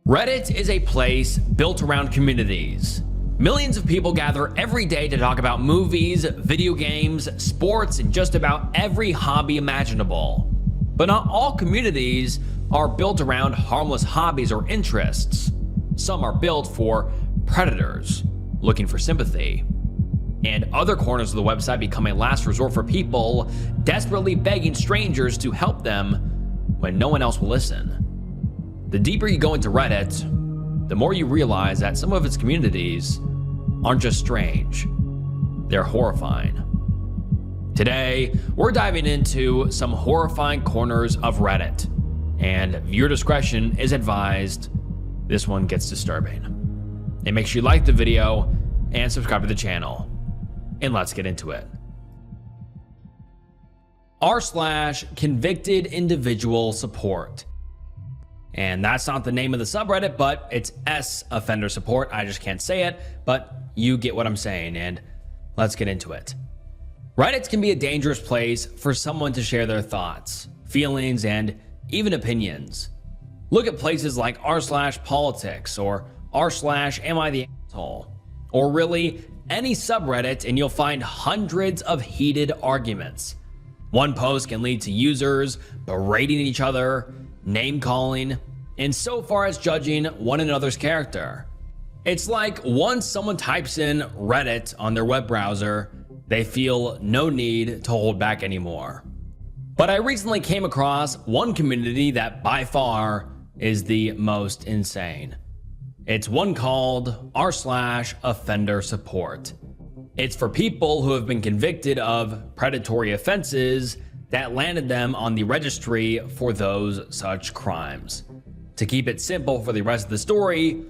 Reddit is a place built around communities. Millions of people gather every day to talk about movies, video games, sports, and just about every hobby imaginable. But not all communities are built around harmless hobbies or interests. Some are built for predators looking for sympathy. And other corners of the website become a last resort for people desperately begging strangers to help them when no one else will listen. The deeper you go into Reddit, the more you realize that some of its communities aren't just strange, they're horrifying. Today, we're diving into some horrifying corners of Reddit, and viewer discretion is advised. This one gets disturbing. And make sure you like the video and subscribe to the channel, and let's get into it. r/convicted individual support. And that's not the name of the subreddit, but it's S offender support. I just can't say it, but you get what I'm saying, and let's get into it. Reddit can be a dangerous place for someone to share their thoughts, feelings, and even opinions. Look at places like r/politics or r/am I the asshole, or really any subreddit, and you'll find hundreds of heated arguments. One post can lead to users berating each other, name calling, and so far as judging one another's character. It's like once someone types in Reddit on their web browser, they feel no need to hold back anymore. But I recently came across one community that by far is the most insane. It's one called r/offender support. It's for people who have been convicted of predatory offenses that landed them on the registry for those such crimes. To keep it simple for the rest of the story,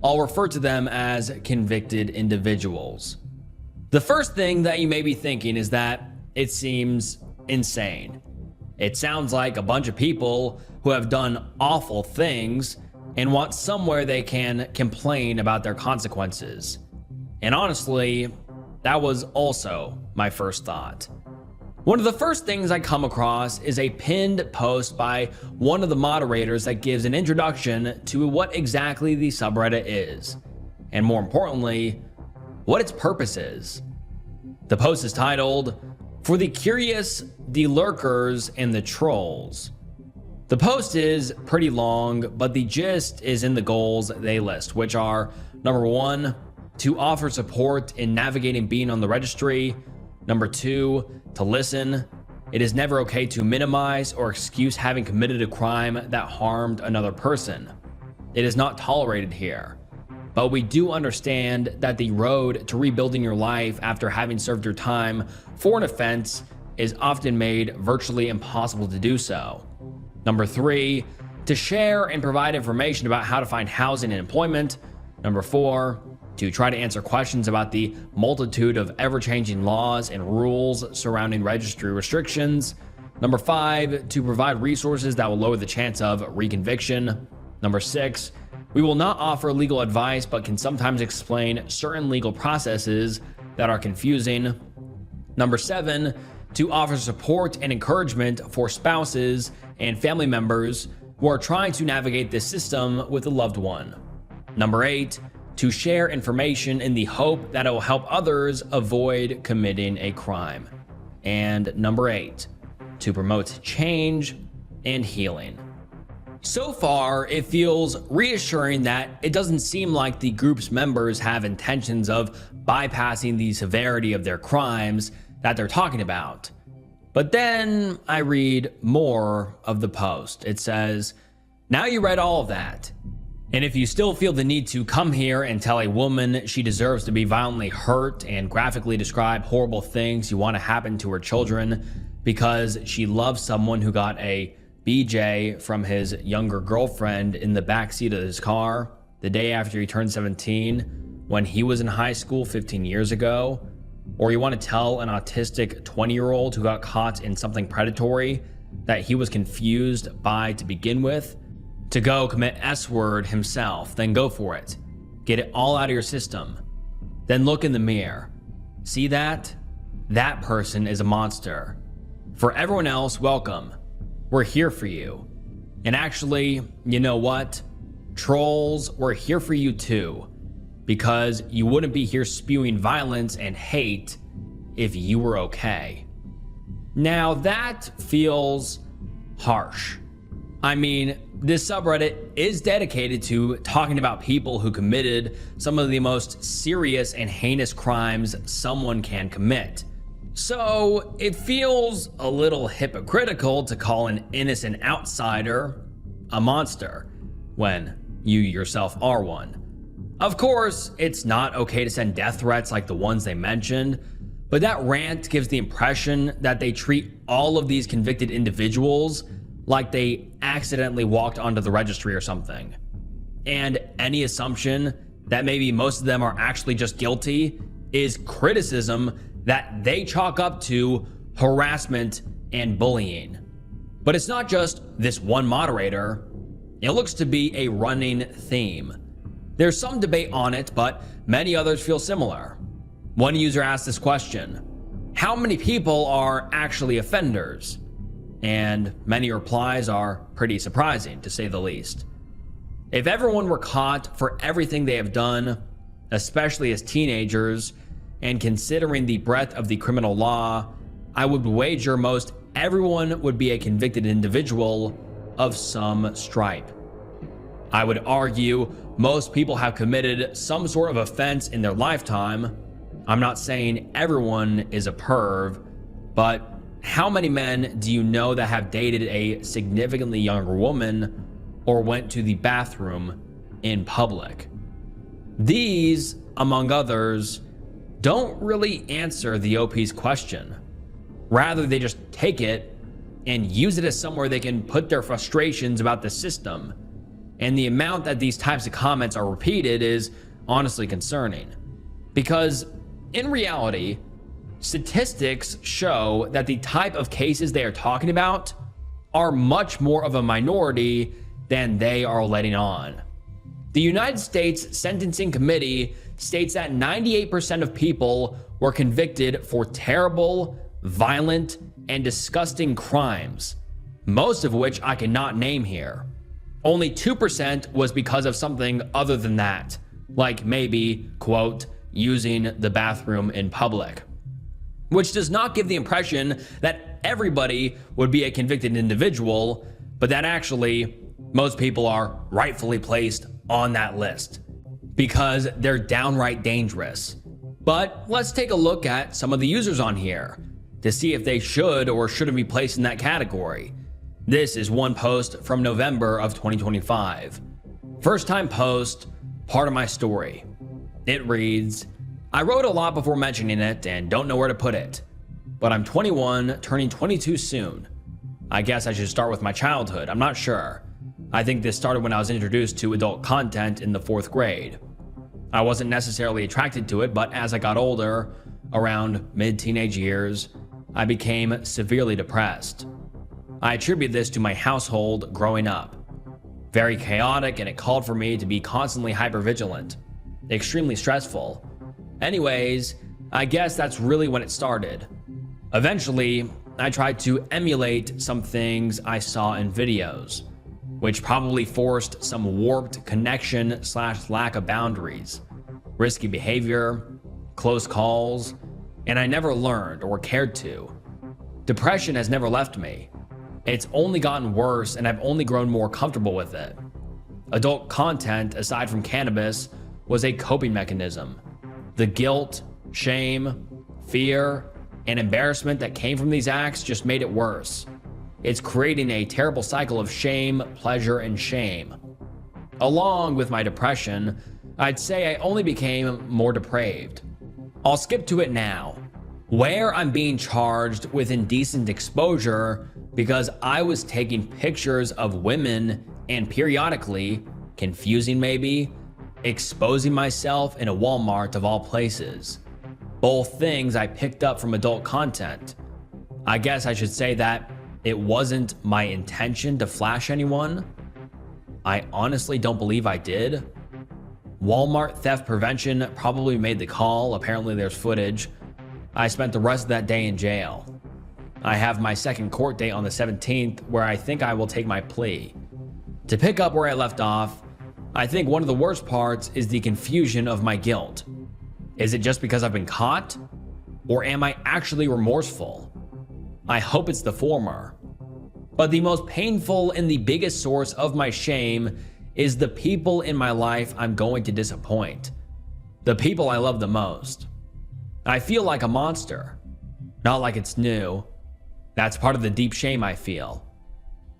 I'll refer to them as convicted individuals. The first thing that you may be thinking is that it seems insane. It sounds like a bunch of people who have done awful things and want somewhere they can complain about their consequences. And honestly, that was also my first thought. One of the first things I come across is a pinned post by one of the moderators that gives an introduction to what exactly the subreddit is, and more importantly, what its purpose is. The post is titled, "For the Curious, the Lurkers, and the Trolls." The post is pretty long, but the gist is in the goals they list, which are: number 1, to offer support in navigating being on the registry; number 2, to listen. It is never okay to minimize or excuse having committed a crime that harmed another person. It is not tolerated here. But we do understand that the road to rebuilding your life after having served your time for an offense is often made virtually impossible to do so. Number 3, to share and provide information about how to find housing and employment. Number 4, to try to answer questions about the multitude of ever-changing laws and rules surrounding registry restrictions. Number 5, to provide resources that will lower the chance of reconviction. Number 6, we will not offer legal advice, but can sometimes explain certain legal processes that are confusing. Number 7, to offer support and encouragement for spouses and family members who are trying to navigate this system with a loved one. Number 8, to share information in the hope that it will help others avoid committing a crime. And number 8, to promote change and healing. So far, it feels reassuring that it doesn't seem like the group's members have intentions of bypassing the severity of their crimes that they're talking about. But then I read more of the post. It says, "Now you read all of that. And if you still feel the need to come here and tell a woman she deserves to be violently hurt and graphically describe horrible things you want to happen to her children because she loves someone who got a BJ from his younger girlfriend in the backseat of his car the day after he turned 17 when he was in high school 15 years ago, or you want to tell an autistic 20-year-old who got caught in something predatory that he was confused by to begin with, to go commit S-word himself, then go for it. Get it all out of your system. Then look in the mirror. See that? That person is a monster. For everyone else, welcome. We're here for you. And actually, you know what? trolls, we're here for you too, because you wouldn't be here spewing violence and hate if you were okay. Now that feels harsh. I mean, this subreddit is dedicated to talking about people who committed some of the most serious and heinous crimes someone can commit. So it feels a little hypocritical to call an innocent outsider a monster when you yourself are one. Of course, it's not okay to send death threats like the ones they mentioned, but that rant gives the impression that they treat all of these convicted individuals like they accidentally walked onto the registry or something. And any assumption that maybe most of them are actually just guilty is criticism that they chalk up to harassment and bullying. But it's not just this one moderator. It looks to be a running theme. There's some debate on it, but many others feel similar. One user asked this question: how many people are actually offenders? And many replies are pretty surprising, to say the least. If everyone were caught for everything they have done, especially as teenagers, and considering the breadth of the criminal law, I would wager most everyone would be a convicted individual of some stripe. I would argue most people have committed some sort of offense in their lifetime. I'm not saying everyone is a perv, but how many men do you know that have dated a significantly younger woman or went to the bathroom in public? These, among others, don't really answer the OP's question. Rather, they just take it and use it as somewhere they can put their frustrations about the system. And the amount that these types of comments are repeated is honestly concerning. Because in reality, statistics show that the type of cases they are talking about are much more of a minority than they are letting on. The United States Sentencing Committee states that 98% of people were convicted for terrible, violent, and disgusting crimes, most of which I cannot name here. Only 2% was because of something other than that, like maybe, quote, using the bathroom in public. Which does not give the impression that everybody would be a convicted individual, but that actually most people are rightfully placed on that list because they're downright dangerous. But let's take a look at some of the users on here to see if they should or shouldn't be placed in that category. This is one post from November of 2025. First time post, part of my story. It reads, I wrote a lot before mentioning it and don't know where to put it, but I'm 21, turning 22 soon. I guess I should start with my childhood, I'm not sure. I think this started when I was introduced to adult content in the 4th grade. I wasn't necessarily attracted to it, but as I got older, around mid-teenage years, I became severely depressed. I attribute this to my household growing up. Very chaotic, and it called for me to be constantly hypervigilant. Extremely stressful. Anyways, I guess that's really when it started. Eventually, I tried to emulate some things I saw in videos, which probably forced some warped connection / lack of boundaries, risky behavior, close calls, and I never learned or cared to. Depression has never left me. It's only gotten worse, and I've only grown more comfortable with it. Adult content, aside from cannabis, was a coping mechanism. The guilt, shame, fear, and embarrassment that came from these acts just made it worse. It's creating a terrible cycle of shame, pleasure, and shame. Along with my depression, I'd say I only became more depraved. I'll skip to it now, where I'm being charged with indecent exposure because I was taking pictures of women and periodically, confusing maybe, exposing myself in a Walmart of all places. Both things I picked up from adult content. I guess I should say that it wasn't my intention to flash anyone. I honestly don't believe I did. Walmart theft prevention probably made the call. Apparently there's footage. I spent the rest of that day in jail. I have my second court date on the 17th where I think I will take my plea. To pick up where I left off, I think one of the worst parts is the confusion of my guilt. Is it just because I've been caught? Or am I actually remorseful? I hope it's the former. But the most painful and the biggest source of my shame is the people in my life I'm going to disappoint. The people I love the most. I feel like a monster. Not like it's new. That's part of the deep shame I feel.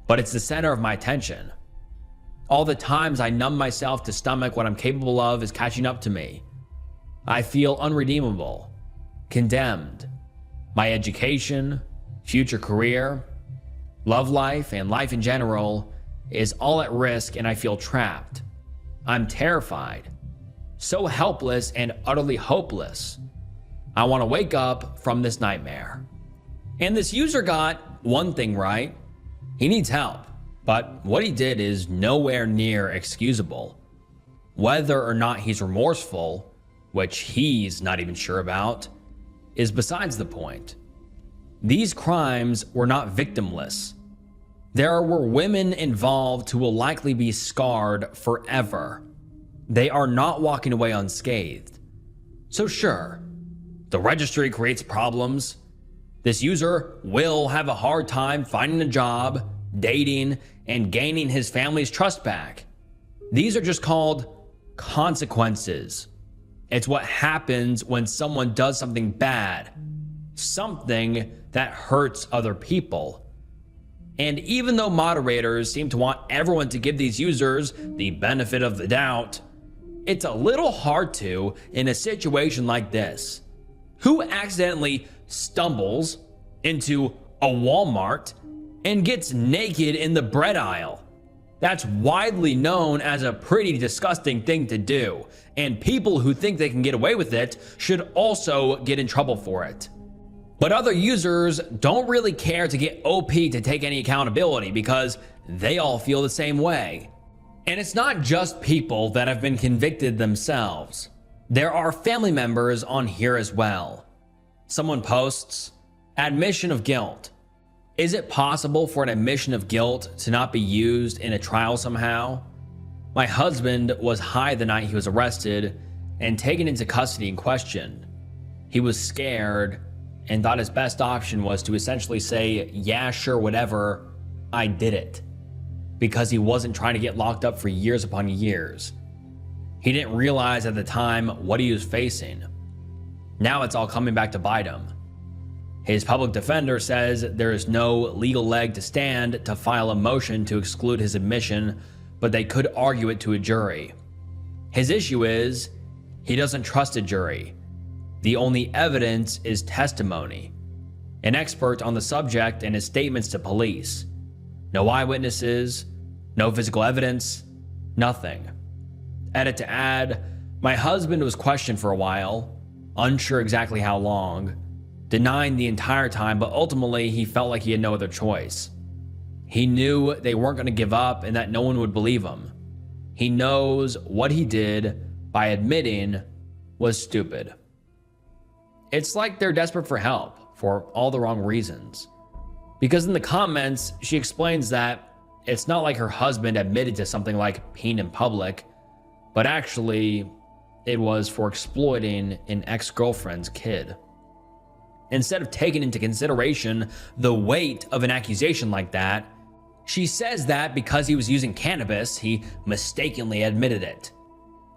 But it's the center of my attention. All the times I numb myself to stomach what I'm capable of is catching up to me. I feel unredeemable, condemned. My education, future career, love life, and life in general is all at risk, and I feel trapped. I'm terrified, so helpless and utterly hopeless. I want to wake up from this nightmare. And this user got one thing right. He needs help, but what he did is nowhere near excusable. Whether or not he's remorseful, which he's not even sure about, is besides the point. These crimes were not victimless. There were women involved who will likely be scarred forever. They are not walking away unscathed. So sure, the registry creates problems. This user will have a hard time finding a job, dating, and gaining his family's trust back. These are just called consequences. It's what happens when someone does something bad, something that hurts other people. And even though moderators seem to want everyone to give these users the benefit of the doubt, it's a little hard to in a situation like this. Who accidentally stumbles into a Walmart and gets naked in the bread aisle? That's widely known as a pretty disgusting thing to do, and people who think they can get away with it should also get in trouble for it. But other users don't really care to get OP to take any accountability because they all feel the same way. And it's not just people that have been convicted themselves. There are family members on here as well. Someone posts, admission of guilt. Is it possible for an admission of guilt to not be used in a trial somehow? My husband was high the night he was arrested and taken into custody and questioned. He was scared and thought his best option was to essentially say, yeah, sure, whatever, I did it. Because he wasn't trying to get locked up for years upon years. He didn't realize at the time what he was facing. Now it's all coming back to bite him. His public defender says there is no legal leg to stand to file a motion to exclude his admission, but they could argue it to a jury. His issue is he doesn't trust a jury. The only evidence is testimony. An expert on the subject and his statements to police. No eyewitnesses, no physical evidence, nothing. Edit to add, my husband was questioned for a while, unsure exactly how long, denying the entire time, but ultimately he felt like he had no other choice. He knew they weren't going to give up and that no one would believe him. He knows what he did by admitting was stupid. It's like they're desperate for help for all the wrong reasons. Because in the comments, she explains that it's not like her husband admitted to something like peeing in public, but actually it was for exploiting an ex-girlfriend's kid. Instead of taking into consideration the weight of an accusation like that, she says that because he was using cannabis, he mistakenly admitted it.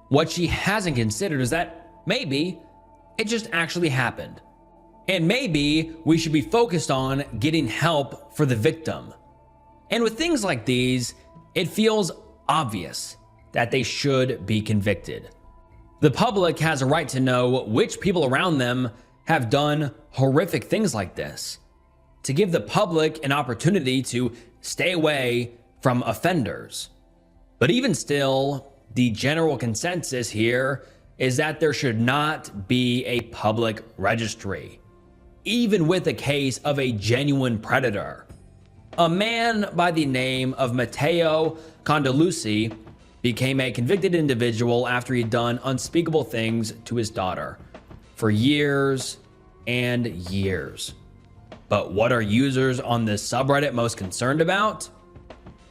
What she hasn't considered is that maybe it just actually happened. And maybe we should be focused on getting help for the victim. And with things like these, it feels obvious that they should be convicted. The public has a right to know which people around them have done horrific things like this, to give the public an opportunity to stay away from offenders. But even still, the general consensus here is that there should not be a public registry, even with a case of a genuine predator. A man by the name of Matteo Condalucci became a convicted individual after he'd done unspeakable things to his daughter for years and years. But what are users on this subreddit most concerned about?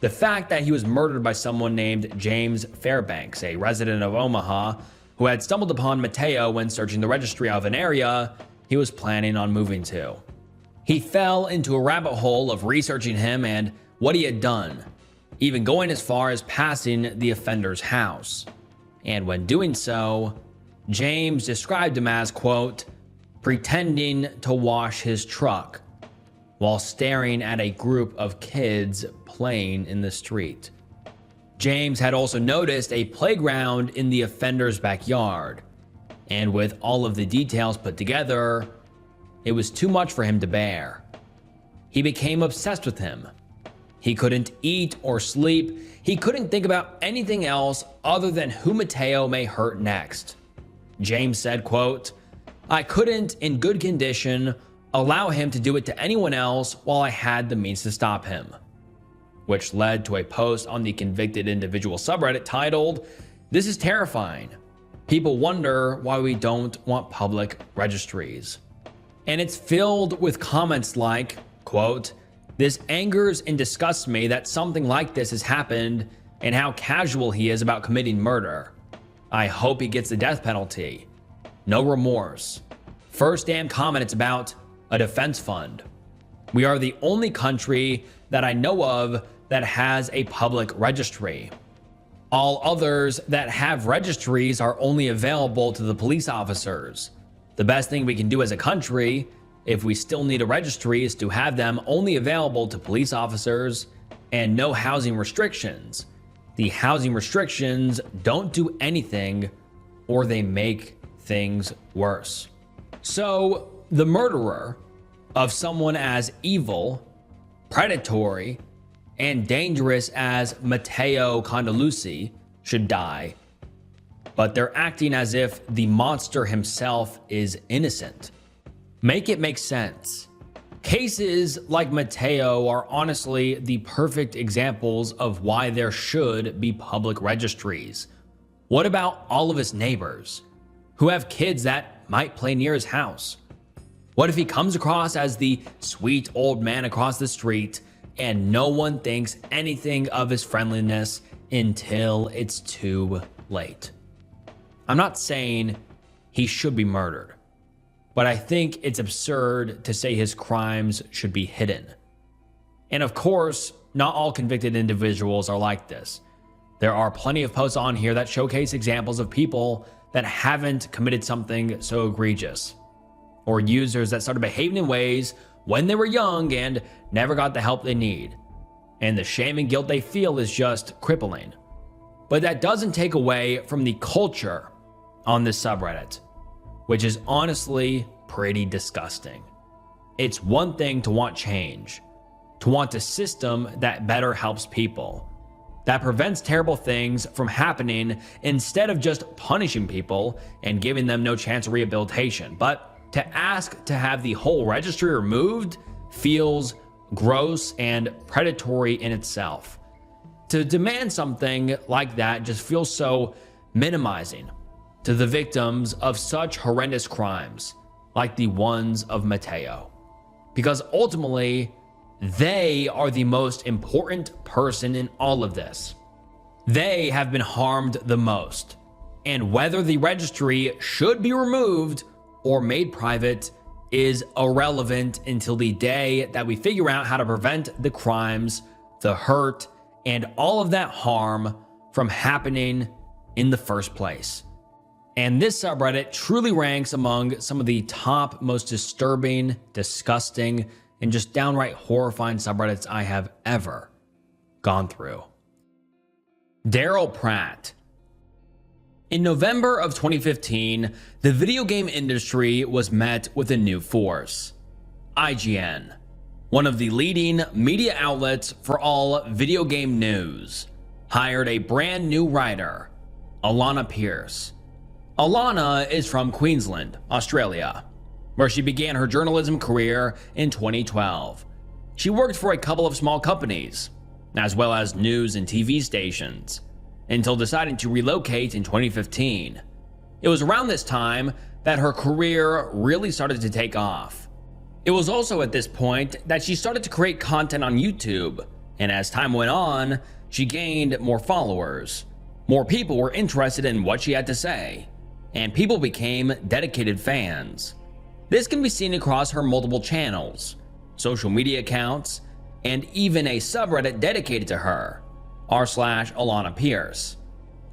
The fact that he was murdered by someone named James Fairbanks, a resident of Omaha, who had stumbled upon Mateo when searching the registry of an area he was planning on moving to. He fell into a rabbit hole of researching him and what he had done, even going as far as passing the offender's house. And when doing so, James described him as, quote, pretending to wash his truck while staring at a group of kids playing in the street. James had also noticed a playground in the offender's backyard, and with all of the details put together, it was too much for him to bear. He became obsessed with him. He couldn't eat or sleep. He couldn't think about anything else other than who Mateo may hurt next. James said, quote, I couldn't, in good condition, allow him to do it to anyone else while I had the means to stop him. Which led to a post on the convicted individual subreddit titled, This is terrifying. People wonder why we don't want public registries. And it's filled with comments like, quote, this angers and disgusts me that something like this has happened and how casual he is about committing murder. I hope he gets the death penalty. No remorse. First damn comment, it's about a defense fund. We are the only country that I know of that has a public registry. All others that have registries are only available to the police officers. The best thing we can do as a country, if we still need a registry, is to have them only available to police officers and no housing restrictions. The housing restrictions don't do anything, or they make things worse. So the murderer of someone as evil, predatory, and dangerous as Matteo Condalusi should die, but they're acting as if the monster himself is innocent. Make it make sense. Cases like Matteo are honestly the perfect examples of why there should be public registries. What about all of his neighbors who have kids that might play near his house? What if he comes across as the sweet old man across the street and no one thinks anything of his friendliness until it's too late? I'm not saying he should be murdered, but I think it's absurd to say his crimes should be hidden. And of course, not all convicted individuals are like this. There are plenty of posts on here that showcase examples of people that haven't committed something so egregious, or users that started behaving in ways when they were young and never got the help they need, and the shame and guilt they feel is just crippling. But that doesn't take away from the culture on this subreddit, which is honestly pretty disgusting. It's one thing to want change, to want a system that better helps people, that prevents terrible things from happening instead of just punishing people and giving them no chance of rehabilitation. But to ask to have the whole registry removed feels gross and predatory in itself. To demand something like that just feels so minimizing to the victims of such horrendous crimes like the ones of Mateo. Because ultimately, they are the most important person in all of this. They have been harmed the most. And whether the registry should be removed or made private is irrelevant until the day that we figure out how to prevent the crimes, the hurt, and all of that harm from happening in the first place. And this subreddit truly ranks among some of the top, most disturbing, disgusting, and just downright horrifying subreddits I have ever gone through. Daryl Pratt. In November of 2015, the video game industry was met with a new force. IGN, one of the leading media outlets for all video game news, hired a brand new writer, Alana Pierce. Alana is from Queensland, Australia, where she began her journalism career in 2012. She worked for a couple of small companies, as well as news and TV stations, until deciding to relocate in 2015. It was around this time that her career really started to take off. It was also at this point that she started to create content on YouTube And as time went on, she gained more followers. More people were interested in what she had to say, and people became dedicated fans. This can be seen across her multiple channels, social media accounts, and even a subreddit dedicated to her, r/Alana Pierce.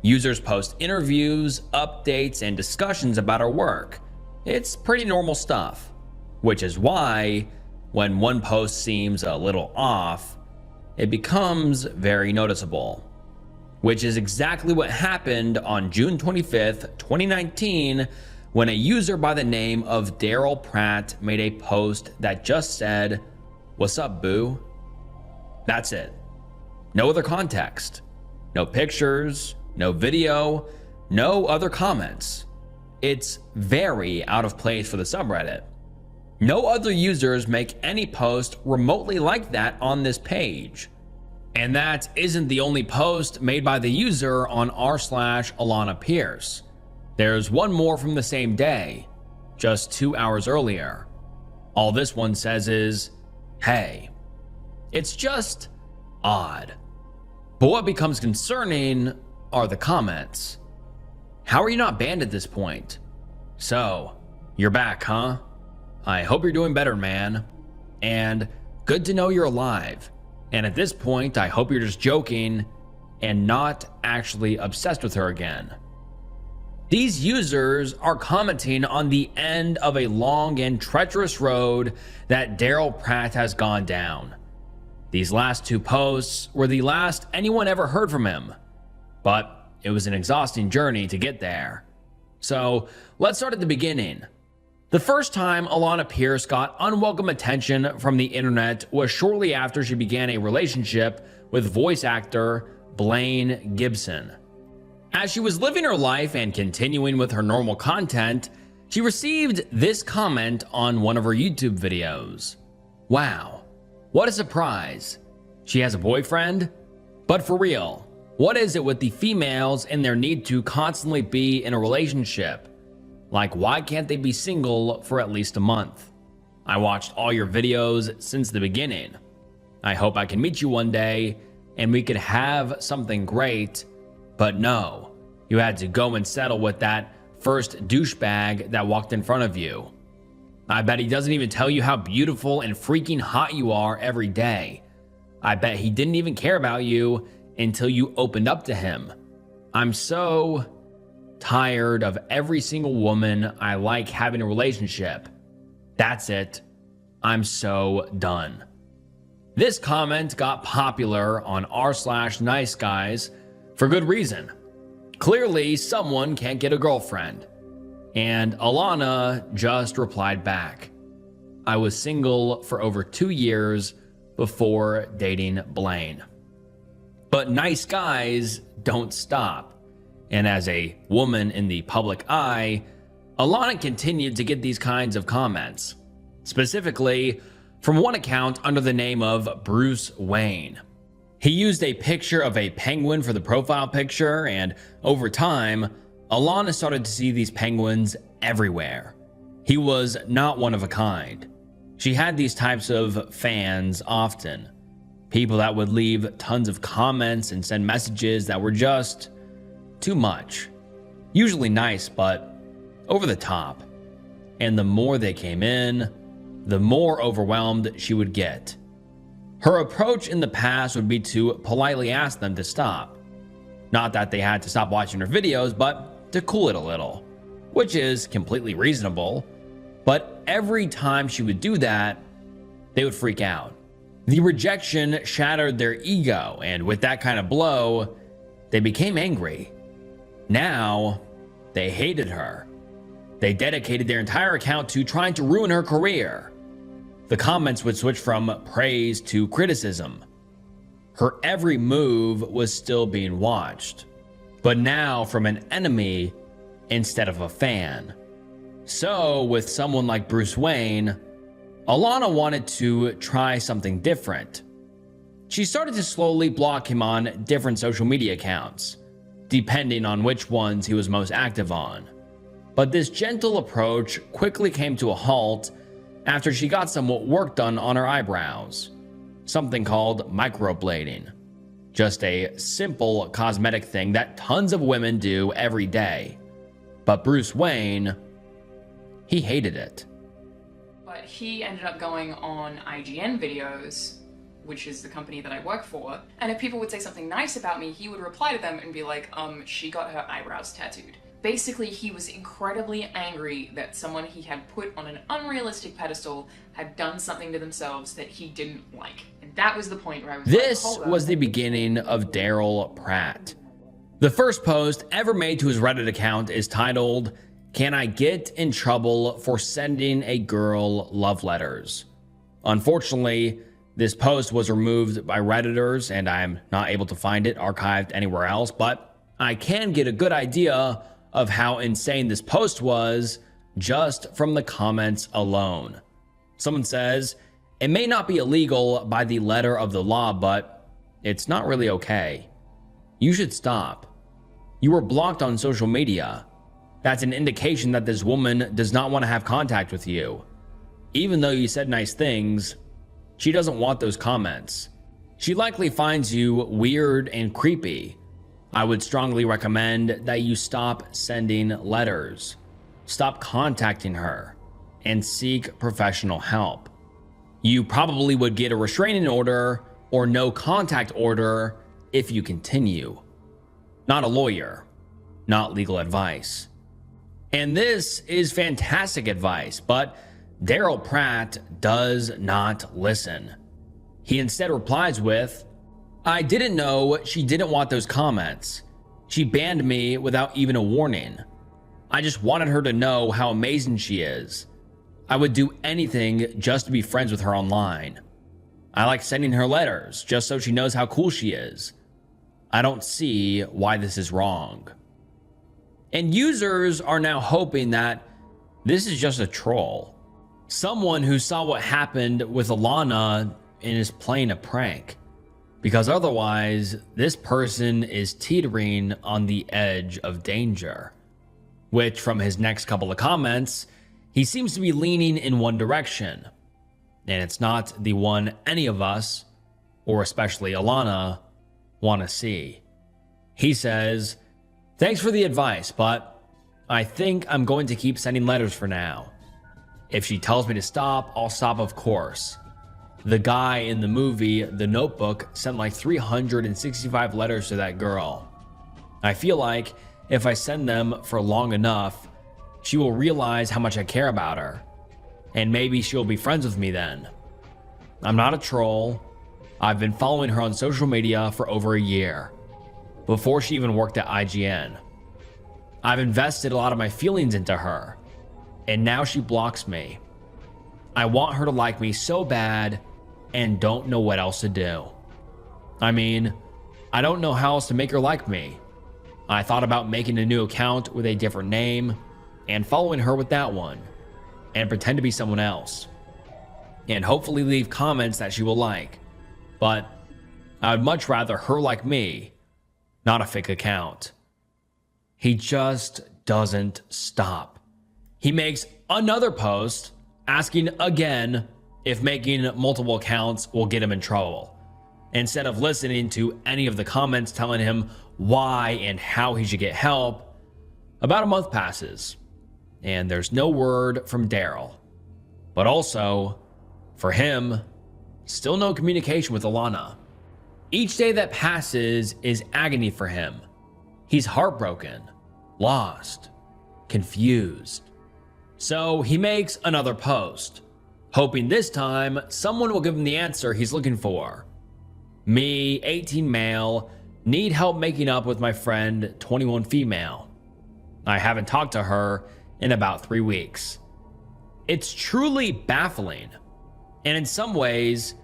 Users post interviews, updates, and discussions about her work. It's pretty normal stuff, which is why, when one post seems a little off, it becomes very noticeable. Which is exactly what happened on June 25th, 2019, when a user by the name of Daryl Pratt made a post that just said, "What's up, boo?" That's it. No other context. No pictures, no video, no other comments. It's very out of place for the subreddit. No other users make any post remotely like that on this page. And that isn't the only post made by the user on r/Alana Pierce. There's one more from the same day, just 2 hours earlier. All this one says is, "Hey." It's just odd. But what becomes concerning are the comments. How are you not banned at this point? So, you're back, huh? I hope you're doing better, man. And good to know you're alive. And at this point, I hope you're just joking and not actually obsessed with her again. These users are commenting on the end of a long and treacherous road that Daryl Pratt has gone down. These last two posts were the last anyone ever heard from him, but it was an exhausting journey to get there. So let's start at the beginning. The first time Alana Pierce got unwelcome attention from the internet was shortly after she began a relationship with voice actor Blaine Gibson. As she was living her life and continuing with her normal content, she received this comment on one of her YouTube videos. "Wow, what a surprise. She has a boyfriend? But for real, what is it with the females and their need to constantly be in a relationship? Like, why can't they be single for at least a month? I watched all your videos since the beginning. I hope I can meet you one day and we could have something great, but no, you had to go and settle with that first douchebag that walked in front of you. I bet he doesn't even tell you how beautiful and freaking hot you are every day. I bet he didn't even care about you until you opened up to him. I'm so tired of every single woman I like having a relationship. That's it. I'm so done." This comment got popular on r/Nice Guys for good reason. Clearly, someone can't get a girlfriend. And Alana just replied back, "I was single for over 2 years before dating Blaine." But nice guys don't stop. And as a woman in the public eye, Alana continued to get these kinds of comments, specifically from one account under the name of Bruce Wayne. He used a picture of a penguin for the profile picture, and over time, Alana started to see these penguins everywhere. He was not one of a kind. She had these types of fans often. People that would leave tons of comments and send messages that were just too much. Usually nice, but over the top. And the more they came in, the more overwhelmed she would get. Her approach in the past would be to politely ask them to stop. Not that they had to stop watching her videos, but to cool it a little, which is completely reasonable. But every time she would do that, they would freak out. The rejection shattered their ego, and with that kind of blow, they became angry. Now, they hated her. They dedicated their entire account to trying to ruin her career. The comments would switch from praise to criticism. Her every move was still being watched, but now from an enemy instead of a fan. So, with someone like Bruce Wayne, Alana wanted to try something different. She started to slowly block him on different social media accounts, depending on which ones he was most active on. But this gentle approach quickly came to a halt after she got somewhat work done on her eyebrows. something called microblading. Just a simple cosmetic thing that tons of women do every day. But Bruce Wayne, he hated it. But he ended up going on IGN videos, which is the company that I work for, and if people would say something nice about me, he would reply to them and be like, she got her eyebrows tattooed. Basically, he was incredibly angry that someone he had put on an unrealistic pedestal had done something to themselves that he didn't like. And that was the point where I was This like, hold was up. the beginning of Daryl Pratt. The first post ever made to his Reddit account is titled, "Can I get in trouble for sending a girl love letters?" Unfortunately, this post was removed by Redditors and I'm not able to find it archived anywhere else, but I can get a good idea of how insane this post was just from the comments alone. Someone says, "It may not be illegal by the letter of the law, but it's not really okay. You should stop. You were blocked on social media. That's an indication that this woman does not want to have contact with you. Even though you said nice things, she doesn't want those comments. She likely finds you weird and creepy. I would strongly recommend that you stop sending letters, stop contacting her, and seek professional help. You probably would get a restraining order or no contact order if you continue. Not a lawyer, not legal advice." And this is fantastic advice, but Daryl Pratt does not listen. He instead replies with, "I didn't know she didn't want those comments. She banned me without even a warning. I just wanted her to know how amazing she is. I would do anything just to be friends with her online. I like sending her letters just so she knows how cool she is. I don't see why this is wrong." And users are now hoping that this is just a troll. Someone who saw what happened with Alana and is playing a prank. Because otherwise, this person is teetering on the edge of danger. Which, from his next couple of comments, he seems to be leaning in one direction. And it's not the one any of us, or especially Alana, want to see. He says, "Thanks for the advice, but I think I'm going to keep sending letters for now. If she tells me to stop, I'll stop, of course. The guy in the movie The Notebook sent like 365 letters to that girl. I feel like if I send them for long enough, she will realize how much I care about her, and maybe she'll be friends with me then. I'm not a troll. I've been following her on social media for over a year, before she even worked at IGN. I've invested a lot of my feelings into her, and now she blocks me. I want her to like me so bad and don't know what else to do. I mean, I don't know how else to make her like me. I thought about making a new account with a different name and following her with that one and pretend to be someone else and hopefully leave comments that she will like. But I would much rather her like me, not a fake account." He just doesn't stop. He makes another post asking again if making multiple accounts will get him in trouble, instead of listening to any of the comments telling him why and how he should get help. About a month passes, and there's no word from Daryl. But also, for him, still no communication with Alana. Each day that passes is agony for him. He's heartbroken, lost, confused. So he makes another post, hoping this time someone will give him the answer he's looking for. "Me, 18 male, need help making up with my friend, 21 female. I haven't talked to her in about 3 weeks." It's truly baffling, and in some ways,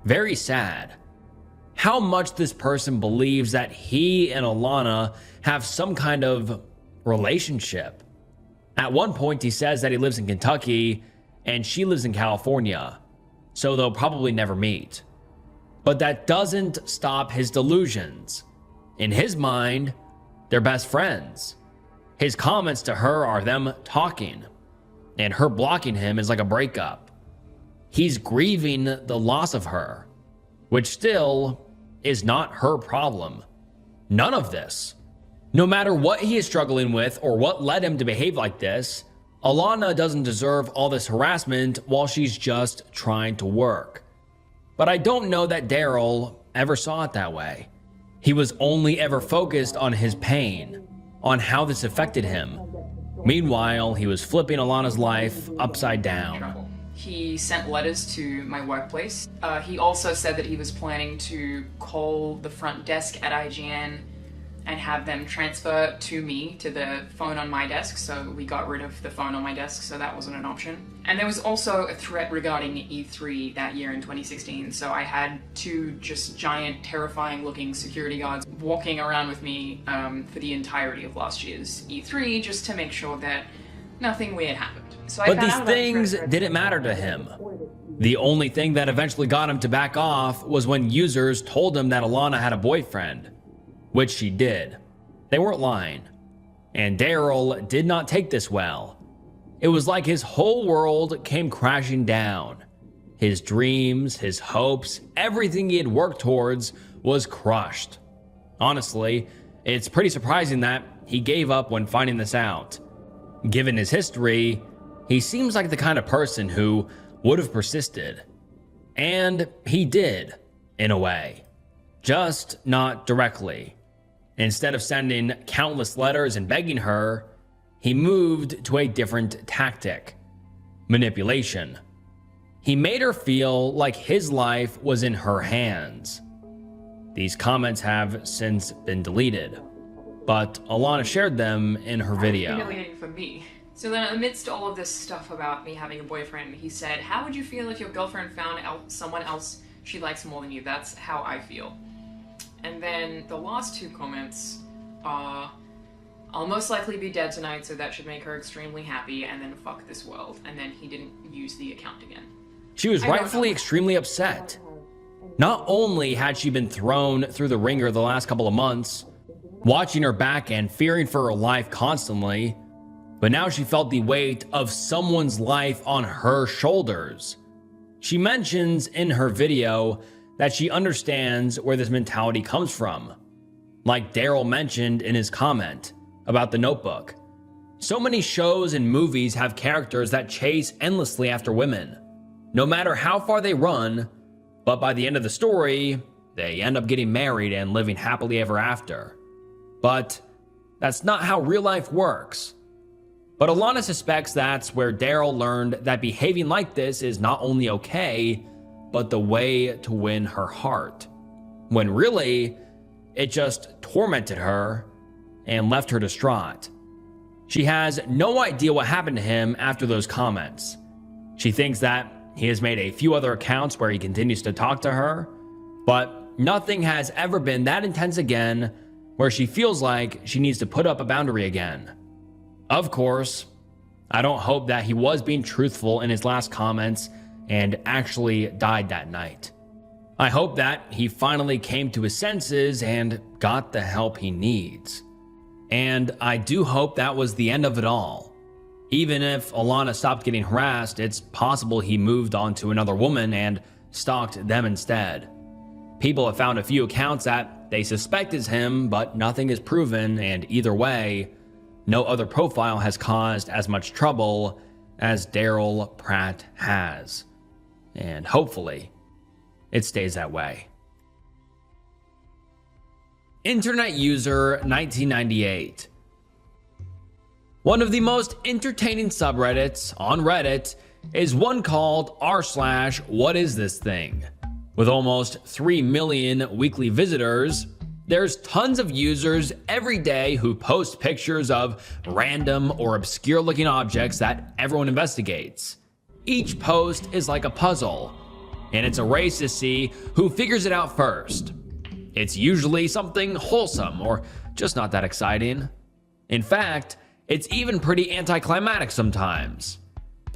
very sad, how much this person believes that he and Alana have some kind of relationship. At one point, he says that he lives in Kentucky and she lives in California, so they'll probably never meet. But that doesn't stop his delusions. In his mind, they're best friends. His comments to her are them talking, and her blocking him is like a breakup. He's grieving the loss of her, which still is not her problem. None of this. No matter what he is struggling with or what led him to behave like this, Alana doesn't deserve all this harassment while she's just trying to work. But I don't know that Daryl ever saw it that way. He was only ever focused on his pain, on how this affected him. Meanwhile, he was flipping Alana's life upside down. He sent letters to my workplace. He also said that he was planning to call the front desk at IGN and have them transfer to me to the phone on my desk, so we got rid of the phone on my desk, so that wasn't an option. And there was also a threat regarding E3 that year in 2016, so I had two just giant, terrifying looking security guards walking around with me for the entirety of last year's E3, just to make sure that nothing weird happened. So but these things didn't matter to him. The only thing that eventually got him to back off was when users told him that Alana had a boyfriend, which she did. They weren't lying. And Daryl did not take this well. It was like his whole world came crashing down. His dreams, his hopes, everything he had worked towards was crushed. Honestly, it's pretty surprising that he gave up when finding this out. Given his history, he seems like the kind of person who would have persisted. And he did, in a way. Just not directly. Instead of sending countless letters and begging her, he moved to a different tactic: manipulation. He made her feel like his life was in her hands. These comments have since been deleted, but Alana shared them in her video. Humiliating for me. So then amidst all of this stuff about me having a boyfriend, he said, "How would you feel if your girlfriend found out someone else she likes more than you? That's how I feel." And then the last two comments are, "I'll most likely be dead tonight, so that should make her extremely happy, and then fuck this world." And then he didn't use the account again. She was rightfully extremely upset. Not only had she been thrown through the ringer the last couple of months, watching her back and fearing for her life constantly, but now she felt the weight of someone's life on her shoulders. She mentions in her video that she understands where this mentality comes from. Like Daryl mentioned in his comment about The Notebook. So many shows and movies have characters that chase endlessly after women, no matter how far they run, but by the end of the story, they end up getting married and living happily ever after. But that's not how real life works. But Alana suspects that's where Daryl learned that behaving like this is not only okay, but the way to win her heart. When really, it just tormented her and left her distraught. She has no idea what happened to him after those comments. She thinks that he has made a few other accounts where he continues to talk to her, but nothing has ever been that intense again where she feels like she needs to put up a boundary again. Of course, I don't hope that he was being truthful in his last comments and actually died that night. I hope that he finally came to his senses and got the help he needs. And I do hope that was the end of it all. Even if Alana stopped getting harassed, it's possible he moved on to another woman and stalked them instead. People have found a few accounts that they suspect is him, but nothing is proven, and either way, no other profile has caused as much trouble as Daryl Pratt has. And hopefully, it stays that way. Internet user 1998. One of the most entertaining subreddits on Reddit is one called r/whatisthisthing. With almost 3 million weekly visitors, there's tons of users every day who post pictures of random or obscure looking objects that everyone investigates. Each post is like a puzzle, and it's a race to see who figures it out first. It's usually something wholesome or just not that exciting. In fact, it's even pretty anticlimactic sometimes.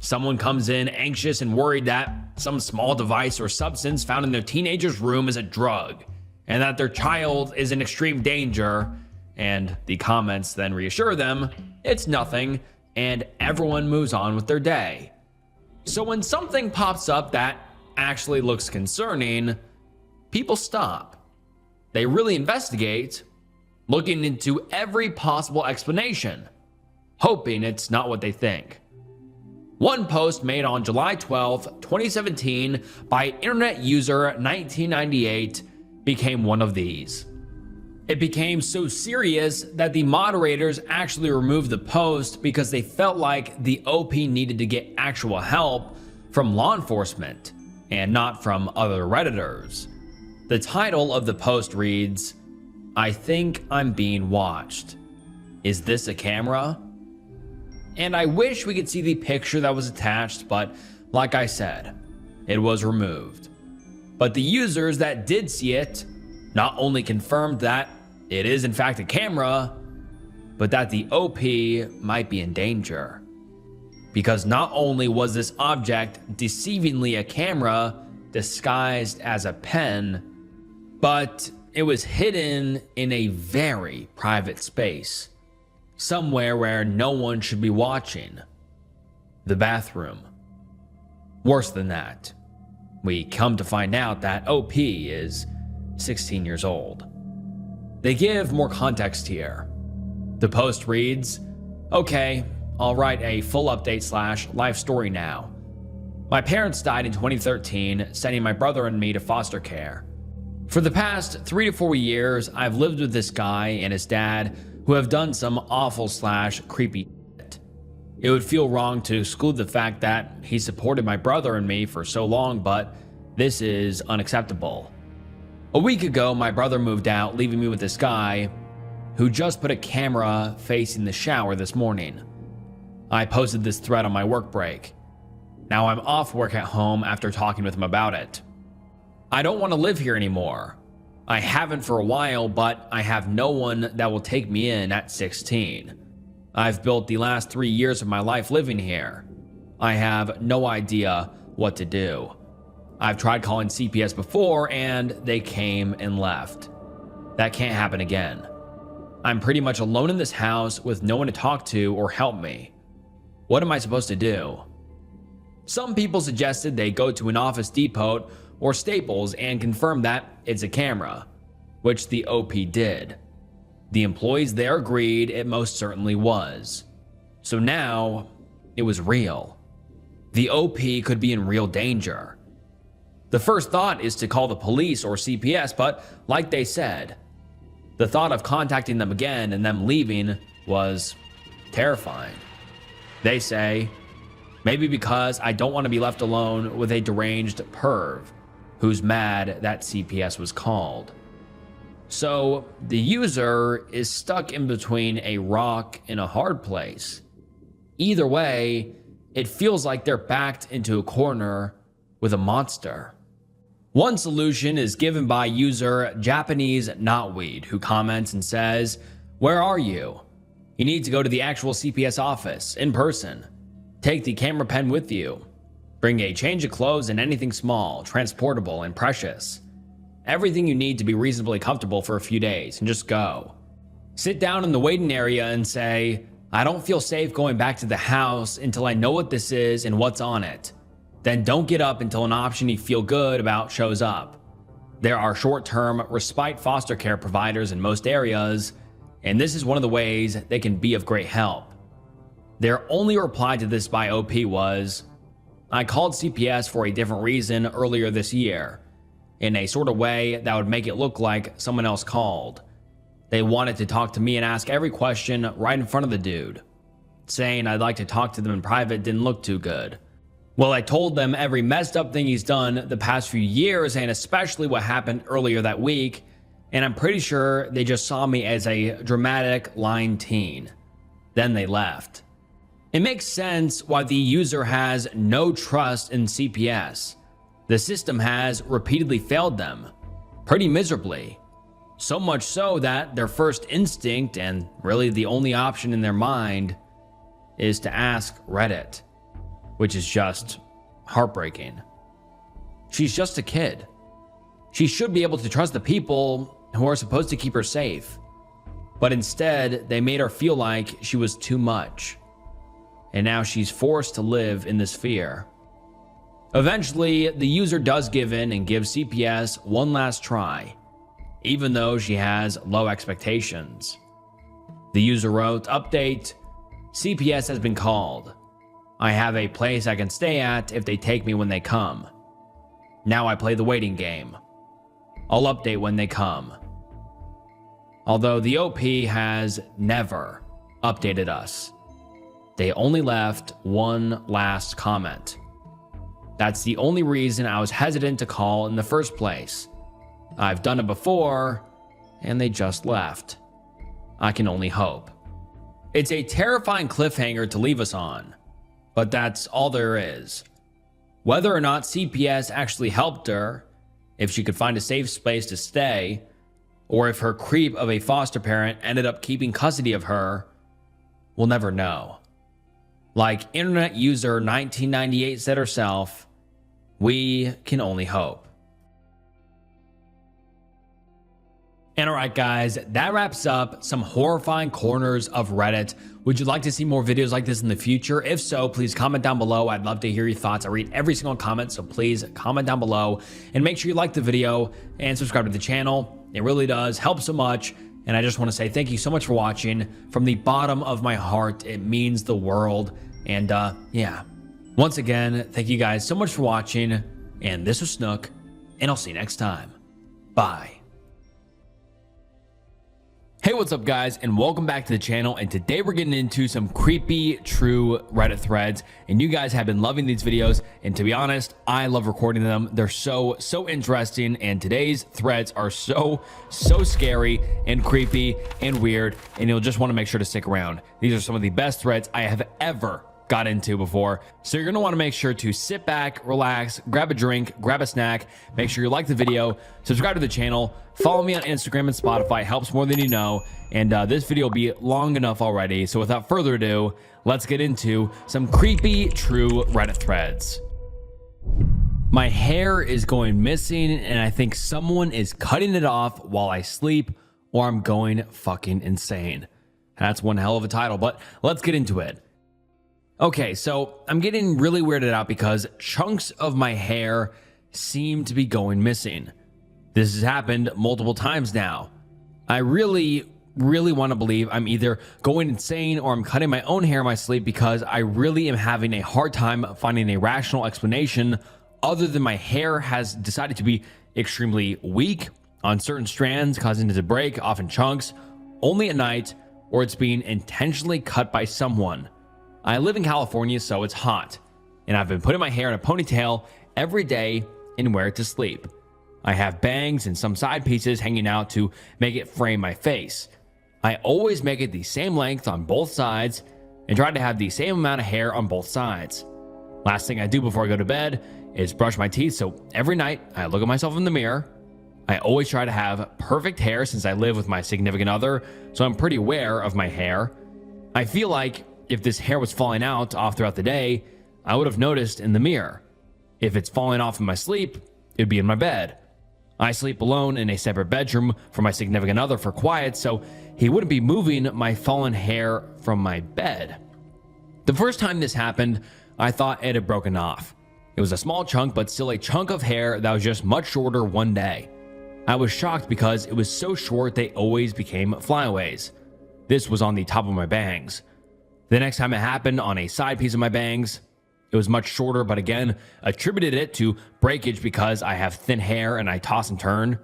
Someone comes in anxious and worried that some small device or substance found in their teenager's room is a drug, and that their child is in extreme danger, and the comments then reassure them it's nothing, and everyone moves on with their day. So when something pops up that actually looks concerning, people stop. They really investigate, looking into every possible explanation, hoping it's not what they think. One post made on July 12, 2017 by internet user 1998 became one of these. It became so serious that the moderators actually removed the post because they felt like the OP needed to get actual help from law enforcement and not from other Redditors. The title of the post reads, "I think I'm being watched. Is this a camera?" And I wish we could see the picture that was attached, but like I said, it was removed. But the users that did see it not only confirmed that it is in fact a camera, but that the OP might be in danger. Because not only was this object deceivingly a camera disguised as a pen, but it was hidden in a very private space, somewhere where no one should be watching. The bathroom. Worse than that, we come to find out that OP is 16 years old. They give more context here. The post reads, "Okay, I'll write a full update / life story now. My parents died in 2013, sending my brother and me to foster care. For the past 3 to 4 years, I've lived with this guy and his dad who have done some awful / creepy shit. It would feel wrong to exclude the fact that he supported my brother and me for so long, but this is unacceptable. A week ago, my brother moved out, leaving me with this guy who just put a camera facing the shower this morning. I posted this thread on my work break. Now I'm off work at home after talking with him about it. I don't want to live here anymore. I haven't for a while, but I have no one that will take me in at 16. I've built the last 3 years of my life living here. I have no idea what to do. I've tried calling CPS before and they came and left. That can't happen again. I'm pretty much alone in this house with no one to talk to or help me. What am I supposed to do?" Some people suggested they go to an Office Depot or Staples and confirm that it's a camera, which the OP did. The employees there agreed it most certainly was. So now it was real. The OP could be in real danger. The first thought is to call the police or CPS, but like they said, the thought of contacting them again and them leaving was terrifying. They say, maybe because I don't want to be left alone with a deranged perv who's mad that CPS was called. So the user is stuck in between a rock and a hard place. Either way, it feels like they're backed into a corner with a monster. One solution is given by user Japanese Knotweed, who comments and says, "Where are you? You need to go to the actual CPS office in person. Take the camera pen with you. Bring a change of clothes and anything small, transportable, and precious. Everything you need to be reasonably comfortable for a few days, and just go. Sit down in the waiting area and say, I don't feel safe going back to the house until I know what this is and what's on it. Then don't get up until an option you feel good about shows up. There are short-term respite foster care providers in most areas, and this is one of the ways they can be of great help." Their only reply to this by OP was, "I called CPS for a different reason earlier this year, in a sort of way that would make it look like someone else called. They wanted to talk to me and ask every question right in front of the dude. Saying I'd like to talk to them in private didn't look too good. Well, I told them every messed up thing he's done the past few years, and especially what happened earlier that week, and I'm pretty sure they just saw me as a dramatic lying teen. Then they left." It makes sense why the user has no trust in CPS. The system has repeatedly failed them, pretty miserably. So much so that their first instinct, and really the only option in their mind, is to ask Reddit, which is just heartbreaking. She's just a kid. She should be able to trust the people who are supposed to keep her safe. But instead, they made her feel like she was too much. And now she's forced to live in this fear. Eventually, the user does give in and gives CPS one last try, even though she has low expectations. The user wrote, "Update, CPS has been called. I have a place I can stay at if they take me when they come. Now I play the waiting game. I'll update when they come." Although the OP has never updated us. They only left one last comment. That's the only reason I was hesitant to call in the first place. I've done it before, and they just left. I can only hope. It's a terrifying cliffhanger to leave us on, but that's all there is. Whether or not CPS actually helped her, if she could find a safe space to stay, or if her creep of a foster parent ended up keeping custody of her, we'll never know. Like internet user 1998 said herself, we can only hope. And alright guys, that wraps up some horrifying corners of Reddit. Would you like to see more videos like this in the future? If so, please comment down below. I'd love to hear your thoughts. I read every single comment, so please comment down below. And make sure you like the video and subscribe to the channel. It really does help so much. And I just want to say thank you so much for watching. From the bottom of my heart, it means the world. And yeah. Once again, thank you guys so much for watching, and this was Snook, and I'll see you next time. Bye. Hey, what's up guys, and welcome back to the channel, and today we're getting into some creepy true Reddit threads, and you guys have been loving these videos, and to be honest, I love recording them. They're so interesting, and today's threads are so scary and creepy and weird, and you'll just want to make sure to stick around. These are some of the best threads I have ever got into before, so you're going to want to make sure to sit back, relax, grab a drink, grab a snack, make sure you like the video, subscribe to the channel, follow me on Instagram and Spotify, helps more than you know, and this video will be long enough already. So without further ado, let's get into some creepy true Reddit threads. My hair is going missing, and I think someone is cutting it off while I sleep, or I'm going fucking insane. That's one hell of a title, but let's get into it. Okay, so I'm getting really weirded out because chunks of my hair seem to be going missing. This has happened multiple times now. I really want to believe I'm either going insane or I'm cutting my own hair in my sleep, because I really am having a hard time finding a rational explanation other than my hair has decided to be extremely weak on certain strands, causing it to break off in chunks only at night, or it's being intentionally cut by someone. I live in California, so it's hot, and I've been putting my hair in a ponytail every day and wear it to sleep. I have bangs and some side pieces hanging out to make it frame my face. I always make it the same length on both sides and try to have the same amount of hair on both sides. Last thing I do before I go to bed is brush my teeth, so every night I look at myself in the mirror. I always try to have perfect hair since I live with my significant other, so I'm pretty aware of my hair. I feel like if this hair was falling out off throughout the day, I would have noticed in the mirror. If it's falling off in my sleep, it'd be in my bed. I sleep alone in a separate bedroom from my significant other for quiet, so he wouldn't be moving my fallen hair from my bed. The first time this happened, I thought it had broken off. It was a small chunk, but still a chunk of hair that was just much shorter one day. I was shocked because it was so short they always became flyaways. This was on the top of my bangs. The next time it happened on a side piece of my bangs, it was much shorter, but again, attributed it to breakage because I have thin hair and I toss and turn.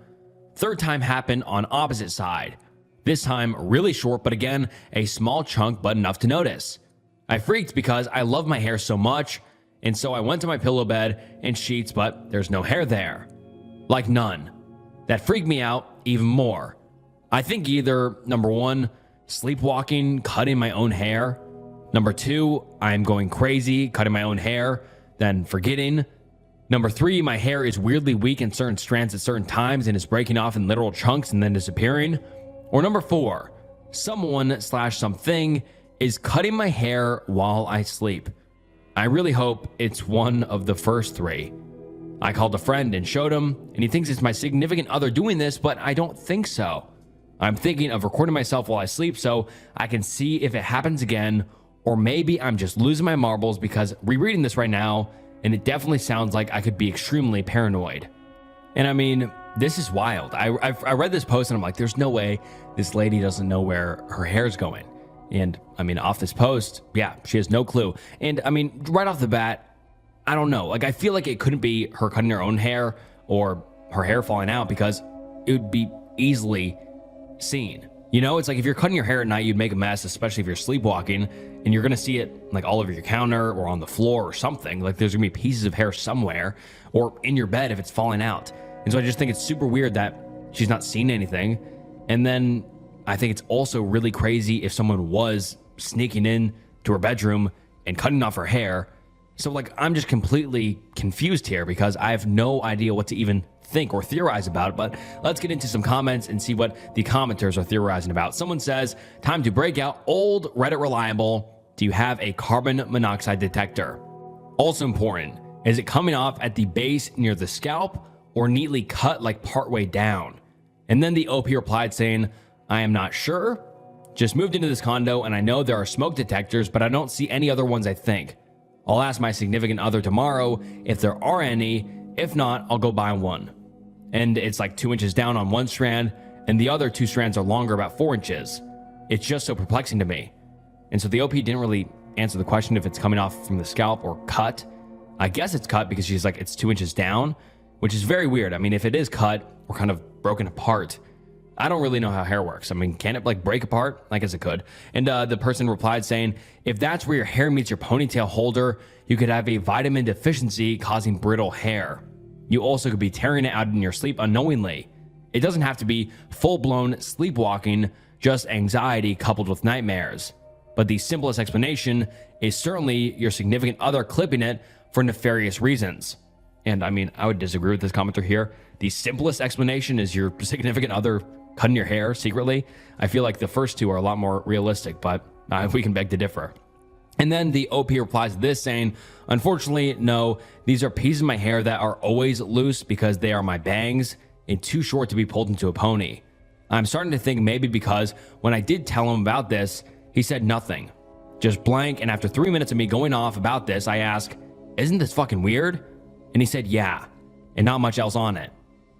Third time happened on opposite side. This time really short, but again, a small chunk, but enough to notice. I freaked because I love my hair so much, and so I went to my pillow bed and sheets, but there's no hair there. Like none. That freaked me out even more. I think either, number one, sleepwalking, cutting my own hair. Number two, I'm going crazy, cutting my own hair, then forgetting. Number three, my hair is weirdly weak in certain strands at certain times and is breaking off in literal chunks and then disappearing. Or number four, someone/something is cutting my hair while I sleep. I really hope it's one of the first three. I called a friend and showed him, and he thinks it's my significant other doing this, but I don't think so. I'm thinking of recording myself while I sleep so I can see if it happens again, or maybe I'm just losing my marbles because rereading this right now, and it definitely sounds like I could be extremely paranoid. And I mean, this is wild. I read this post and I'm like, there's no way this lady doesn't know where her hair's going. And I mean, off this post, yeah, she has no clue. And I mean, right off the bat, I don't know. Like, I feel like it couldn't be her cutting her own hair or her hair falling out because it would be easily seen. You know, it's like if you're cutting your hair at night, you'd make a mess, especially if you're sleepwalking, and you're gonna see it like all over your counter or on the floor or something. Like there's gonna be pieces of hair somewhere or in your bed if it's falling out. And so I just think it's super weird that she's not seen anything. And then I think it's also really crazy if someone was sneaking in to her bedroom and cutting off her hair. So like, I'm just completely confused here because I have no idea what to even think or theorize about it. But let's get into some comments and see what the commenters are theorizing about. Someone says, time to break out old Reddit reliable. Do you have a carbon monoxide detector? Also important, is it coming off at the base near the scalp or neatly cut like partway down? And then the OP replied saying, I am not sure. Just moved into this condo and I know there are smoke detectors, but I don't see any other ones I think. I'll ask my significant other tomorrow if there are any. If not, I'll go buy one. And it's like 2 inches down on one strand and the other 2 strands are longer, about 4 inches. It's just so perplexing to me. And so the OP didn't really answer the question if it's coming off from the scalp or cut. I guess it's cut because she's like, it's 2 inches down, which is very weird. I mean, if it is cut or kind of broken apart, I don't really know how hair works. I mean, can it like break apart? I guess it could. And the person replied saying, if that's where your hair meets your ponytail holder, you could have a vitamin deficiency causing brittle hair. You also could be tearing it out in your sleep unknowingly. It doesn't have to be full-blown sleepwalking, just anxiety coupled with nightmares. But the simplest explanation is certainly your significant other clipping it for nefarious reasons. And I mean, I would disagree with this commenter here. The simplest explanation is your significant other cutting your hair secretly. I feel like the first two are a lot more realistic, but we can beg to differ. And then the OP replies to this saying, unfortunately, no, these are pieces of my hair that are always loose because they are my bangs and too short to be pulled into a pony. I'm starting to think maybe because when I did tell him about this, he said nothing, just blank. And after 3 minutes of me going off about this, I asked, isn't this fucking weird? And he said, yeah, and not much else on it.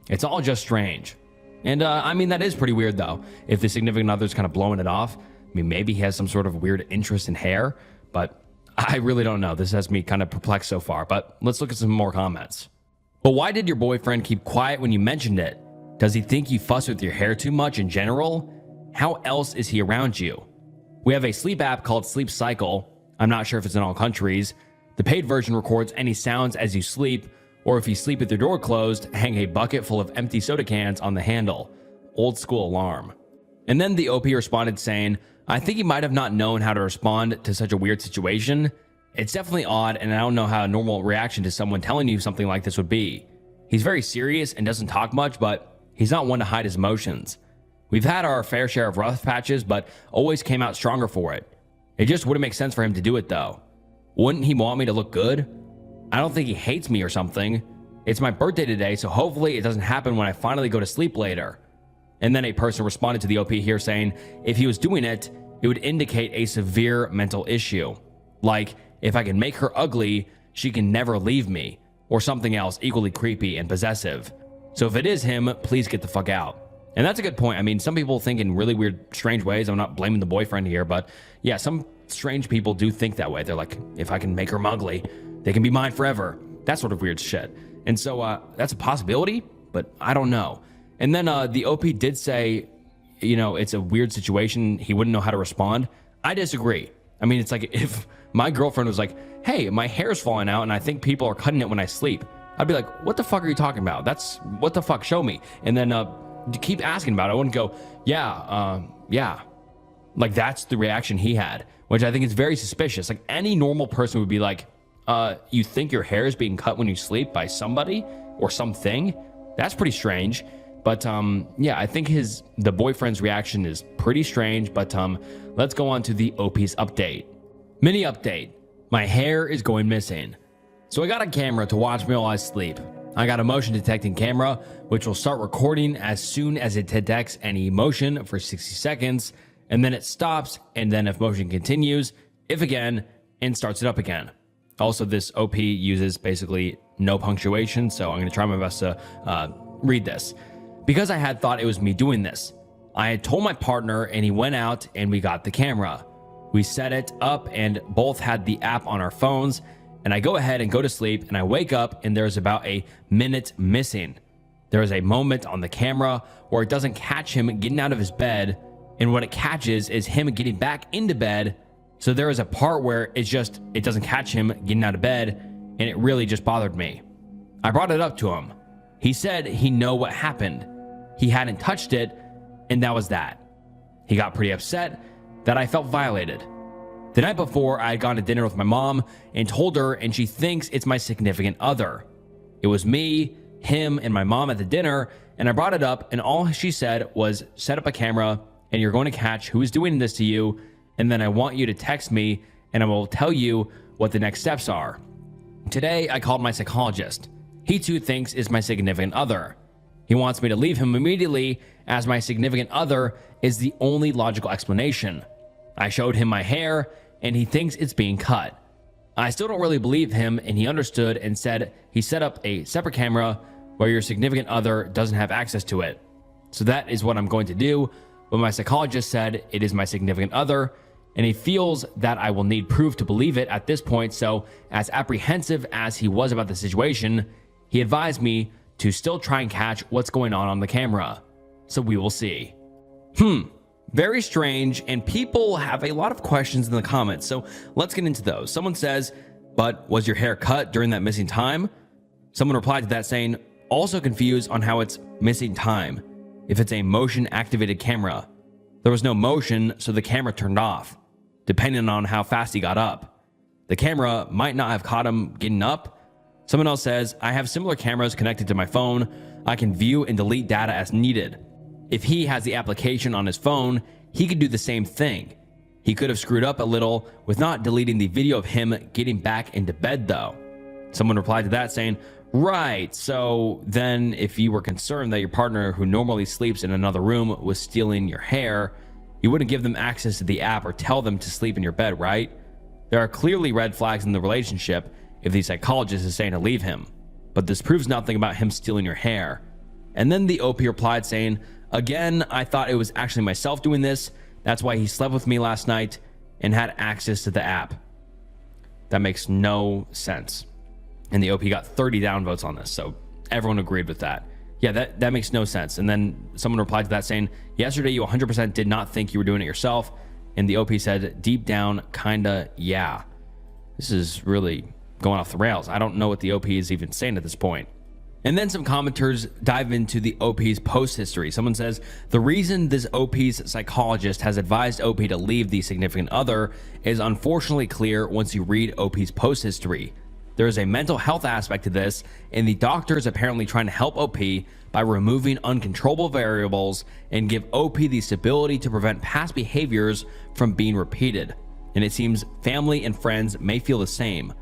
It's all just strange. And I mean, that is pretty weird though. If the significant other's kind of blowing it off, I mean, maybe he has some sort of weird interest in hair, but I really don't know. This has me kind of perplexed so far, but let's look at some more comments. But why did your boyfriend keep quiet when you mentioned it? Does he think you fuss with your hair too much in general? How else is he around you? We have a sleep app called Sleep Cycle. I'm not sure if it's in all countries. The paid version records any sounds as you sleep, or if you sleep with your door closed, hang a bucket full of empty soda cans on the handle. Old school alarm. And then the OP responded saying, I think he might have not known how to respond to such a weird situation. It's definitely odd, and I don't know how a normal reaction to someone telling you something like this would be. He's very serious and doesn't talk much, but he's not one to hide his emotions. We've had our fair share of rough patches, but always came out stronger for it. It just wouldn't make sense for him to do it though. Wouldn't he want me to look good? I don't think he hates me or something. It's my birthday today, so hopefully it doesn't happen when I finally go to sleep later. And then a person responded to the OP here saying, if he was doing it, it would indicate a severe mental issue. Like, if I can make her ugly, she can never leave me, or something else equally creepy and possessive. So if it is him, please get the fuck out. And that's a good point. I mean, some people think in really weird, strange ways. I'm not blaming the boyfriend here, but yeah, some strange people do think that way. They're like, if I can make her ugly, they can be mine forever. That sort of weird shit. And so that's a possibility, but I don't know. And then the OP did say, you know, it's a weird situation. He wouldn't know how to respond. I disagree. I mean, it's like if my girlfriend was like, hey, my hair's falling out and I think people are cutting it when I sleep, I'd be like, what the fuck are you talking about? That's what the fuck, show me. And then keep asking about it. I wouldn't go, yeah. Like that's the reaction he had, which I think is very suspicious. Like any normal person would be like, you think your hair is being cut when you sleep by somebody or something? That's pretty strange. But yeah, I think the boyfriend's reaction is pretty strange. But let's go on to the OP's update. Mini update. My hair is going missing. So I got a camera to watch me while I sleep. I got a motion detecting camera, which will start recording as soon as it detects any motion for 60 seconds. And then it stops. And then if motion continues, if again, and starts it up again. Also, this OP uses basically no punctuation, so I'm going to try my best to read this. Because I had thought it was me doing this, I had told my partner and he went out and we got the camera. We set it up and both had the app on our phones, and I go ahead and go to sleep and I wake up and there's about a minute missing. There is a moment on the camera where it doesn't catch him getting out of his bed, and what it catches is him getting back into bed. So there is a part where it doesn't catch him getting out of bed, and it really just bothered me. I brought it up to him. He said he knew what happened. He hadn't touched it, and that was that. He got pretty upset that I felt violated. The night before, I had gone to dinner with my mom and told her, and she thinks it's my significant other. It was me, him, and my mom at the dinner, and I brought it up, and all she said was, set up a camera, and you're going to catch who is doing this to you, and then I want you to text me, and I will tell you what the next steps are. Today, I called my psychologist. He too thinks it's my significant other. He wants me to leave him immediately, as my significant other is the only logical explanation. I showed him my hair, and he thinks it's being cut. I still don't really believe him, and he understood and said he set up a separate camera where your significant other doesn't have access to it. So that is what I'm going to do, but my psychologist said it is my significant other, and he feels that I will need proof to believe it at this point, so as apprehensive as he was about the situation, he advised me to still try and catch what's going on the camera. So we will see. Very strange, and people have a lot of questions in the comments, so let's get into those. Someone says, but was your hair cut during that missing time? Someone replied to that saying, also confused on how it's missing time. If it's a motion activated camera, there was no motion, so the camera turned off, depending on how fast he got up. The camera might not have caught him getting up. Someone else says, I have similar cameras connected to my phone. I can view and delete data as needed. If he has the application on his phone, he could do the same thing. He could have screwed up a little with not deleting the video of him getting back into bed though. Someone replied to that saying, right, so then if you were concerned that your partner who normally sleeps in another room was stealing your hair, you wouldn't give them access to the app or tell them to sleep in your bed, right? There are clearly red flags in the relationship if the psychologist is saying to leave him, but this proves nothing about him stealing your hair. And then the OP replied saying, again, I thought it was actually myself doing this. That's why he slept with me last night and had access to the app. That makes no sense. And the OP got 30 downvotes on this, so everyone agreed with that. Yeah, that makes no sense. And then someone replied to that saying, yesterday you 100% did not think you were doing it yourself. And the OP said, deep down, kinda, yeah. This is really going off the rails. I don't know what the OP is even saying at this point. And then some commenters dive into the OP's post history. Someone says, the reason this OP's psychologist has advised OP to leave the significant other is unfortunately clear once you read OP's post history. There is a mental health aspect to this, and the doctor is apparently trying to help OP by removing uncontrollable variables and give OP the stability to prevent past behaviors from being repeated. And it seems family and friends may feel the same.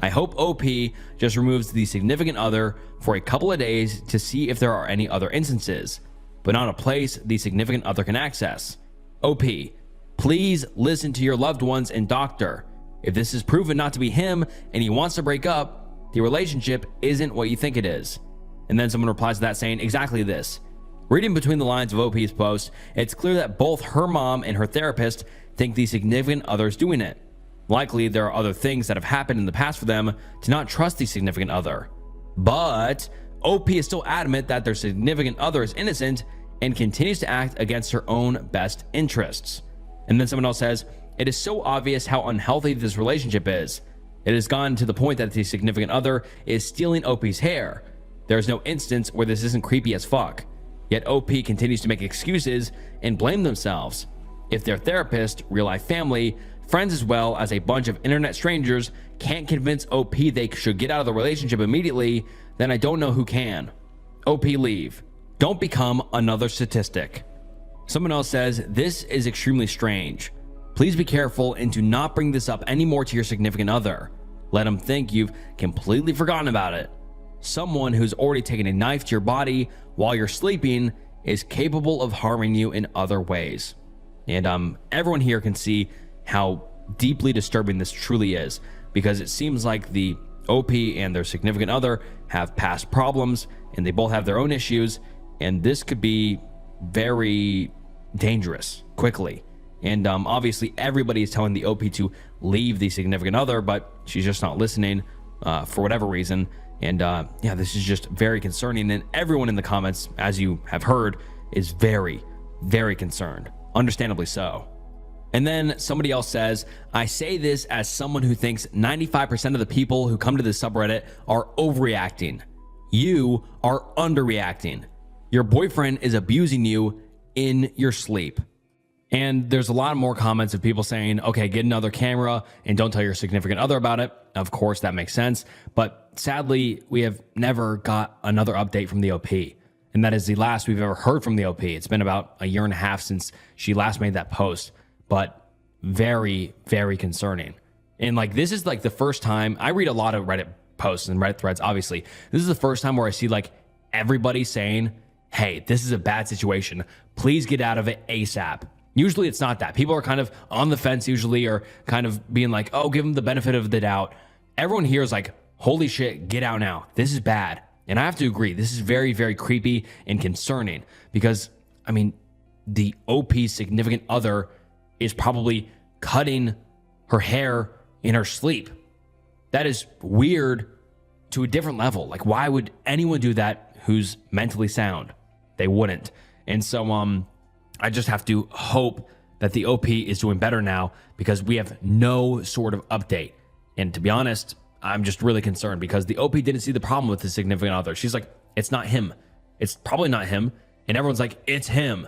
I hope OP just removes the significant other for a couple of days to see if there are any other instances, but not a place the significant other can access. OP, please listen to your loved ones and doctor. If this is proven not to be him and he wants to break up, the relationship isn't what you think it is. And then someone replies to that saying exactly this. Reading between the lines of OP's post, it's clear that both her mom and her therapist think the significant other is doing it. Likely there are other things that have happened in the past for them to not trust the significant other. But OP is still adamant that their significant other is innocent and continues to act against her own best interests. And then someone else says, it is so obvious how unhealthy this relationship is. It has gone to the point that the significant other is stealing OP's hair. There is no instance where this isn't creepy as fuck. Yet OP continues to make excuses and blame themselves. If their therapist, real-life family, friends as well as a bunch of internet strangers can't convince OP they should get out of the relationship immediately, then I don't know who can. OP, leave. Don't become another statistic. Someone else says, this is extremely strange. Please be careful and do not bring this up anymore to your significant other. Let them think you've completely forgotten about it. Someone who's already taken a knife to your body while you're sleeping is capable of harming you in other ways. And everyone here can see how deeply disturbing this truly is, because it seems like the OP and their significant other have past problems and they both have their own issues, and this could be very dangerous quickly. And obviously everybody is telling the OP to leave the significant other, but she's just not listening for whatever reason. And yeah, this is just very concerning. And everyone in the comments, as you have heard, is very, very concerned. Understandably so. And then somebody else says, I say this as someone who thinks 95% of the people who come to this subreddit are overreacting. You are underreacting. Your boyfriend is abusing you in your sleep. And there's a lot more comments of people saying, okay, get another camera and don't tell your significant other about it. Of course, that makes sense. But sadly, we have never got another update from the OP. And that is the last we've ever heard from the OP. It's been about a year and a half since she last made that post. But very, very concerning. And like, this is like the first time I read a lot of Reddit posts and Reddit threads, obviously. This is the first time where I see like everybody saying, hey, this is a bad situation. Please get out of it ASAP. Usually it's not that. People are kind of on the fence usually, or kind of being like, oh, give them the benefit of the doubt. Everyone here is like, holy shit, get out now. This is bad. And I have to agree, this is very, very creepy and concerning because, I mean, the OP's significant other is probably cutting her hair in her sleep. That is weird to a different level. Like, why would anyone do that who's mentally sound? They wouldn't. And so I just have to hope that the OP is doing better now, because we have no sort of update. And to be honest, I'm just really concerned because the OP didn't see the problem with his significant other. She's like, it's not him. It's probably not him. And everyone's like, it's him.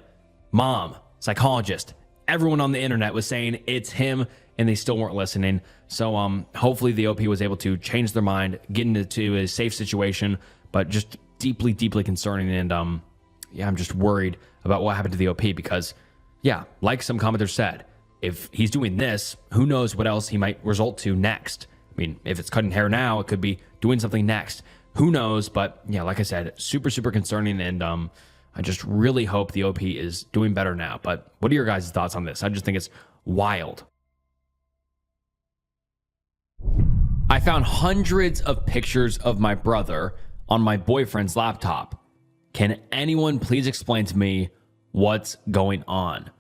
Mom, psychologist, everyone on the internet was saying it's him, and they still weren't listening. So hopefully the OP was able to change their mind, get into a safe situation, but just deeply, deeply concerning. And yeah, I'm just worried about what happened to the OP because, yeah, like some commenters said, if he's doing this, who knows what else he might result to next. I mean, if it's cutting hair now, it could be doing something next. Who knows? But yeah, like I said, super, super concerning. And I just really hope the OP is doing better now. But what are your guys' thoughts on this? I just think it's wild. I found hundreds of pictures of my brother on my boyfriend's laptop. Can anyone please explain to me what's going on?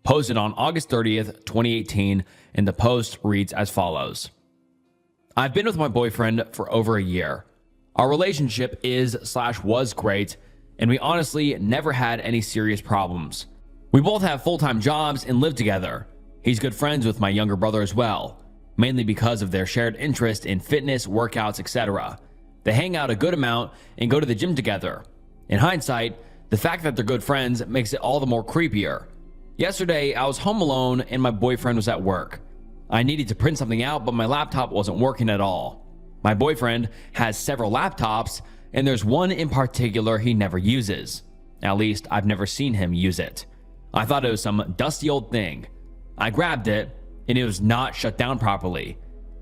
Posted on August 30th, 2018, and the post reads as follows. I've been with my boyfriend for over a year. Our relationship is/was great, and we honestly never had any serious problems. We both have full-time jobs and live together. He's good friends with my younger brother as well, mainly because of their shared interest in fitness, workouts, etc. They hang out a good amount and go to the gym together. In hindsight, the fact that they're good friends makes it all the more creepier. Yesterday, I was home alone and my boyfriend was at work. I needed to print something out, but my laptop wasn't working at all. My boyfriend has several laptops, and there's one in particular he never uses. At least, I've never seen him use it. I thought it was some dusty old thing. I grabbed it, and it was not shut down properly.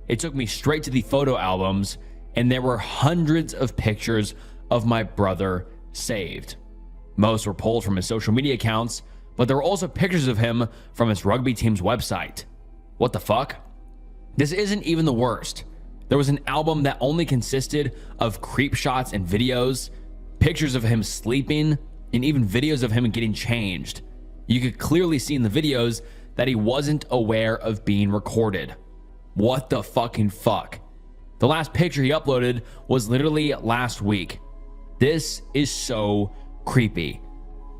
It took me straight to the photo albums, and there were hundreds of pictures of my brother saved. Most were pulled from his social media accounts, but there were also pictures of him from his rugby team's website. What the fuck? This isn't even the worst. There was an album that only consisted of creep shots and videos, pictures of him sleeping, and even videos of him getting changed. You could clearly see in the videos that he wasn't aware of being recorded. What the fucking fuck? The last picture he uploaded was literally last week. This is so creepy.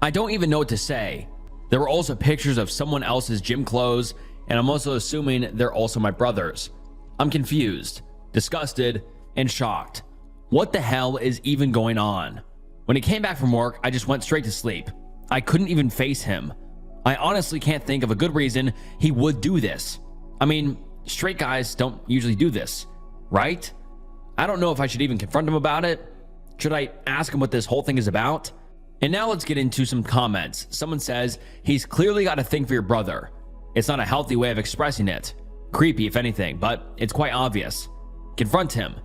I don't even know what to say. There were also pictures of someone else's gym clothes, and I'm also assuming they're also my brother's. I'm confused, disgusted, and shocked. What the hell is even going on? When he came back from work, I just went straight to sleep. I couldn't even face him. I honestly can't think of a good reason he would do this. I mean, straight guys don't usually do this, right? I don't know if I should even confront him about it. Should I ask him what this whole thing is about? And now let's get into some comments. Someone says, he's clearly got a thing for your brother. It's not a healthy way of expressing it. Creepy, if anything, but it's quite obvious. Confront him.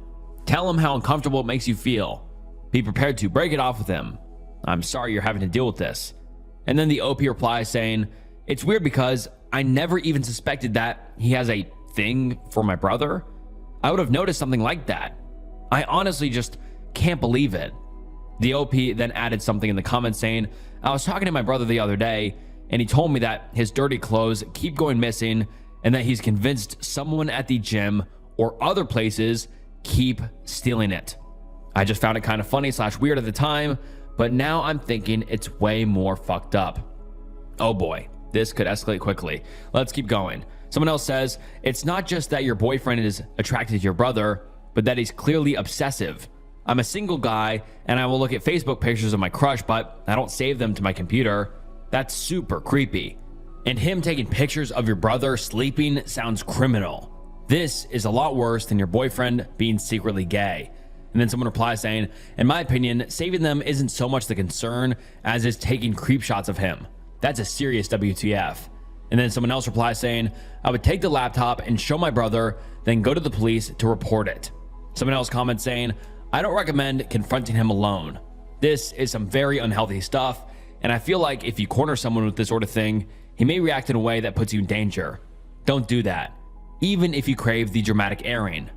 Tell him how uncomfortable it makes you feel. Be prepared to break it off with him. I'm sorry you're having to deal with this. And then the OP replies saying, it's weird because I never even suspected that he has a thing for my brother. I would have noticed something like that. I honestly just can't believe it. The OP then added something in the comments saying, I was talking to my brother the other day and he told me that his dirty clothes keep going missing and that he's convinced someone at the gym or other places keep stealing it. I just found it kind of funny / weird at the time, but now I'm thinking it's way more fucked up. Oh boy, this could escalate quickly. Let's keep going. Someone else says, it's not just that your boyfriend is attracted to your brother, but that he's clearly obsessive. I'm a single guy and I will look at Facebook pictures of my crush, but I don't save them to my computer. That's super creepy. And him taking pictures of your brother sleeping sounds criminal. This is a lot worse than your boyfriend being secretly gay. And then someone replies saying, in my opinion, saving them isn't so much the concern as is taking creep shots of him. That's a serious WTF. And then someone else replies saying, I would take the laptop and show my brother, then go to the police to report it. Someone else comments saying, I don't recommend confronting him alone. This is some very unhealthy stuff, and I feel like if you corner someone with this sort of thing, he may react in a way that puts you in danger. Don't do that, even if you crave the dramatic airing.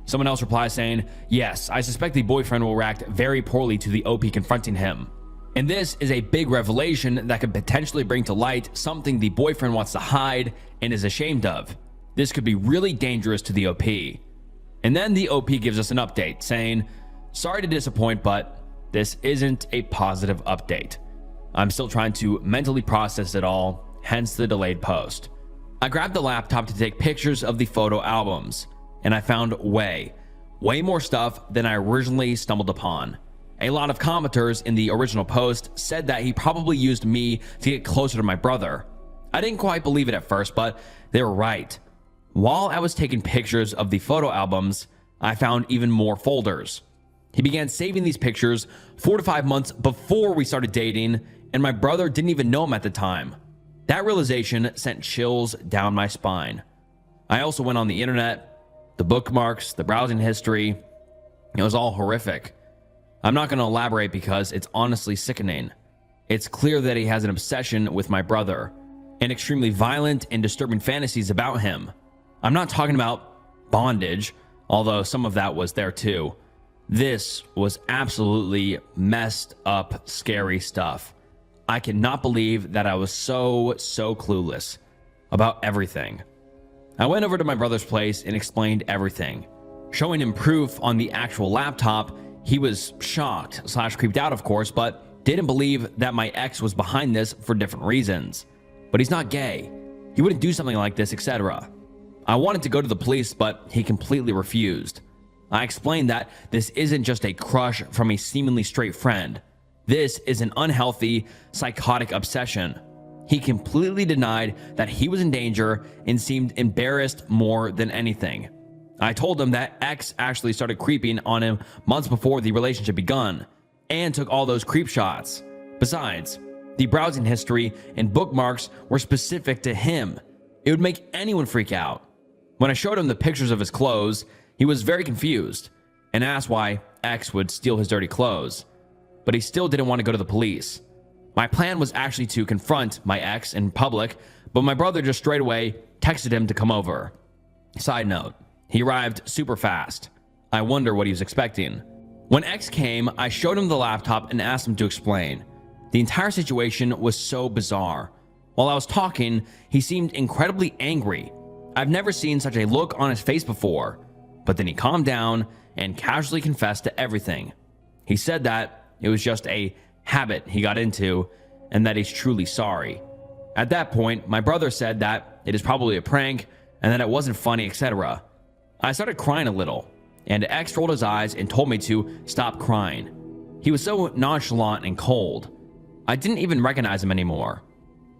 Someone else replies saying, yes, I suspect the boyfriend will react very poorly to the OP confronting him. And this is a big revelation that could potentially bring to light something the boyfriend wants to hide and is ashamed of. This could be really dangerous to the OP. And then the OP gives us an update saying, sorry to disappoint, but this isn't a positive update. I'm still trying to mentally process it all, hence the delayed post. I grabbed the laptop to take pictures of the photo albums, and I found way more stuff than I originally stumbled upon. A lot of commenters in the original post said that he probably used me to get closer to my brother. I didn't quite believe it at first, but they were right. While I was taking pictures of the photo albums, I found even more folders. He began saving these pictures 4 to 5 months before we started dating, and my brother didn't even know him at the time. That realization sent chills down my spine. I also went on the internet, the bookmarks, the browsing history. It was all horrific. I'm not going to elaborate because it's honestly sickening. It's clear that he has an obsession with my brother and extremely violent and disturbing fantasies about him. I'm not talking about bondage, although some of that was there too. This was absolutely messed up, scary stuff. I cannot believe that I was so clueless about everything. I went over to my brother's place and explained everything. Showing him proof on the actual laptop, he was shocked / creeped out, of course, but didn't believe that my ex was behind this for different reasons. But he's not gay. He wouldn't do something like this, etc. I wanted to go to the police, but he completely refused. I explained that this isn't just a crush from a seemingly straight friend. This is an unhealthy, psychotic obsession. He completely denied that he was in danger and seemed embarrassed more than anything. I told him that X actually started creeping on him months before the relationship begun and took all those creep shots. Besides, the browsing history and bookmarks were specific to him. It would make anyone freak out. When I showed him the pictures of his clothes, he was very confused and asked why X would steal his dirty clothes. But he still didn't want to go to the police. My plan was actually to confront my ex in public, but my brother just straight away texted him to come over. Side note, he arrived super fast. I wonder what he was expecting. When X came, I showed him the laptop and asked him to explain. The entire situation was so bizarre. While I was talking, he seemed incredibly angry. I've never seen such a look on his face before, but then he calmed down and casually confessed to everything. He said that it was just a habit he got into and that he's truly sorry. At that point, my brother said that it is probably a prank and that it wasn't funny, etc. I started crying a little, and X rolled his eyes and told me to stop crying. He was so nonchalant and cold. I didn't even recognize him anymore.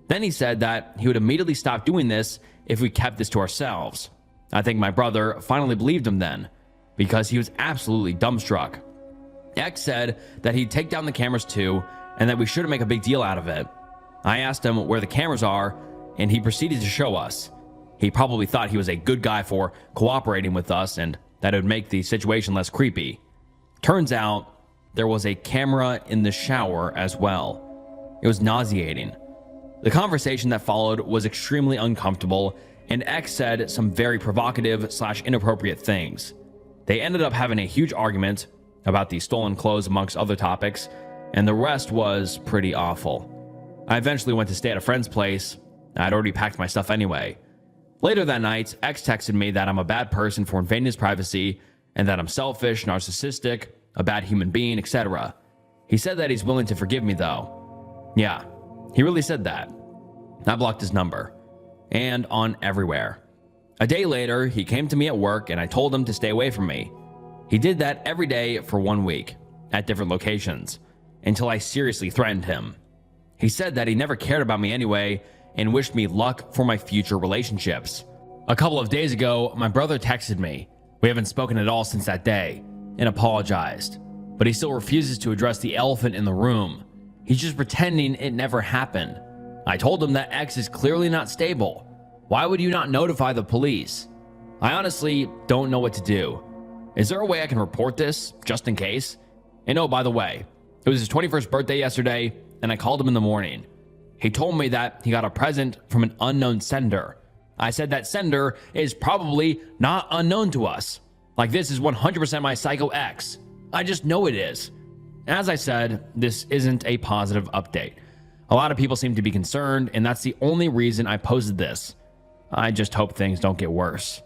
Then he said that he would immediately stop doing this if we kept this to ourselves. I think my brother finally believed him then, because he was absolutely dumbstruck. X said that he'd take down the cameras too, and that we shouldn't make a big deal out of it. I asked him where the cameras are, and he proceeded to show us. He probably thought he was a good guy for cooperating with us and that it would make the situation less creepy. Turns out, there was a camera in the shower as well. It was nauseating. The conversation that followed was extremely uncomfortable, and X said some very provocative / inappropriate things. They ended up having a huge argument about the stolen clothes amongst other topics, and the rest was pretty awful. I eventually went to stay at a friend's place. I'd already packed my stuff anyway. Later that night, X texted me that I'm a bad person for invading his privacy, and that I'm selfish, narcissistic, a bad human being, etc. He said that he's willing to forgive me though. Yeah, he really said that. I blocked his number. And on everywhere. A day later, he came to me at work and I told him to stay away from me. He did that every day for 1 week, at different locations, until I seriously threatened him. He said that he never cared about me anyway and wished me luck for my future relationships. A couple of days ago, my brother texted me. We haven't spoken at all since that day, and apologized. But he still refuses to address the elephant in the room. He's just pretending it never happened. I told him that X is clearly not stable. Why would you not notify the police? I honestly don't know what to do. Is there a way I can report this, just in case? And oh, by the way, it was his 21st birthday yesterday, and I called him in the morning. He told me that he got a present from an unknown sender. I said that sender is probably not unknown to us. Like, this is 100% my psycho X. I just know it is. As I said, this isn't a positive update. A lot of people seem to be concerned, and that's the only reason I posted this. I just hope things don't get worse.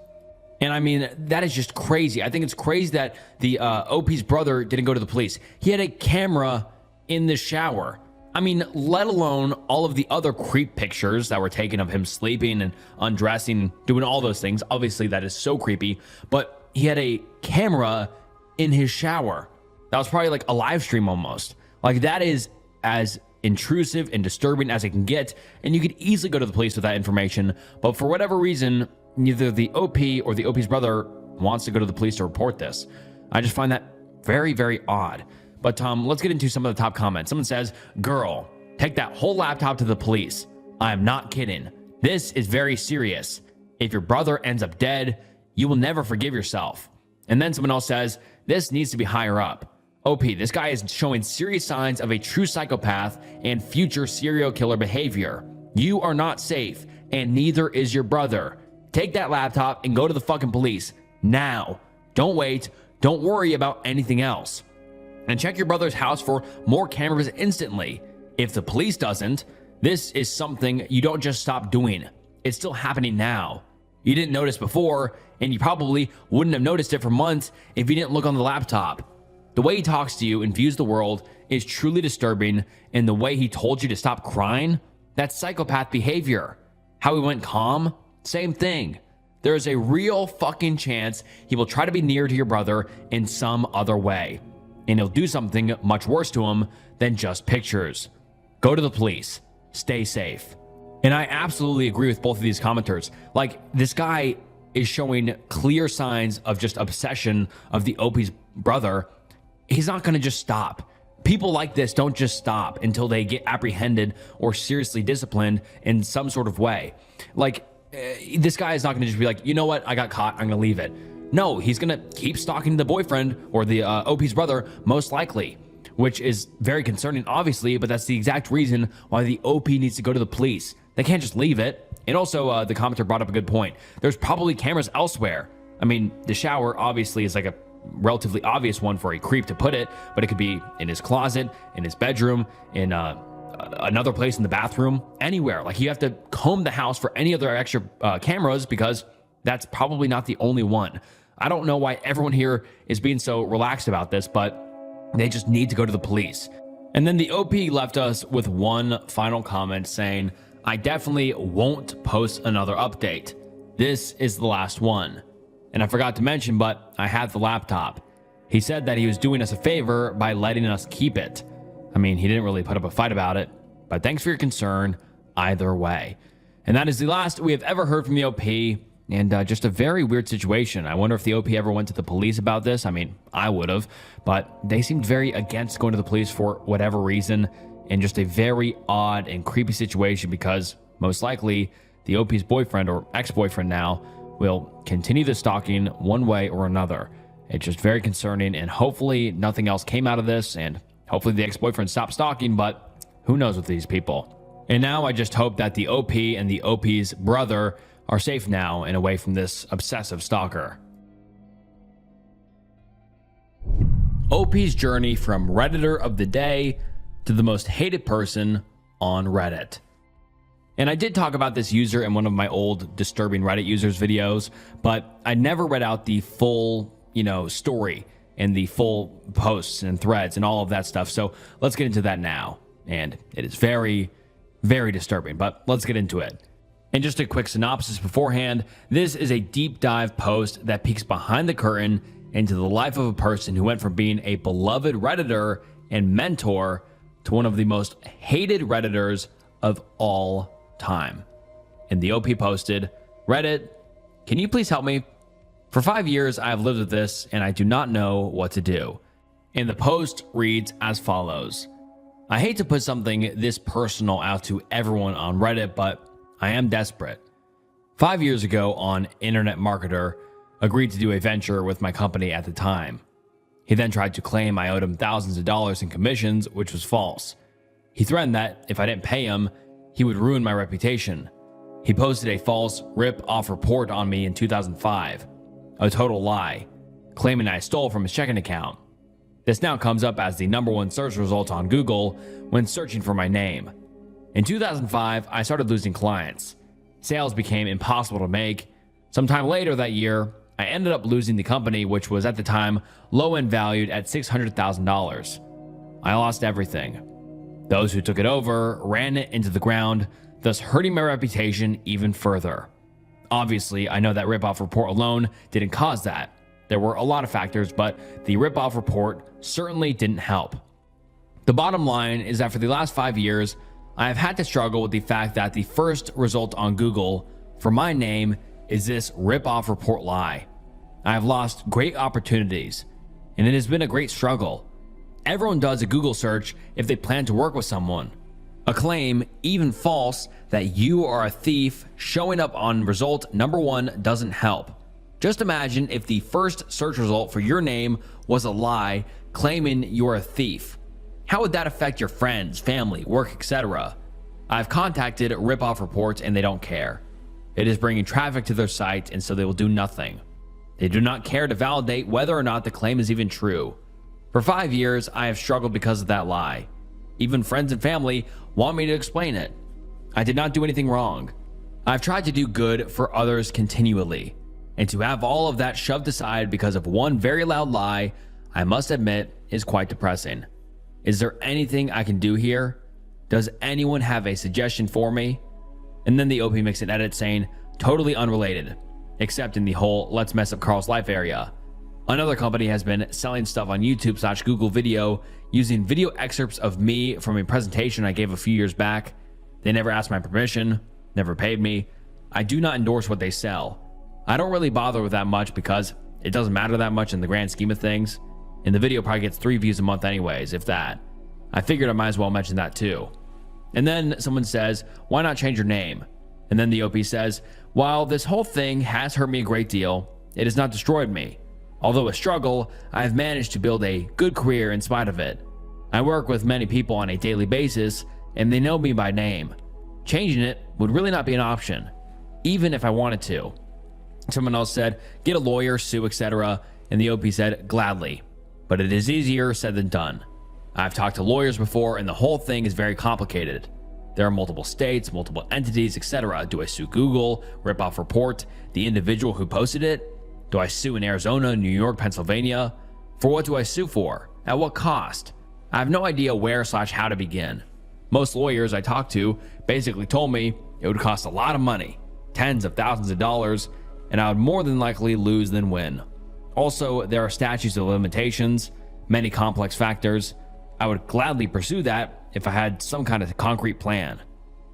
And I mean, that is just crazy. I think it's crazy that the OP's brother didn't go to the police. He had a camera in the shower. I mean, let alone all of the other creep pictures that were taken of him sleeping and undressing, doing all those things. Obviously, that is so creepy. But he had a camera in his shower. That was probably like a live stream almost. Like, that is as intrusive and disturbing as it can get, and you could easily go to the police with that information, but for whatever reason, neither the OP or the OP's brother wants to go to the police to report this. I just find that very, very odd. But let's get into some of the top comments. Someone says, "Girl, take that whole laptop to the police. I am not kidding. This is very serious. If your brother ends up dead, you will never forgive yourself." And then someone else says, "This needs to be higher up. OP, this guy is showing serious signs of a true psychopath and future serial killer behavior. You are not safe, and neither is your brother. Take that laptop and go to the fucking police now. Don't wait. Don't worry about anything else. And check your brother's house for more cameras instantly. If the police doesn't, this is something you don't just stop doing. It's still happening now. You didn't notice before, and you probably wouldn't have noticed it for months if you didn't look on the laptop. The way he talks to you and views the world is truly disturbing, and the way he told you to stop crying, that's psychopath behavior. How he went calm, same thing. There is a real fucking chance he will try to be near to your brother in some other way, and he'll do something much worse to him than just pictures. Go to the police. Stay safe." And I absolutely agree with both of these commenters. Like, this guy is showing clear signs of just obsession of the OP's brother. He's not going to just stop. People like this don't just stop until they get apprehended or seriously disciplined in some sort of way. Like, this guy is not going to just be like, you know what, I got caught, I'm going to leave it. No, he's going to keep stalking the boyfriend or the OP's brother, most likely, which is very concerning, obviously, but that's the exact reason why the OP needs to go to the police. They can't just leave it. And also, the commenter brought up a good point. There's probably cameras elsewhere. I mean, the shower obviously is like a relatively obvious one for a creep to put it, but it could be in his closet, in his bedroom, in another place in the bathroom, anywhere. Like, you have to comb the house for any other extra cameras, because that's probably not the only one. I don't know why everyone here is being so relaxed about this, but they just need to go to the police. And then the OP left us with one final comment saying, "I definitely won't post another update. This is the last one." And I forgot to mention, but I had the laptop. He said that he was doing us a favor by letting us keep it. I mean, he didn't really put up a fight about it, but thanks for your concern either way. And that is the last we have ever heard from the OP, and just a very weird situation. I wonder if the OP ever went to the police about this. I mean, I would have, but they seemed very against going to the police for whatever reason, and just a very odd and creepy situation, because most likely the OP's boyfriend, or ex-boyfriend now, will continue the stalking one way or another. It's just very concerning, and hopefully nothing else came out of this, and hopefully the ex-boyfriend stopped stalking, but who knows with these people. And now I just hope that the OP and the OP's brother are safe now and away from this obsessive stalker. OP's journey from Redditor of the day to the most hated person on Reddit. And I did talk about this user in one of my old disturbing Reddit users videos, but I never read out the full, story and the full posts and threads and all of that stuff. So let's get into that now. And it is very, very disturbing, but let's get into it. And just a quick synopsis beforehand, this is a deep dive post that peeks behind the curtain into the life of a person who went from being a beloved Redditor and mentor to one of the most hated Redditors of all time. And the OP posted, "Reddit, can you please help me? For 5 years, I have lived with this and I do not know what to do." And the post reads as follows. "I hate to put something this personal out to everyone on Reddit, but I am desperate. 5 years ago, on Internet Marketer agreed to do a venture with my company at the time. He then tried to claim I owed him thousands of dollars in commissions, which was false. He threatened that if I didn't pay him, he would ruin my reputation. He posted a false rip-off report on me in 2005, a total lie, claiming I stole from his checking account. This now comes up as the #1 search result on Google when searching for my name. In 2005, I started losing clients. Sales became impossible to make. Sometime later that year, I ended up losing the company, which was at the time low-end valued at $600,000. I lost everything. Those who took it over ran it into the ground, thus hurting my reputation even further. Obviously, I know that rip-off report alone didn't cause that. There were a lot of factors, but the rip-off report certainly didn't help. The bottom line is that for the last 5 years, I have had to struggle with the fact that the first result on Google for my name is this rip-off report lie. I have lost great opportunities, and it has been a great struggle. Everyone does a Google search if they plan to work with someone. A claim, even false, that you are a thief showing up on result #1 doesn't help. Just imagine if the first search result for your name was a lie claiming you're a thief. How would that affect your friends, family, work, etc.? I've contacted rip-off reports and they don't care. It is bringing traffic to their site, and so they will do nothing. They do not care to validate whether or not the claim is even true. For 5 years, I have struggled because of that lie. Even friends and family want me to explain it. I did not do anything wrong. I've tried to do good for others continually, and to have all of that shoved aside because of one very loud lie, I must admit, is quite depressing. Is there anything I can do here? Does anyone have a suggestion for me?" And then the OP makes an edit saying, "Totally unrelated, except in the whole let's mess up Carl's life area. Another company has been selling stuff on YouTube/Google Video using video excerpts of me from a presentation I gave a few years back. They never asked my permission, never paid me. I do not endorse what they sell. I don't really bother with that much because it doesn't matter that much in the grand scheme of things. And the video probably gets 3 views a month anyways, if that. I figured I might as well mention that too." And then someone says, "Why not change your name?" And then the OP says, "While this whole thing has hurt me a great deal, it has not destroyed me. Although a struggle, I have managed to build a good career in spite of it. I work with many people on a daily basis, and they know me by name. Changing it would really not be an option, even if I wanted to." Someone else said, "Get a lawyer, sue, etc." And the OP said, "Gladly. But it is easier said than done. I've talked to lawyers before, and the whole thing is very complicated. There are multiple states, multiple entities, etc. Do I sue Google, rip off report, the individual who posted it? Do I sue in Arizona, New York, Pennsylvania? For what do I sue for? At what cost? I have no idea where/how to begin. Most lawyers I talked to basically told me it would cost a lot of money, tens of thousands of dollars, and I would more than likely lose than win. Also, there are statutes of limitations, many complex factors. I would gladly pursue that if I had some kind of concrete plan.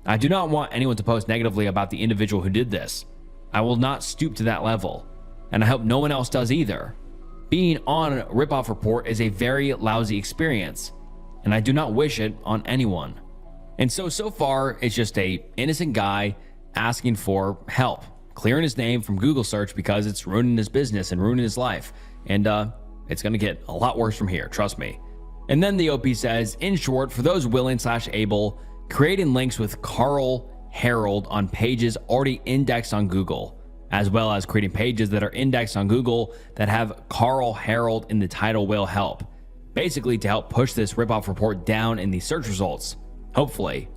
I do not want anyone to post negatively about the individual who did this. I will not stoop to that level, and I hope no one else does either. Being on Ripoff Report is a very lousy experience, and I do not wish it on anyone." And so far, it's just a innocent guy asking for help, clearing his name from Google search because it's ruining his business and ruining his life. And it's going to get a lot worse from here, trust me. And then the OP says, "In short, for those willing/able, creating links with Carl Harold on pages already indexed on Google, as well as creating pages that are indexed on Google that have Carl Harold in the title will help. Basically to help push this ripoff report down in the search results, hopefully.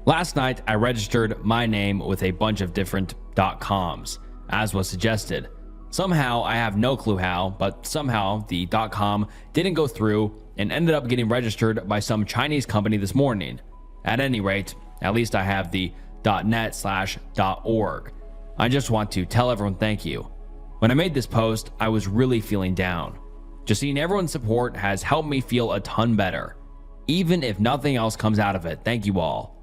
Last night, I registered my name with a bunch of different .coms, as was suggested. Somehow, I have no clue how, but somehow the .com didn't go through and ended up getting registered by some Chinese company this morning. At any rate, at least I have the .net/.org. I just want to tell everyone thank you. When I made this post, I was really feeling down. Just seeing everyone's support has helped me feel a ton better. Even if nothing else comes out of it, thank you all.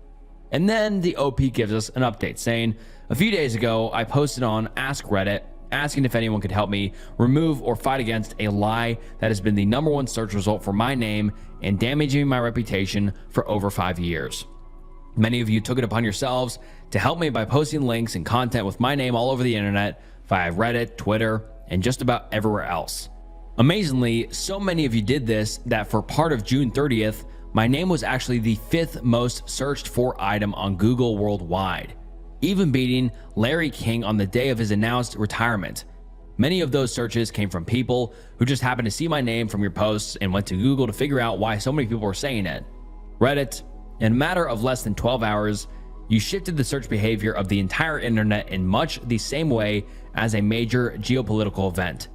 And then the OP gives us an update saying, a few days ago, I posted on Ask Reddit asking if anyone could help me remove or fight against a lie that has been the #1 search result for my name and damaging my reputation for over 5 years. Many of you took it upon yourselves to help me by posting links and content with my name all over the internet via Reddit, Twitter, and just about everywhere else. Amazingly, so many of you did this that for part of June 30th, my name was actually the 5th most searched for item on Google worldwide, even beating Larry King on the day of his announced retirement. Many of those searches came from people who just happened to see my name from your posts and went to Google to figure out why so many people were saying it. Reddit, in a matter of less than 12 hours, you shifted the search behavior of the entire internet in much the same way as a major geopolitical event.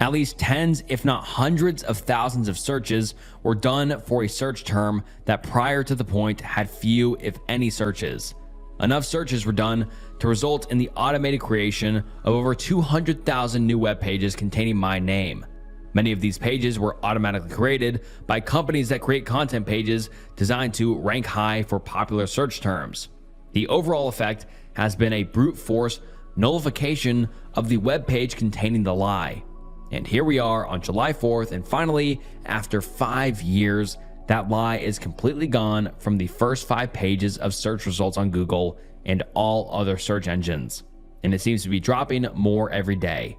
At least tens, if not hundreds of thousands of searches were done for a search term that prior to the point had few, if any, searches. Enough searches were done to result in the automated creation of over 200,000 new web pages containing my name. Many of these pages were automatically created by companies that create content pages designed to rank high for popular search terms. The overall effect has been a brute force nullification of the web page containing the lie. And here we are on July 4th, and finally, after 5 years, that lie is completely gone from the first 5 pages of search results on Google and all other search engines, and it seems to be dropping more every day.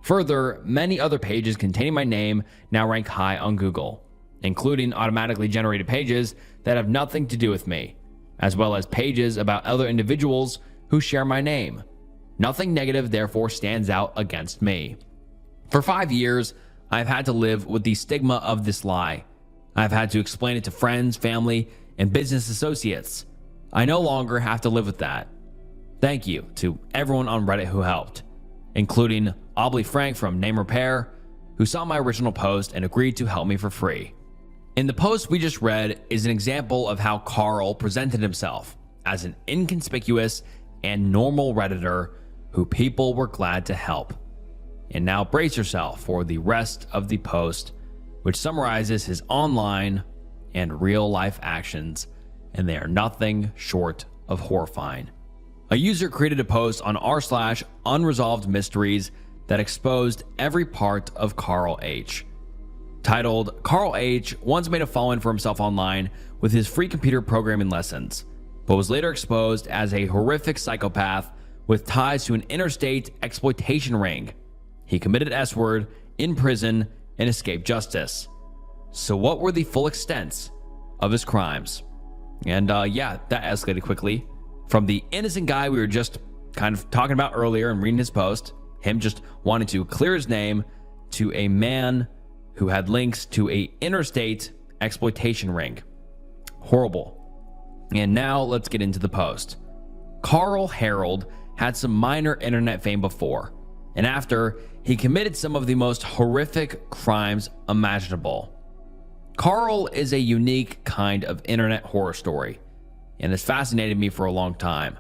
Further, many other pages containing my name now rank high on Google, including automatically generated pages that have nothing to do with me, as well as pages about other individuals who share my name. Nothing negative therefore stands out against me. For 5 years, I've had to live with the stigma of this lie. I've had to explain it to friends, family, and business associates. I no longer have to live with that. Thank you to everyone on Reddit who helped, including Obley Frank from Name Repair, who saw my original post and agreed to help me for free. In the post we just read is an example of how Carl presented himself as an inconspicuous and normal Redditor who people were glad to help. And now brace yourself for the rest of the post, which summarizes his online and real life actions, and they are nothing short of horrifying. A user created a post on r/unresolved mysteries that exposed every part of Carl H. Titled, Carl H. once made a following for himself online with his free computer programming lessons, but was later exposed as a horrific psychopath with ties to an interstate exploitation ring. He committed S-word in prison and escaped justice. So what were the full extents of his crimes? And yeah, that escalated quickly. From the innocent guy we were just kind of talking about earlier and reading his post, him just wanting to clear his name, to a man who had links to a interstate exploitation ring. Horrible. And now let's get into the post. Carl Harold had some minor internet fame before, and after, he committed some of the most horrific crimes imaginable. Carl is a unique kind of internet horror story, and has fascinated me for a long time.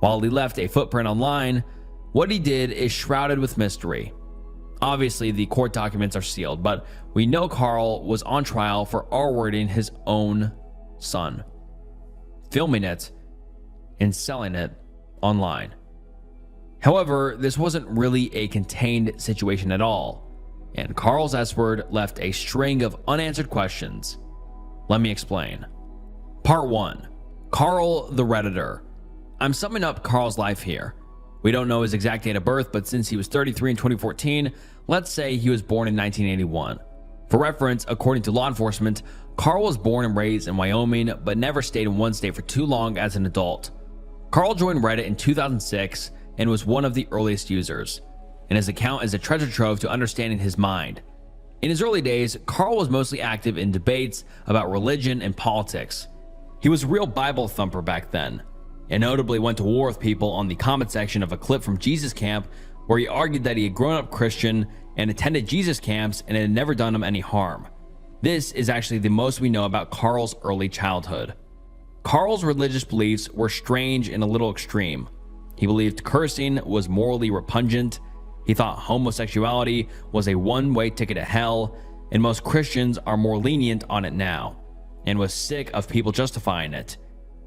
While he left a footprint online, what he did is shrouded with mystery. Obviously, the court documents are sealed, but we know Carl was on trial for R-wording his own son, filming it and selling it online. However, this wasn't really a contained situation at all, and Carl's S-word left a string of unanswered questions. Let me explain. Part 1. Carl the Redditor. I'm summing up Carl's life here. We don't know his exact date of birth, but since he was 33 in 2014, let's say he was born in 1981. For reference, according to law enforcement, Carl was born and raised in Wyoming, but never stayed in one state for too long as an adult. Carl joined Reddit in 2006 and was one of the earliest users, and his account is a treasure trove to understanding his mind. In his early days, Carl was mostly active in debates about religion and politics. He was a real Bible thumper back then, and notably went to war with people on the comment section of a clip from Jesus Camp where he argued that he had grown up Christian and attended Jesus camps and it had never done him any harm. This is actually the most we know about Carl's early childhood. Carl's religious beliefs were strange and a little extreme. He believed cursing was morally repugnant. He thought homosexuality was a one-way ticket to hell, and most Christians are more lenient on it now, and was sick of people justifying it.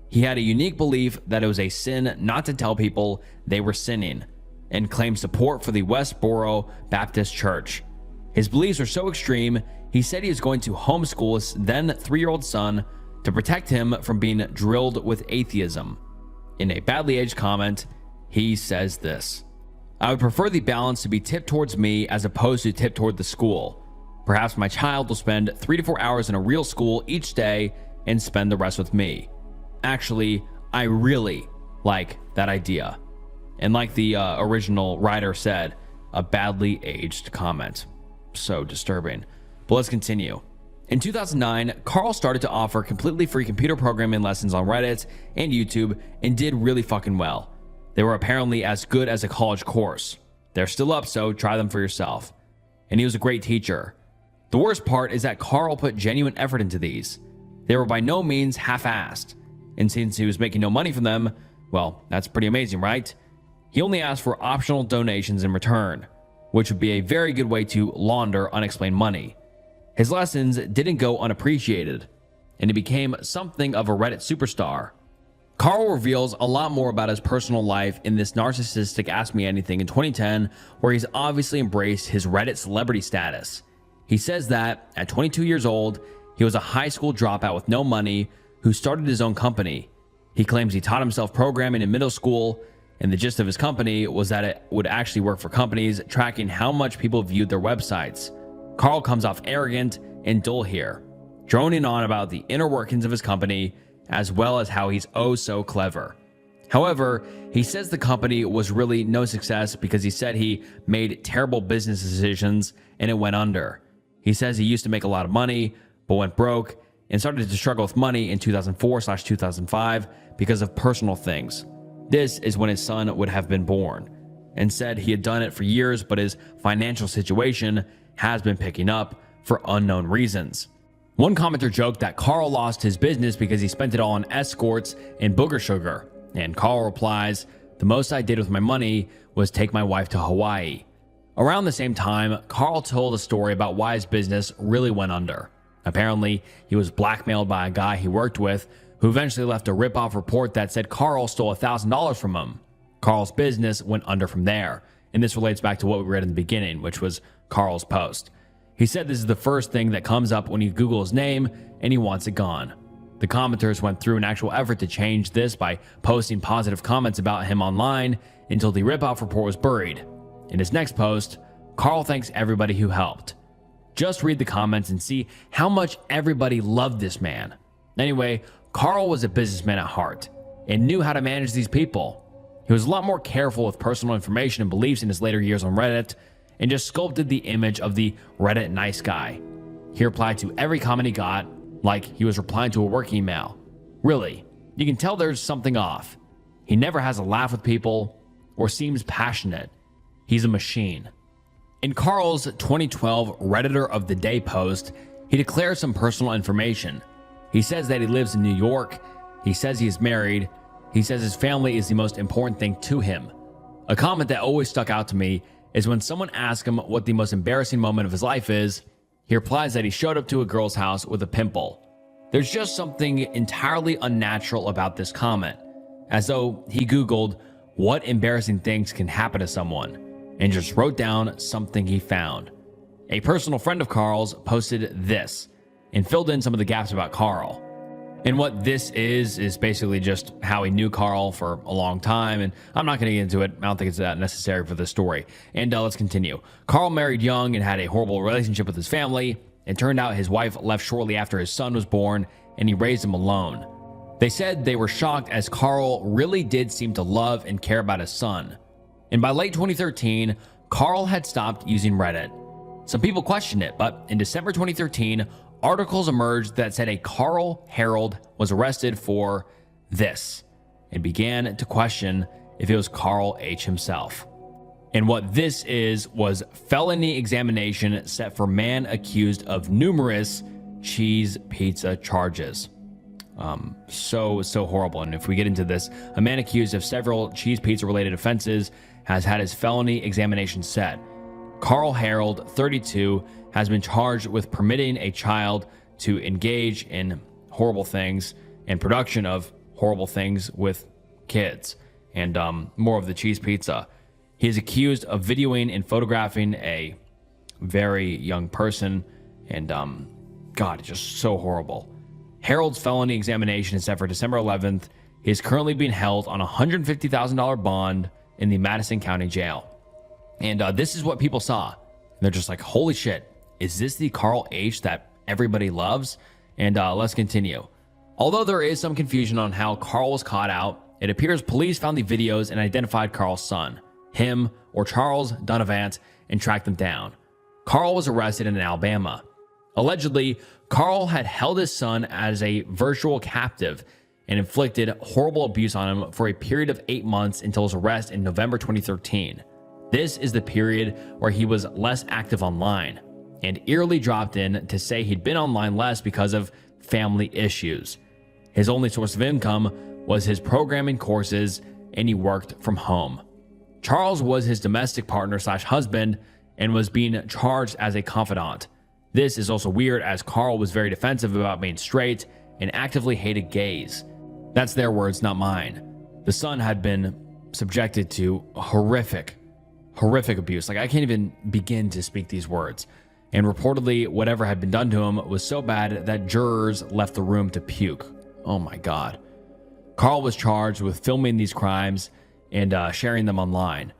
He had a unique belief that it was a sin not to tell people they were sinning, and claimed support for the Westboro Baptist Church. His beliefs were so extreme, he said he was going to homeschool his then 3-year-old son to protect him from being drilled with atheism. In a badly aged comment, he says this: "I would prefer the balance to be tipped towards me as opposed to tipped toward the school. Perhaps my child will spend 3 to 4 hours in a real school each day and spend the rest with me. Actually, I really like that idea." And like the original writer said, a badly aged comment. So disturbing. But let's continue. In 2009, Carl started to offer completely free computer programming lessons on Reddit and YouTube and did really fucking well. They were apparently as good as a college course. They're still up, so try them for yourself. And he was a great teacher. The worst part is that Carl put genuine effort into these. They were by no means half-assed. And since he was making no money from them, well, that's pretty amazing, right? He only asked for optional donations in return, which would be a very good way to launder unexplained money. His lessons didn't go unappreciated, and he became something of a Reddit superstar. Carl reveals a lot more about his personal life in this narcissistic Ask Me Anything in 2010, where he's obviously embraced his Reddit celebrity status. He says that, at 22 years old, he was a high school dropout with no money who started his own company. He claims he taught himself programming in middle school, and the gist of his company was that it would actually work for companies tracking how much people viewed their websites. Carl comes off arrogant and dull here, droning on about the inner workings of his company, as well as how he's oh so clever. However, he says the company was really no success because he said he made terrible business decisions and it went under. He says he used to make a lot of money, but went broke and started to struggle with money in 2004/2005 because of personal things. This is when his son would have been born, and said he had done it for years, but his financial situation has been picking up for unknown reasons. One commenter joked that Carl lost his business because he spent it all on escorts and booger sugar, and Carl replies, "The most I did with my money was take my wife to Hawaii." Around the same time, Carl told a story about why his business really went under. Apparently, he was blackmailed by a guy he worked with who eventually left a rip-off report that said Carl stole $1,000 from him. Carl's business went under from there, and this relates back to what we read in the beginning, which was Carl's post. He said this is the first thing that comes up when you Google his name, and he wants it gone. The commenters went through an actual effort to change this by posting positive comments about him online until the rip-off report was buried. In his next post, Carl thanks everybody who helped. Just read the comments and see how much everybody loved this man. Anyway, Carl was a businessman at heart and knew how to manage these people. He was a lot more careful with personal information and beliefs in his later years on Reddit, and just sculpted the image of the Reddit nice guy. He replied to every comment he got like he was replying to a work email. Really, you can tell there's something off. He never has a laugh with people or seems passionate. He's a machine. In Carl's 2012 Redditor of the Day post, he declares some personal information. He says that he lives in New York. He says he is married. He says his family is the most important thing to him. A comment that always stuck out to me is when someone asks him what the most embarrassing moment of his life is, he replies that he showed up to a girl's house with a pimple. There's just something entirely unnatural about this comment, as though he Googled what embarrassing things can happen to someone and just wrote down something he found. A personal friend of Carl's posted this and filled in some of the gaps about Carl. And what this is basically just how he knew Carl for a long time, and I'm not going to get into it. I don't think it's that necessary for this story. And let's continue. Carl married young and had a horrible relationship with his family, It turned out his wife left shortly after his son was born, and he raised him alone. They said they were shocked as Carl really did seem to love and care about his son. And by late 2013, Carl had stopped using Reddit. Some people questioned it, but in December 2013, articles emerged that said a Carl Harold was arrested for this and began to question if it was Carl H. himself. And what this was felony examination set for man accused of numerous cheese pizza charges. So horrible. And if we get into this, a man accused of several cheese pizza related offenses has had his felony examination set. Carl Harold, 32, has been charged with permitting a child to engage in horrible things and production of horrible things with kids, and more of the cheese pizza. He is accused of videoing and photographing a very young person, and God, it's just so horrible. Harold's felony examination is set for December 11th. He is currently being held on a $150,000 bond in the Madison County Jail. And this is what people saw. They're just like, holy shit, is this the Carl H that everybody loves? And let's continue. Although there is some confusion on how Carl was caught out, it appears police found the videos and identified Carl's son, him or Charles Donovan, and tracked them down. Carl was arrested in Alabama. Allegedly, Carl had held his son as a virtual captive and inflicted horrible abuse on him for a period of 8 months until his arrest in November 2013. This is the period where he was less active online and eerily dropped in to say he'd been online less because of family issues. His only source of income was his programming courses, and he worked from home. Charles was his domestic partner / husband and was being charged as a confidant. This is also weird as Carl was very defensive about being straight and actively hated gays. That's their words, not mine. The son had been subjected to horrific abuse. Like, I can't even begin to speak these words. And reportedly, whatever had been done to him was so bad that jurors left the room to puke. Oh my God. Carl was charged with filming these crimes and sharing them online.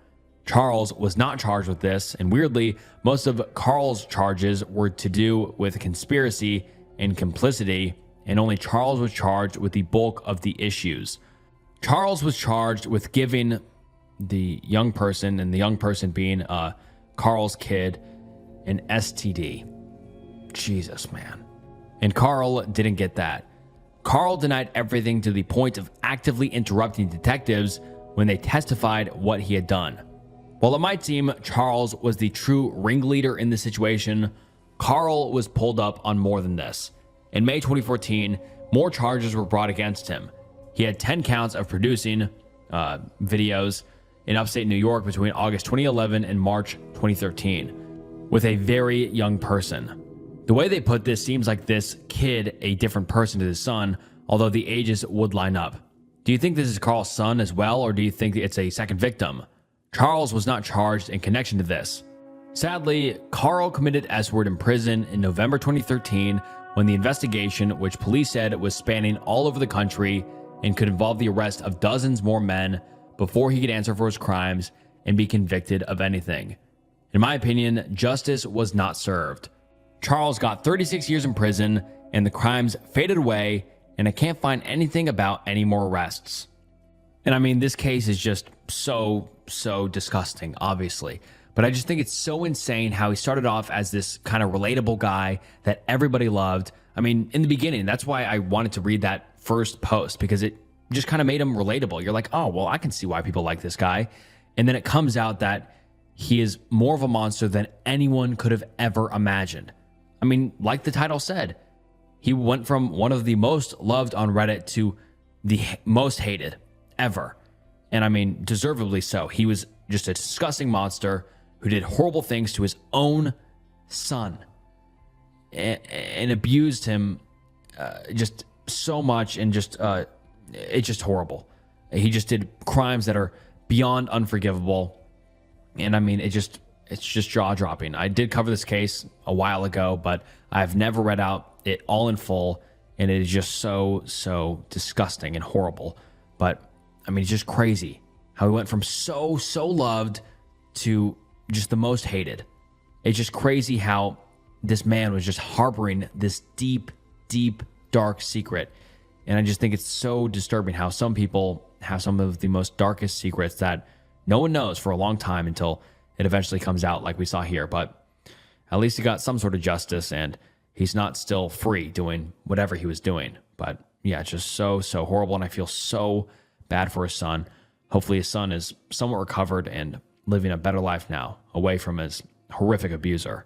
Charles was not charged with this, and weirdly, most of Carl's charges were to do with conspiracy and complicity, and only Charles was charged with the bulk of the issues. Charles was charged with giving the young person, and the young person being Carl's kid, an STD. Jesus, man. And Carl didn't get that. Carl denied everything to the point of actively interrupting detectives when they testified what he had done. While it might seem Charles was the true ringleader in the situation, Carl was pulled up on more than this. In May 2014, more charges were brought against him. He had 10 counts of producing videos in upstate New York between August 2011 and March 2013 with a very young person. The way they put this seems like this kid a different person to the son, although the ages would line up. Do you think this is Carl's son as well, or do you think it's a second victim? Charles was not charged in connection to this. Sadly, Carl committed S-word in prison in November 2013 when the investigation, which police said was spanning all over the country and could involve the arrest of dozens more men before he could answer for his crimes and be convicted of anything. In my opinion, justice was not served. Charles got 36 years in prison and the crimes faded away, and I can't find anything about any more arrests. And I mean, this case is just so disgusting, obviously. But I just think it's so insane how he started off as this kind of relatable guy that everybody loved. I mean, in the beginning, that's why I wanted to read that first post, because it just kind of made him relatable. You're like, oh, well, I can see why people like this guy. And then it comes out that he is more of a monster than anyone could have ever imagined. I mean, like the title said, he went from one of the most loved on Reddit to the most hated ever. And I mean, deservedly so. He was just a disgusting monster who did horrible things to his own son and abused him just so much, and just it's just horrible. He just did crimes that are beyond unforgivable. And I mean, it's just jaw-dropping. I did cover this case a while ago, but I've never read out it all in full, and it is just so disgusting and horrible. But I mean, it's just crazy how he went from so loved to just the most hated. It's just crazy how this man was just harboring this deep, deep, dark secret. And I just think it's so disturbing how some people have some of the most darkest secrets that no one knows for a long time until it eventually comes out, like we saw here. But at least he got some sort of justice, and he's not still free doing whatever he was doing. But yeah, it's just so horrible, and I feel so bad for his son. Hopefully his son is somewhat recovered and living a better life now, away from his horrific abuser.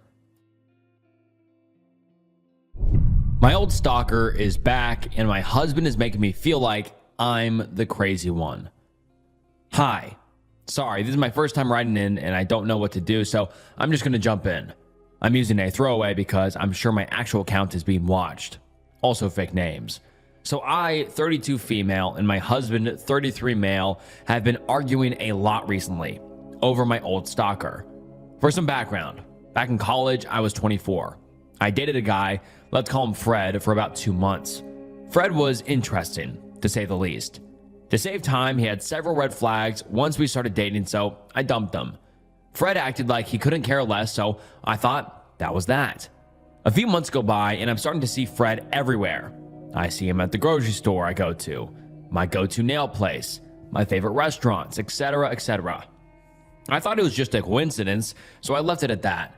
My old stalker is back, and my husband is making me feel like I'm the crazy one. Hi. Sorry, this is my first time writing in, and I don't know what to do, so I'm just going to jump in. I'm using a throwaway because I'm sure my actual account is being watched. Also fake names. So I, 32 female, and my husband, 33 male, have been arguing a lot recently over my old stalker. For some background, back in college, I was 24. I dated a guy, let's call him Fred, for about 2 months. Fred was interesting, to say the least. To save time, he had several red flags once we started dating, so I dumped him. Fred acted like he couldn't care less, so I thought that was that. A few months go by, and I'm starting to see Fred everywhere. I see him at the grocery store I go to, my go-to nail place, my favorite restaurants, etc., etc. I thought it was just a coincidence, so I left it at that.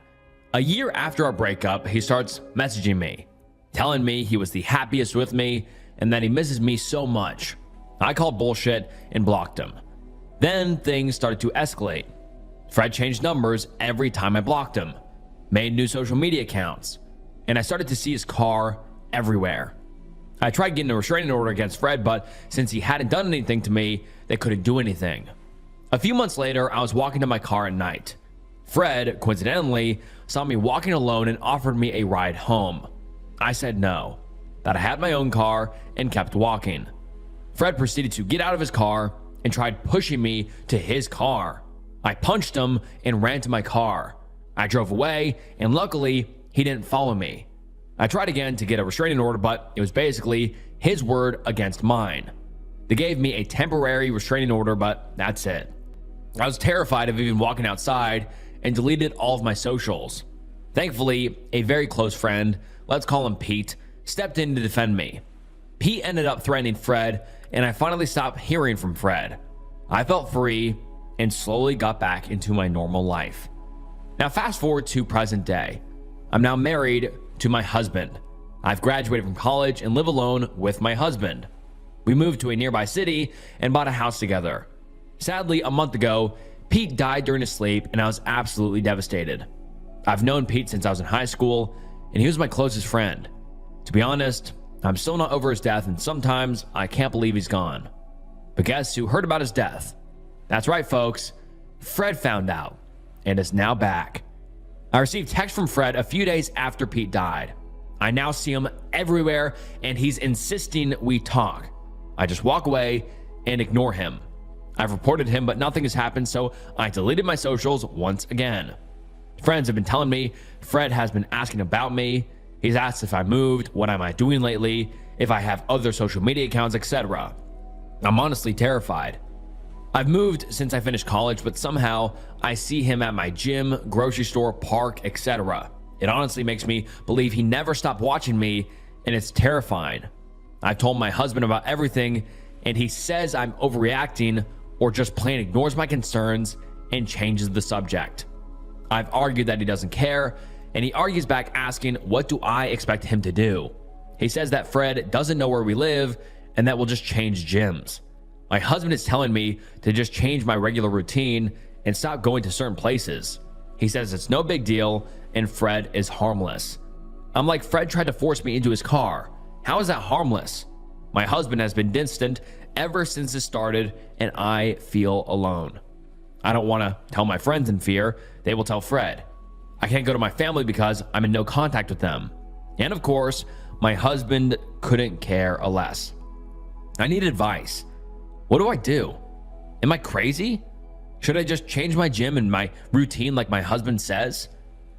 A year after our breakup, he starts messaging me, telling me he was the happiest with me and that he misses me so much. I called bullshit and blocked him. Then things started to escalate. Fred changed numbers every time I blocked him, made new social media accounts, and I started to see his car everywhere. I tried getting a restraining order against Fred, but since he hadn't done anything to me, they couldn't do anything. A few months later, I was walking to my car at night. Fred, coincidentally, saw me walking alone and offered me a ride home. I said no, that I had my own car, and kept walking. Fred proceeded to get out of his car and tried pushing me to his car. I punched him and ran to my car. I drove away, and luckily, he didn't follow me. I tried again to get a restraining order, but it was basically his word against mine. They gave me a temporary restraining order, but that's it. I was terrified of even walking outside and deleted all of my socials. Thankfully, a very close friend, let's call him Pete, stepped in to defend me. Pete ended up threatening Fred, and I finally stopped hearing from Fred. I felt free and slowly got back into my normal life. Now fast forward to present day. I'm now married to my husband. I've graduated from college and live alone with my husband. We moved to a nearby city and bought a house together. Sadly, a month ago, Pete died during his sleep, and I was absolutely devastated. I've known Pete since I was in high school, and he was my closest friend. To be honest, I'm still not over his death, and sometimes I can't believe he's gone. But guess who heard about his death? That's right, folks. Fred found out and is now back. I received text from Fred a few days after Pete died. I now see him everywhere, and he's insisting we talk. I just walk away and ignore him. I've reported him, but nothing has happened, so I deleted my socials once again. Friends have been telling me Fred has been asking about me. He's asked if I moved, what am I doing lately, if I have other social media accounts, etc. I'm honestly terrified. I've moved since I finished college, but somehow I see him at my gym, grocery store, park, etc. It honestly makes me believe he never stopped watching me, and it's terrifying. I've told my husband about everything, and he says I'm overreacting or just plain ignores my concerns and changes the subject. I've argued that he doesn't care, and he argues back asking what do I expect him to do. He says that Fred doesn't know where we live and that we'll just change gyms. My husband is telling me to just change my regular routine and stop going to certain places. He says it's no big deal and Fred is harmless. I'm like, Fred tried to force me into his car. How is that harmless? My husband has been distant ever since it started, and I feel alone. I don't want to tell my friends in fear. They will tell Fred. I can't go to my family because I'm in no contact with them. And of course, my husband couldn't care less. I need advice. What do I do? Am I crazy? Should I just change my gym and my routine like my husband says?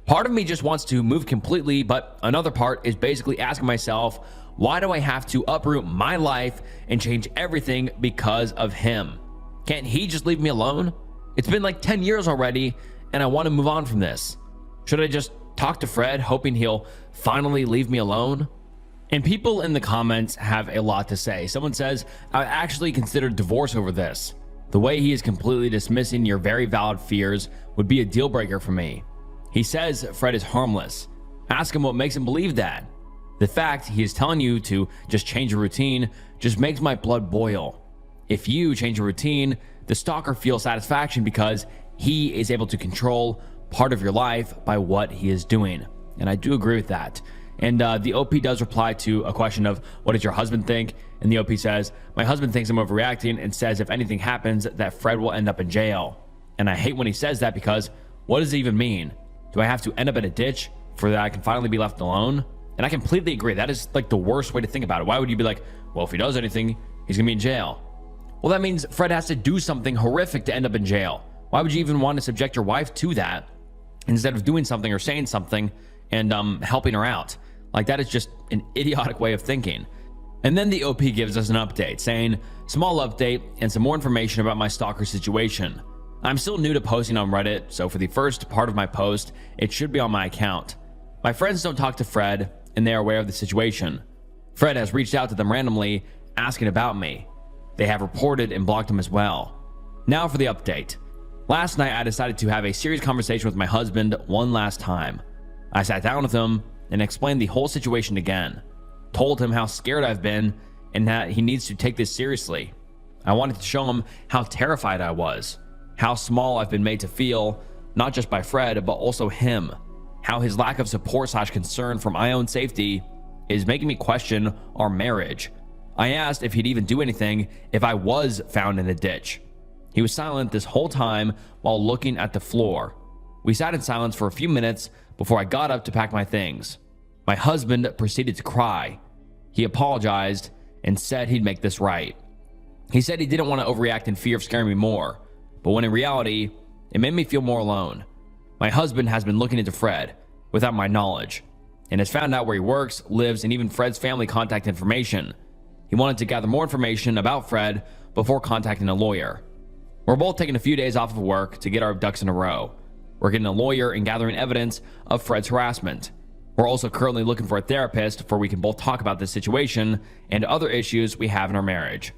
Part of me just wants to move completely, but another part is basically asking myself, why do I have to uproot my life and change everything because of him? Can't he just leave me alone? It's been like 10 years already, and I want to move on from this. Should I just talk to Fred, hoping he'll finally leave me alone. And people in the comments have a lot to say. Someone says, I actually considered divorce over this. The way he is completely dismissing your very valid fears would be a deal breaker for me. He says Fred is harmless. Ask him what makes him believe that. The fact he is telling you to just change your routine just makes my blood boil. If you change your routine, the stalker feels satisfaction because he is able to control part of your life by what he is doing. And I do agree with that. And the OP does reply to a question of, what does your husband think? And the OP says, my husband thinks I'm overreacting and says if anything happens that Fred will end up in jail. And I hate when he says that, because what does it even mean? Do I have to end up in a ditch for that I can finally be left alone? And I completely agree. That is like the worst way to think about it. Why would you be like, well, if he does anything, he's gonna be in jail? Well, that means Fred has to do something horrific to end up in jail. Why would you even want to subject your wife to that instead of doing something or saying something and helping her out? Like, that is just an idiotic way of thinking. And then the OP gives us an update saying, small update and some more information about my stalker situation. I'm still new to posting on Reddit, so for the first part of my post, it should be on my account. My friends don't talk to Fred, and they are aware of the situation. Fred has reached out to them randomly, asking about me. They have reported and blocked him as well. Now for the update. Last night, I decided to have a serious conversation with my husband one last time. I sat down with him and explained the whole situation again. Told him how scared I've been and that he needs to take this seriously. I wanted to show him how terrified I was, how small I've been made to feel, not just by Fred, but also him, how his lack of support / concern for my own safety is making me question our marriage. I asked if he'd even do anything if I was found in a ditch. He was silent this whole time while looking at the floor. We sat in silence for a few minutes before I got up to pack my things. My husband proceeded to cry. He apologized and said he'd make this right. He said he didn't want to overreact in fear of scaring me more, but when in reality, it made me feel more alone. My husband has been looking into Fred without my knowledge and has found out where he works, lives, and even Fred's family contact information. He wanted to gather more information about Fred before contacting a lawyer. We're both taking a few days off of work to get our ducks in a row. We're getting a lawyer and gathering evidence of Fred's harassment. We're also currently looking for a therapist where we can both talk about this situation and other issues we have in our marriage.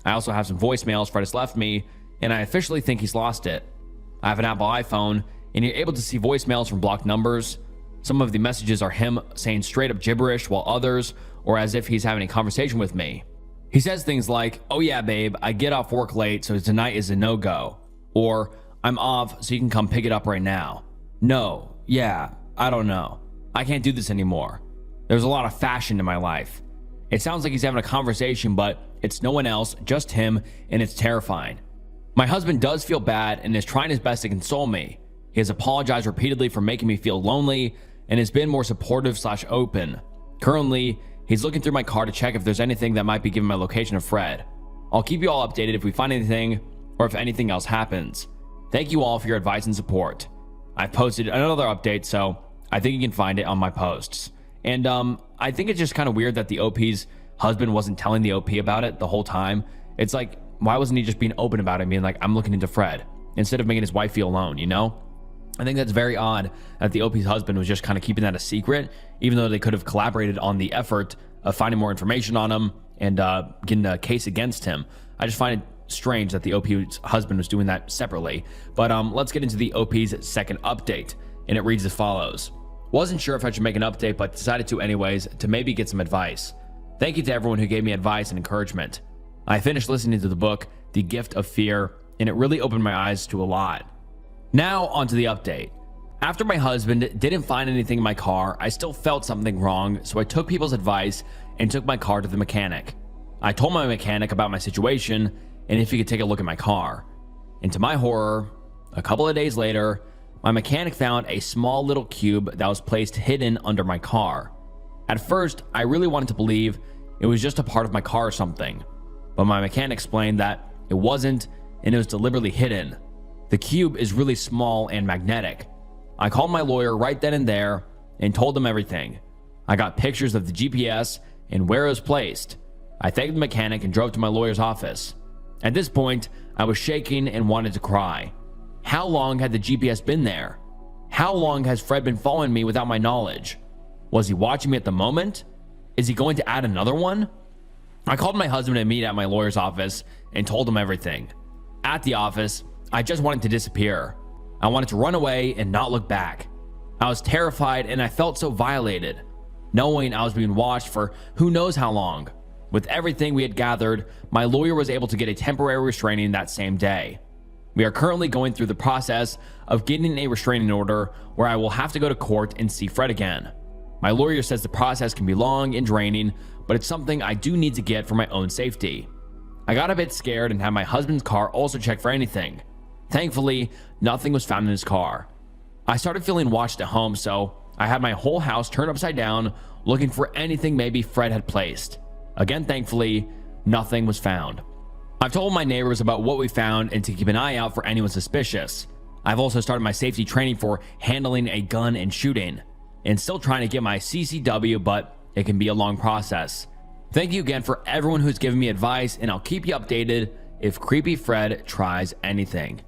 I also have some voicemails Fred has left me, and I officially think he's lost it. I have an Apple iPhone, and you're able to see voicemails from blocked numbers. Some of the messages are him saying straight up gibberish, while others are as if he's having a conversation with me. He says things like, oh yeah babe, I get off work late so tonight is a no-go. Or, I'm off so you can come pick it up right now. No, yeah, I don't know. I can't do this anymore. There's a lot of fashion in my life. It sounds like he's having a conversation, but it's no one else, just him, and it's terrifying. My husband does feel bad and is trying his best to console me. He has apologized repeatedly for making me feel lonely and has been more supportive / open. Currently, he's looking through my car to check if there's anything that might be giving my location of Fred. I'll keep you all updated if we find anything or if anything else happens. Thank you all for your advice and support. I've posted another update, so I think you can find it on my posts. And I think it's just kind of weird that the OP's husband wasn't telling the OP about it the whole time. It's like, why wasn't he just being open about it and being like, I'm looking into Fred, instead of making his wife feel alone, you know? I think that's very odd that the OP's husband was just kind of keeping that a secret, even though they could have collaborated on the effort of finding more information on him and getting a case against him. I just find it strange that the OP's husband was doing that separately. But let's get into the OP's second update, and it reads as follows. Wasn't sure if I should make an update, but decided to anyways to maybe get some advice. Thank you to everyone who gave me advice and encouragement. I finished listening to the book, The Gift of Fear, and it really opened my eyes to a lot. Now onto the update. After my husband didn't find anything in my car, I still felt something wrong, so I took people's advice and took my car to the mechanic. I told my mechanic about my situation and if he could take a look at my car. And to my horror, a couple of days later, my mechanic found a small little cube that was placed hidden under my car. At first, I really wanted to believe it was just a part of my car or something, but my mechanic explained that it wasn't and it was deliberately hidden. The cube is really small and magnetic. I called my lawyer right then and there and told him everything. I got pictures of the GPS and where it was placed. I thanked the mechanic and drove to my lawyer's office. At this point, I was shaking and wanted to cry. How long had the GPS been there? How long has Fred been following me without my knowledge? Was he watching me at the moment? Is he going to add another one? I called my husband to meet at my lawyer's office and told him everything. At the office, I just wanted to disappear. I wanted to run away and not look back. I was terrified and I felt so violated, knowing I was being watched for who knows how long. With everything we had gathered, my lawyer was able to get a temporary restraining that same day. We are currently going through the process of getting a restraining order where I will have to go to court and see Fred again. My lawyer says the process can be long and draining, but it's something I do need to get for my own safety. I got a bit scared and had my husband's car also checked for anything. Thankfully, nothing was found in his car. I started feeling watched at home, so I had my whole house turned upside down looking for anything maybe Fred had placed. Again, thankfully, nothing was found. I've told my neighbors about what we found and to keep an eye out for anyone suspicious. I've also started my safety training for handling a gun and shooting, and still trying to get my CCW, but it can be a long process. Thank you again for everyone who's given me advice, and I'll keep you updated if Creepy Fred tries anything.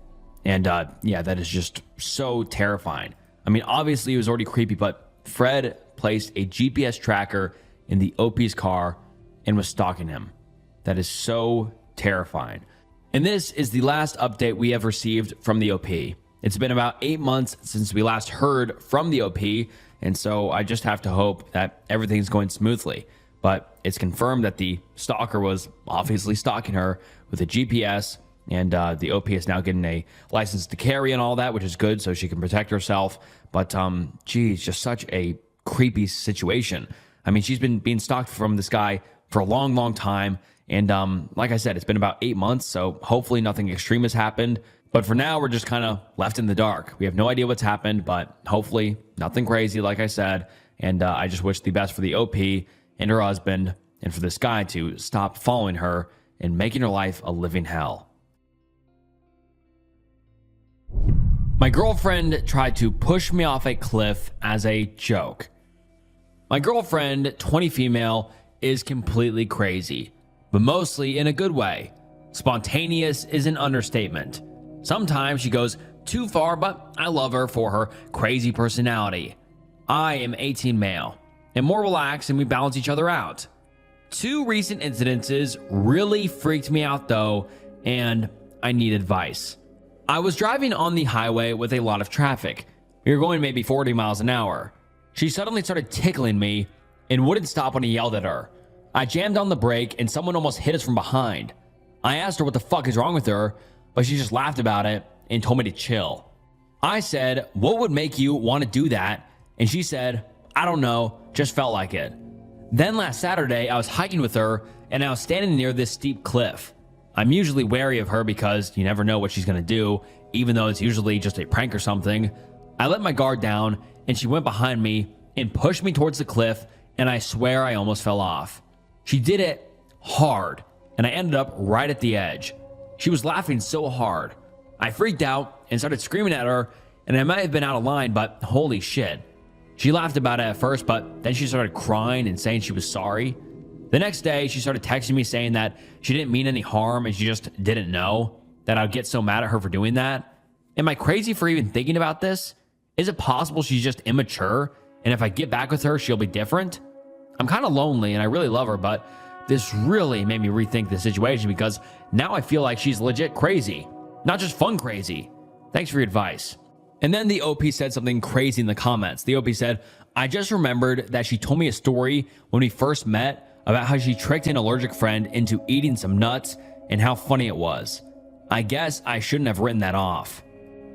And yeah, that is just so terrifying. I mean, obviously it was already creepy, but Fred placed a GPS tracker in the OP's car and was stalking him. That is so terrifying. And this is the last update we have received from the OP. It's been about 8 months since we last heard from the OP, and so I just have to hope that everything's going smoothly. But it's confirmed that the stalker was obviously stalking her with a GPS, and the OP is now getting a license to carry and all that, which is good so she can protect herself. But geez, just such a creepy situation. I mean, she's been being stalked from this guy for a long, long time. And like I said, it's been about 8 months, so hopefully nothing extreme has happened. But for now, we're just kind of left in the dark. We have no idea what's happened, but hopefully nothing crazy, like I said. And I just wish the best for the OP and her husband, and for this guy to stop following her and making her life a living hell. My girlfriend tried to push me off a cliff as a joke. My girlfriend, 20 female, is completely crazy, but mostly in a good way. Spontaneous is an understatement. Sometimes she goes too far, but I love her for her crazy personality. I am 18 male and more relaxed, and we balance each other out. 2 recent incidences really freaked me out though, and I need advice. I was driving on the highway with a lot of traffic. We were going maybe 40 miles an hour. She suddenly started tickling me and wouldn't stop when I yelled at her. I jammed on the brake and someone almost hit us from behind. I asked her what the fuck is wrong with her, but she just laughed about it and told me to chill. I said, what would make you want to do that? And she said, I don't know, just felt like it. Then last Saturday, I was hiking with her and I was standing near this steep cliff. I'm usually wary of her because you never know what she's going to do, even though it's usually just a prank or something. I let my guard down and she went behind me and pushed me towards the cliff, and I swear I almost fell off. She did it hard and I ended up right at the edge. She was laughing so hard. I freaked out and started screaming at her, and I might have been out of line, but holy shit. She laughed about it at first, but then she started crying and saying she was sorry. The next day, she started texting me saying that she didn't mean any harm and she just didn't know, that I would get so mad at her for doing that. Am I crazy for even thinking about this? Is it possible she's just immature, and if I get back with her, she'll be different? I'm kind of lonely and I really love her, but this really made me rethink the situation because now I feel like she's legit crazy, not just fun crazy. Thanks for your advice. And then the OP said something crazy in the comments. The OP said, I just remembered that she told me a story when we first met about how she tricked an allergic friend into eating some nuts and how funny it was. I guess I shouldn't have written that off.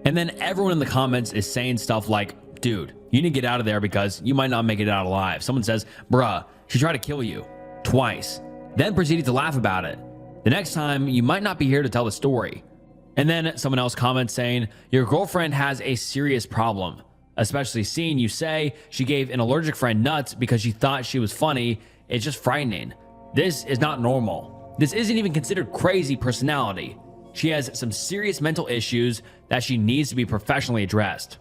And then everyone in the comments is saying stuff like, dude, you need to get out of there because you might not make it out alive. Someone says, bruh, she tried to kill you twice, then proceeded to laugh about it. The next time you might not be here to tell the story. And then someone else comments saying, your girlfriend has a serious problem, especially seeing you say she gave an allergic friend nuts because she thought she was funny. It's just frightening. This is not normal. This isn't even considered crazy personality. She has some serious mental issues that she needs to be professionally addressed.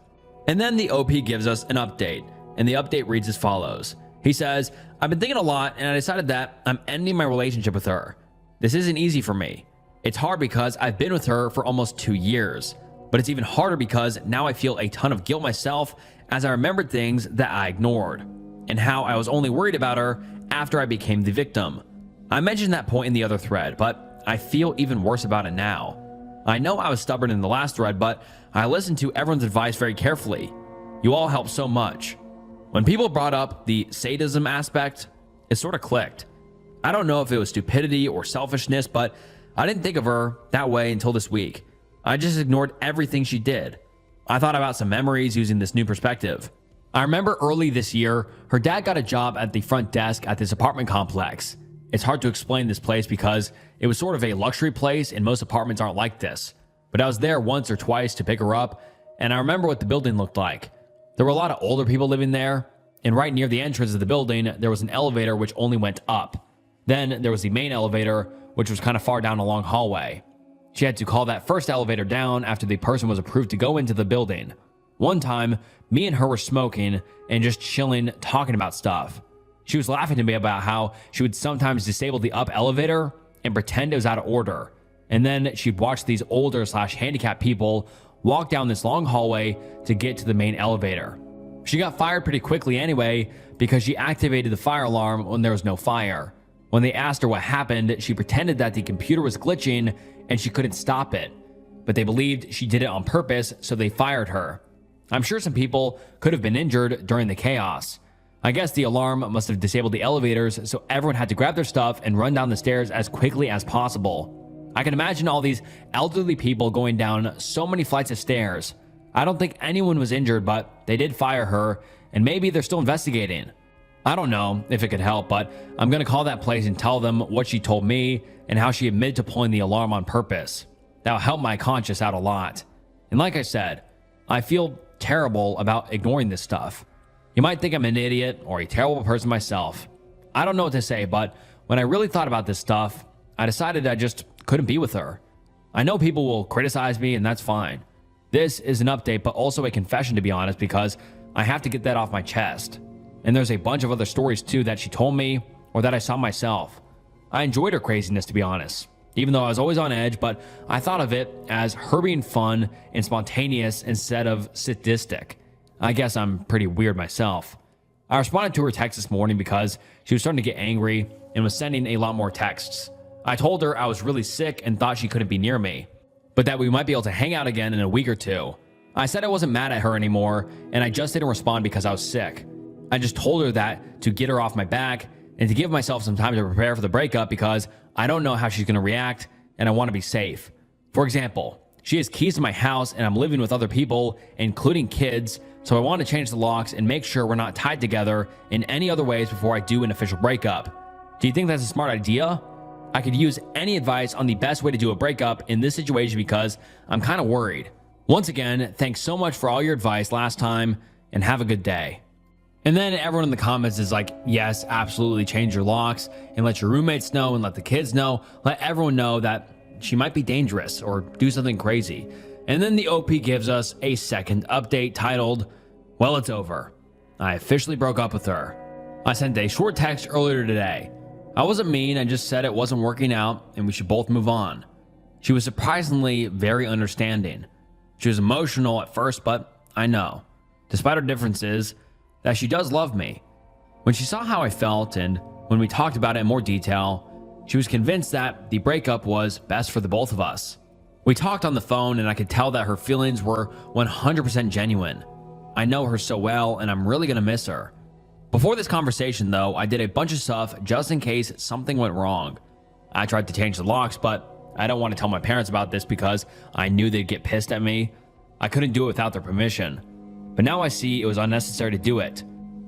And then the OP gives us an update, and the update reads as follows. He says, I've been thinking a lot and I decided that I'm ending my relationship with her. This isn't easy for me. It's hard because I've been with her for almost 2 years, But it's even harder because now I feel a ton of guilt myself as I remembered things that I ignored, and how I was only worried about her after I became the victim. I mentioned that point in the other thread, but I feel even worse about it now. I know I was stubborn in the last thread, but I listened to everyone's advice very carefully. You all helped so much. When people brought up the sadism aspect, it sort of clicked. I don't know if it was stupidity or selfishness, but I didn't think of her that way until this week. I just ignored everything she did. I thought about some memories using this new perspective. I remember early this year, her dad got a job at the front desk at this apartment complex. It's hard to explain this place because it was sort of a luxury place and most apartments aren't like this. But I was there once or twice to pick her up, and I remember what the building looked like. There were a lot of older people living there, and right near the entrance of the building, there was an elevator which only went up. Then there was the main elevator, which was kind of far down a long hallway. She had to call that first elevator down after the person was approved to go into the building. One time, me and her were smoking and just chilling, talking about stuff. She was laughing to me about how she would sometimes disable the up elevator and pretend it was out of order. And then she'd watch these older/handicapped people walk down this long hallway to get to the main elevator. She got fired pretty quickly anyway because she activated the fire alarm when there was no fire. When they asked her what happened, she pretended that the computer was glitching and she couldn't stop it. But they believed she did it on purpose, so they fired her. I'm sure some people could have been injured during the chaos. I guess the alarm must have disabled the elevators, so everyone had to grab their stuff and run down the stairs as quickly as possible. I can imagine all these elderly people going down so many flights of stairs. I don't think anyone was injured, but they did fire her, and maybe they're still investigating. I don't know if it could help, but I'm gonna call that place and tell them what she told me and how she admitted to pulling the alarm on purpose. That'll help my conscience out a lot. And like I said, I feel terrible about ignoring this stuff. You might think I'm an idiot or a terrible person myself. I don't know what to say, but when I really thought about this stuff, I decided I just couldn't be with her. I know people will criticize me, and that's fine. This is an update, but also a confession, to be honest, because I have to get that off my chest. And there's a bunch of other stories too that she told me or that I saw myself. I enjoyed her craziness, to be honest, even though I was always on edge, but I thought of it as her being fun and spontaneous instead of sadistic. I guess I'm pretty weird myself. I responded to her text this morning because she was starting to get angry and was sending a lot more texts. I told her I was really sick and thought she couldn't be near me, but that we might be able to hang out again in a week or two. I said I wasn't mad at her anymore, and I just didn't respond because I was sick. I just told her that to get her off my back and to give myself some time to prepare for the breakup because I don't know how she's going to react and I want to be safe. For example, she has keys to my house and I'm living with other people, including kids, so I want to change the locks and make sure we're not tied together in any other ways before I do an official breakup. Do you think that's a smart idea? I could use any advice on the best way to do a breakup in this situation because I'm kind of worried. Once again, thanks so much for all your advice last time and have a good day. And then everyone in the comments is like, yes, absolutely change your locks and let your roommates know and let the kids know. Let everyone know that she might be dangerous or do something crazy. And then the OP gives us a second update titled, well, it's over. I officially broke up with her. I sent a short text earlier today. I wasn't mean, I just said it wasn't working out and we should both move on. She was surprisingly very understanding. She was emotional at first, but I know, despite our differences, that she does love me. When she saw how I felt and when we talked about it in more detail, she was convinced that the breakup was best for the both of us. We talked on the phone and I could tell that her feelings were 100% genuine. I know her so well and I'm really gonna miss her. Before this conversation though, I did a bunch of stuff just in case something went wrong. I tried to change the locks, but I don't want to tell my parents about this because I knew they'd get pissed at me. I couldn't do it without their permission. But now I see it was unnecessary to do it.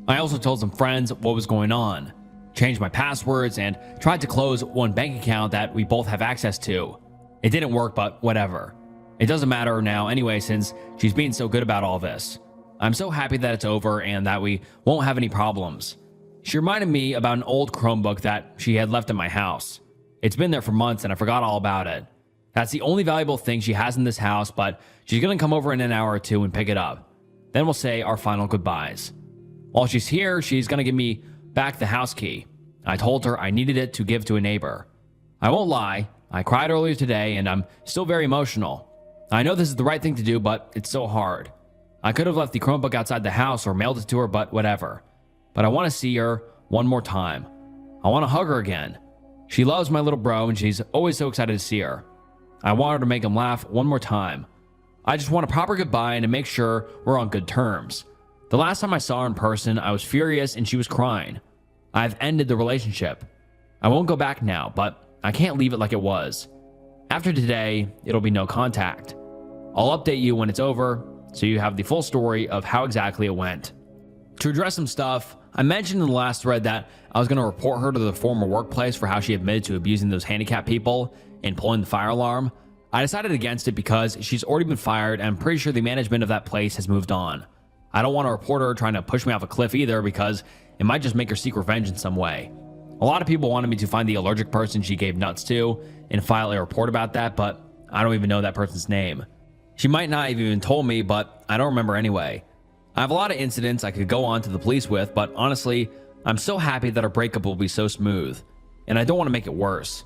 I also told some friends what was going on, changed my passwords, and tried to close one bank account that we both have access to. It didn't work, but whatever. It doesn't matter now anyway since she's being so good about all this. I'm so happy that it's over and that we won't have any problems. She reminded me about an old Chromebook that she had left in my house. It's been there for months and I forgot all about it. That's the only valuable thing she has in this house, but she's gonna come over in an hour or two and pick it up. Then we'll say our final goodbyes. While she's here, she's gonna give me back the house key. I told her I needed it to give to a neighbor. I won't lie, I cried earlier today and I'm still very emotional. I know this is the right thing to do, but it's so hard. I could have left the Chromebook outside the house or mailed it to her, but whatever. But I want to see her one more time. I want to hug her again. She loves my little bro and she's always so excited to see her. I want her to make him laugh one more time. I just want a proper goodbye and to make sure we're on good terms. The last time I saw her in person, I was furious and she was crying. I've ended the relationship. I won't go back now, but I can't leave it like it was. After today, it'll be no contact. I'll update you when it's over, so you have the full story of how exactly it went. To address some stuff, I mentioned in the last thread that I was going to report her to the former workplace for how she admitted to abusing those handicapped people and pulling the fire alarm. I decided against it because she's already been fired and I'm pretty sure the management of that place has moved on. I don't want a reporter trying to push me off a cliff either because it might just make her seek revenge in some way. A lot of people wanted me to find the allergic person she gave nuts to and file a report about that, but I don't even know that person's name. She might not have even told me, but I don't remember anyway. I have a lot of incidents I could go on to the police with, but honestly, I'm so happy that our breakup will be so smooth, and I don't want to make it worse.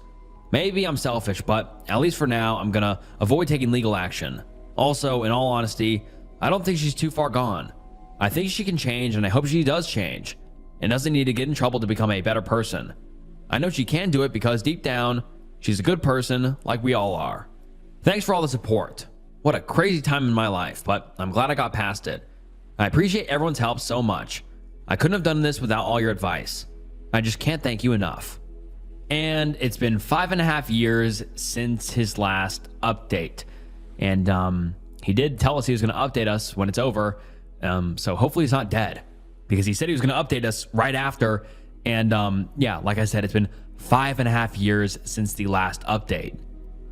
Maybe I'm selfish, but at least for now, I'm gonna avoid taking legal action. Also, in all honesty, I don't think she's too far gone. I think she can change, and I hope she does change, and doesn't need to get in trouble to become a better person. I know she can do it because deep down, she's a good person like we all are. Thanks for all the support. What a crazy time in my life, but I'm glad I got past it. I appreciate everyone's help so much. I couldn't have done this without all your advice. I just can't thank you enough. And it's been 5.5 years since his last update. And he did tell us he was going to update us when it's over. So hopefully he's not dead, because he said he was going to update us right after. And yeah, like I said, it's been 5.5 years since the last update.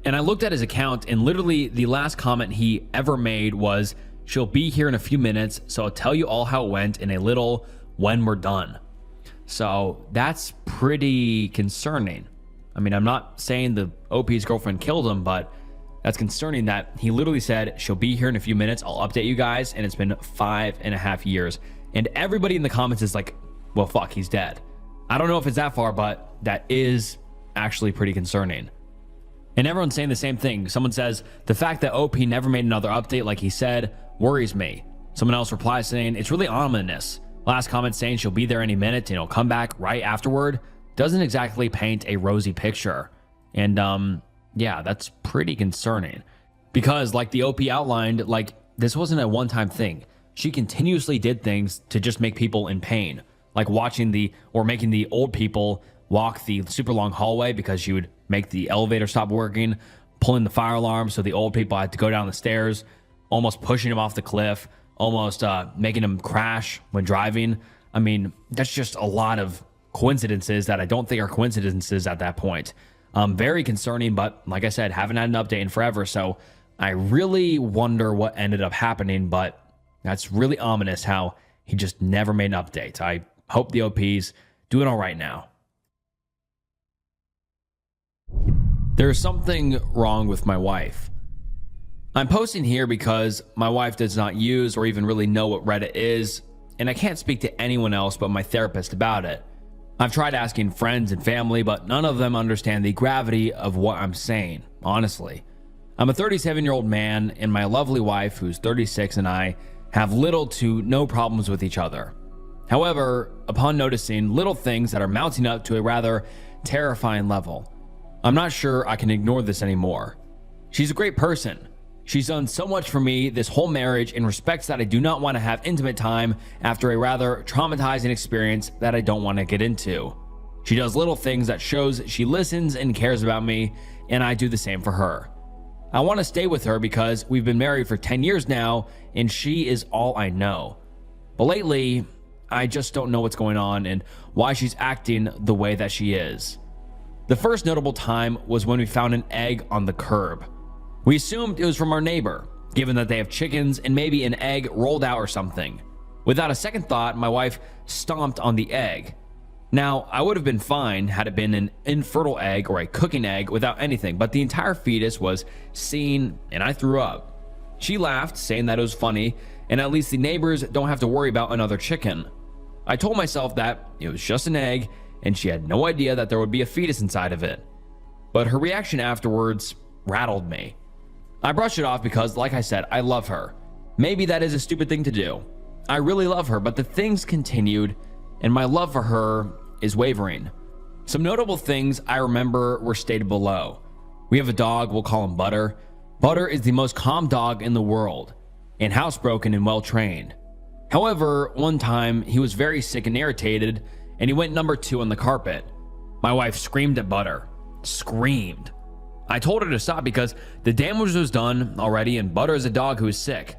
And I looked at his account, and literally the last comment he ever made was, "She'll be here in a few minutes, so I'll tell you all how it went in a little when we're done." So that's pretty concerning. I mean, I'm not saying the OP's girlfriend killed him, but that's concerning that he literally said, "She'll be here in a few minutes, I'll update you guys," and it's been 5.5 years. And everybody in the comments is like, well, fuck, he's dead. I don't know if it's that far, but that is actually pretty concerning. And everyone's saying the same thing. Someone says, "The fact that OP never made another update like he said worries me." Someone else replies saying, "It's really ominous." Last comment saying she'll be there any minute and he'll come back right afterward doesn't exactly paint a rosy picture. And yeah, that's pretty concerning. Because like the OP outlined, like this wasn't a one-time thing. She continuously did things to just make people in pain. Like making the old people walk the super long hallway because she would make the elevator stop working, pulling the fire alarm so the old people had to go down the stairs, almost pushing them off the cliff, almost making them crash when driving. I mean, that's just a lot of coincidences that I don't think are coincidences at that point. Very concerning, but like I said, haven't had an update in forever, so I really wonder what ended up happening, but that's really ominous how he just never made an update. I hope the OP's doing all right now. There's something wrong with my wife. I'm posting here because my wife does not use or even really know what Reddit is, and I can't speak to anyone else but my therapist about it. I've tried asking friends and family, but none of them understand the gravity of what I'm saying, honestly. I'm a 37-year-old man, and my lovely wife, who's 36, and I have little to no problems with each other. However, upon noticing little things that are mounting up to a rather terrifying level, I'm not sure I can ignore this anymore. She's a great person. She's done so much for me this whole marriage in respects that I do not want to have intimate time after a rather traumatizing experience that I don't want to get into. She does little things that shows she listens and cares about me, and I do the same for her. I want to stay with her because we've been married for 10 years now, and she is all I know. But lately, I just don't know what's going on and why she's acting the way that she is. The first notable time was when we found an egg on the curb. We assumed it was from our neighbor, given that they have chickens and maybe an egg rolled out or something. Without a second thought, my wife stomped on the egg. Now, I would have been fine had it been an infertile egg or a cooking egg without anything, but the entire fetus was seen and I threw up. She laughed, saying that it was funny, and at least the neighbors don't have to worry about another chicken. I told myself that it was just an egg and she had no idea that there would be a fetus inside of it. But her reaction afterwards rattled me. I brush it off because, like I said, I love her. Maybe that is a stupid thing to do. I really love her, but the things continued, and my love for her is wavering. Some notable things I remember were stated below. We have a dog, we'll call him Butter. Butter is the most calm dog in the world, and housebroken and well trained. However, one time he was very sick and irritated, and he went number 2 on the carpet. My wife screamed at Butter. Screamed. I told her to stop because the damage was done already, and Butter is a dog who is sick.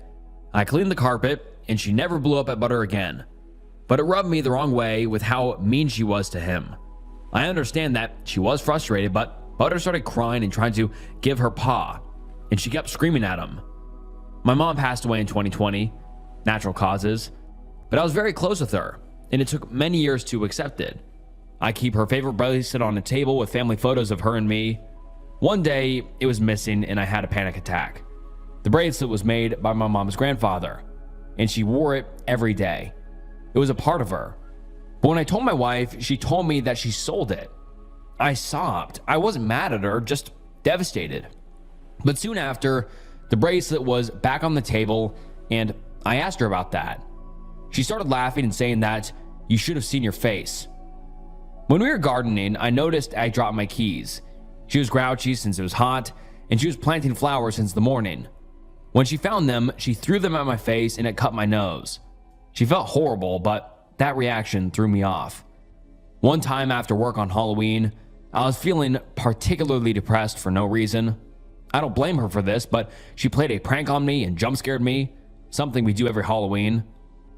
I cleaned the carpet, and she never blew up at Butter again. But it rubbed me the wrong way with how mean she was to him. I understand that she was frustrated, but Butter started crying and trying to give her paw, and she kept screaming at him. My mom passed away in 2020, natural causes, but I was very close with her, and it took many years to accept it. I keep her favorite bracelet on a table with family photos of her and me. One day, it was missing and I had a panic attack. The bracelet was made by my mom's grandfather, and she wore it every day. It was a part of her. But when I told my wife, she told me that she sold it. I sobbed. I wasn't mad at her, just devastated. But soon after, the bracelet was back on the table, and I asked her about that. She started laughing and saying that you should have seen your face. When we were gardening, I noticed I dropped my keys. She was grouchy since it was hot, and she was planting flowers since the morning. When she found them, she threw them at my face and it cut my nose. She felt horrible, but that reaction threw me off. One time after work on Halloween, I was feeling particularly depressed for no reason. I don't blame her for this, but she played a prank on me and jump scared me, something we do every Halloween.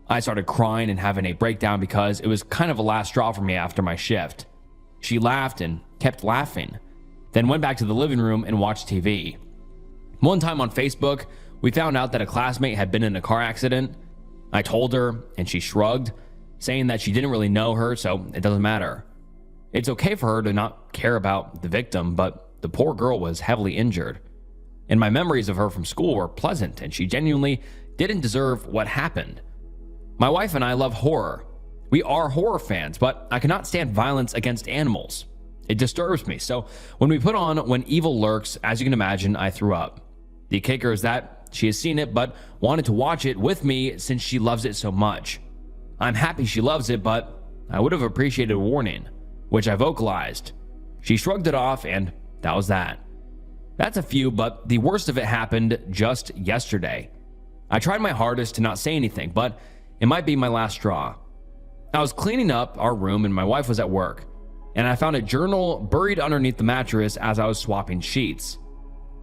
I started crying and having a breakdown because it was kind of a last straw for me after my shift. She laughed and kept laughing, then went back to the living room and watched TV. One time on Facebook, we found out that a classmate had been in a car accident. I told her, and she shrugged, saying that she didn't really know her, so it doesn't matter. It's okay for her to not care about the victim, but the poor girl was heavily injured. And my memories of her from school were pleasant, and she genuinely didn't deserve what happened. My wife and I love horror. We are horror fans, but I cannot stand violence against animals. It disturbs me, so when we put on When Evil Lurks, as you can imagine, I threw up. The kicker is that she has seen it, but wanted to watch it with me since she loves it so much. I'm happy she loves it, but I would have appreciated a warning, which I vocalized. She shrugged it off, and that was that. That's a few, but the worst of it happened just yesterday. I tried my hardest to not say anything, but it might be my last straw. I was cleaning up our room and my wife was at work, and I found a journal buried underneath the mattress as I was swapping sheets.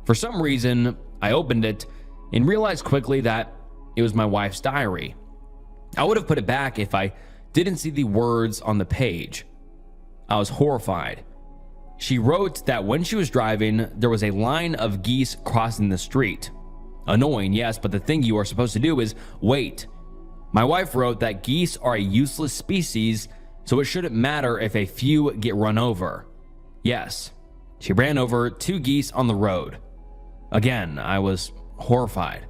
For some reason, I opened it and realized quickly that it was my wife's diary. I would have put it back if I didn't see the words on the page. I was horrified. She wrote that when she was driving, there was a line of geese crossing the street. Annoying, yes, but the thing you are supposed to do is wait. My wife wrote that geese are a useless species, so it shouldn't matter if a few get run over. Yes, she ran over 2 geese on the road. Again, I was horrified.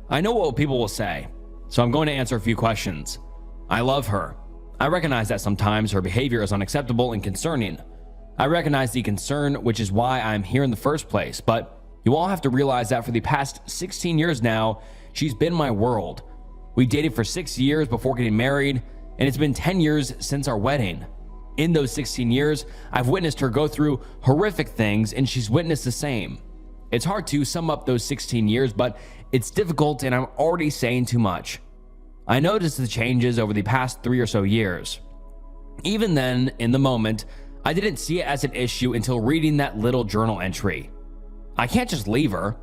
I know what people will say, so I'm going to answer a few questions. I love her. I recognize that sometimes her behavior is unacceptable and concerning. I recognize the concern, which is why I'm here in the first place, but you all have to realize that for the past 16 years now, she's been my world. We dated for 6 years before getting married, and it's been 10 years since our wedding. In those 16 years, I've witnessed her go through horrific things, and she's witnessed the same. It's hard to sum up those 16 years, but it's difficult and I'm already saying too much. I noticed the changes over the past 3 or so years. Even then, in the moment, I didn't see it as an issue until reading that little journal entry. I can't just leave her,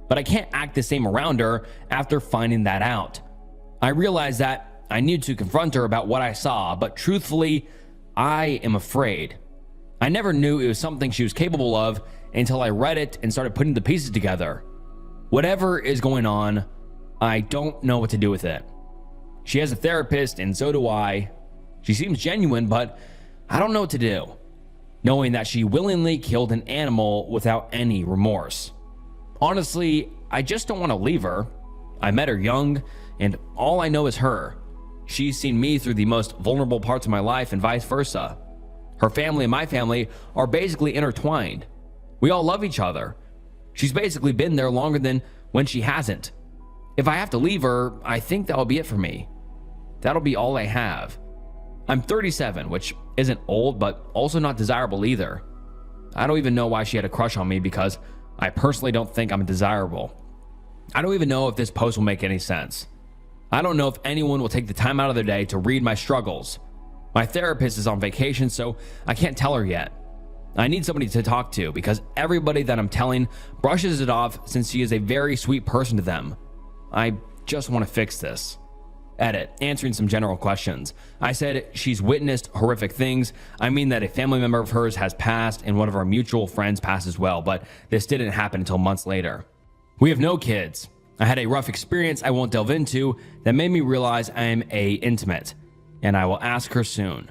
but I can't act the same around her after finding that out. I realized that I need to confront her about what I saw, but truthfully, I am afraid. I never knew it was something she was capable of until I read it and started putting the pieces together. Whatever is going on, I don't know what to do with it. She has a therapist and so do I. She seems genuine, but I don't know what to do, knowing that she willingly killed an animal without any remorse. Honestly, I just don't want to leave her. I met her young, and all I know is her. She's seen me through the most vulnerable parts of my life and vice versa. Her family and my family are basically intertwined. We all love each other. She's basically been there longer than when she hasn't. If I have to leave her, I think that'll be it for me. That'll be all I have. I'm 37, which isn't old, but also not desirable either. I don't even know why she had a crush on me because I personally don't think I'm desirable. I don't even know if this post will make any sense. I don't know if anyone will take the time out of their day to read my struggles. My therapist is on vacation, so I can't tell her yet. I need somebody to talk to because everybody that I'm telling brushes it off since she is a very sweet person to them. I just want to fix this. Edit, answering some general questions. I said she's witnessed horrific things. I mean that a family member of hers has passed and one of our mutual friends passed as well, but this didn't happen until months later. We have no kids. I had a rough experience I won't delve into that made me realize I am intimate, and I will ask her soon.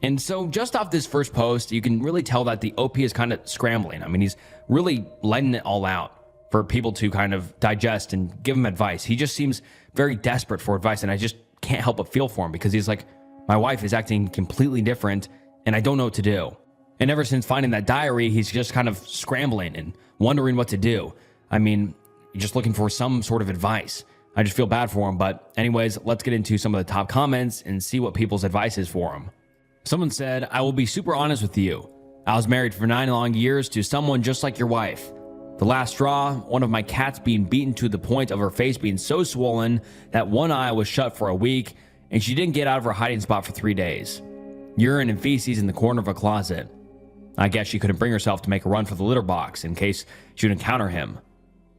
And so just off this first post, you can really tell that the OP is kind of scrambling. I mean, he's really letting it all out for people to kind of digest and give him advice. He just seems very desperate for advice, and I just can't help but feel for him because he's like, my wife is acting completely different and I don't know what to do. And ever since finding that diary, he's just kind of scrambling and wondering what to do. I mean, just looking for some sort of advice. I just feel bad for him. But anyways, let's get into some of the top comments and see what people's advice is for him. Someone said, I will be super honest with you. I was married for 9 long years to someone just like your wife. The last straw, one of my cats being beaten to the point of her face being so swollen that one eye was shut for a week, and she didn't get out of her hiding spot for 3 days. Urine and feces in the corner of a closet. I guess she couldn't bring herself to make a run for the litter box in case she would encounter him.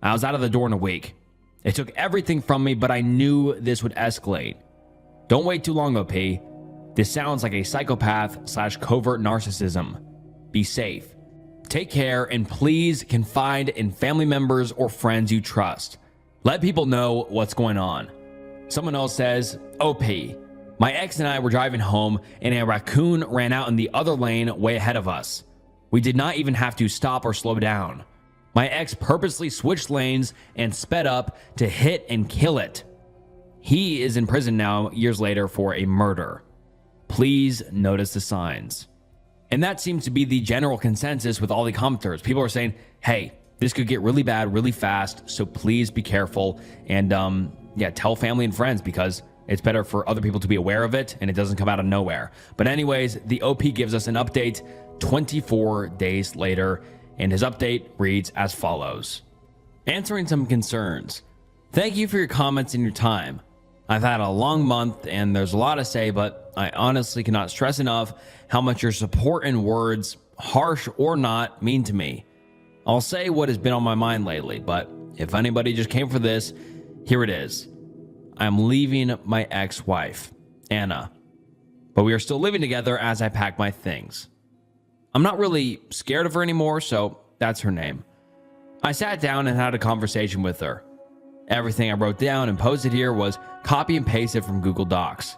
I was out of the door in a week. It took everything from me, but I knew this would escalate. Don't wait too long, OP. This sounds like a psychopath/covert narcissism. Be safe. Take care, and please confide in family members or friends you trust. Let people know what's going on. Someone else says, OP, my ex and I were driving home and a raccoon ran out in the other lane way ahead of us. We did not even have to stop or slow down. My ex purposely switched lanes and sped up to hit and kill it. He is in prison now years later for a murder. Please notice the signs. And that seems to be the general consensus with all the commenters. People are saying, hey, this could get really bad really fast, so please be careful. And tell family and friends because it's better for other people to be aware of it and it doesn't come out of nowhere. But anyways, the OP gives us an update 24 days later, and his update reads as follows. Answering some concerns. Thank you for your comments and your time. I've had a long month and there's a lot to say, but I honestly cannot stress enough how much your support and words, harsh or not, mean to me. I'll say what has been on my mind lately, but if anybody just came for this, here it is. I'm leaving my ex-wife, Anna, but we are still living together as I pack my things. I'm not really scared of her anymore, so that's her name. I sat down and had a conversation with her. Everything I wrote down and posted here was copy and pasted from Google Docs.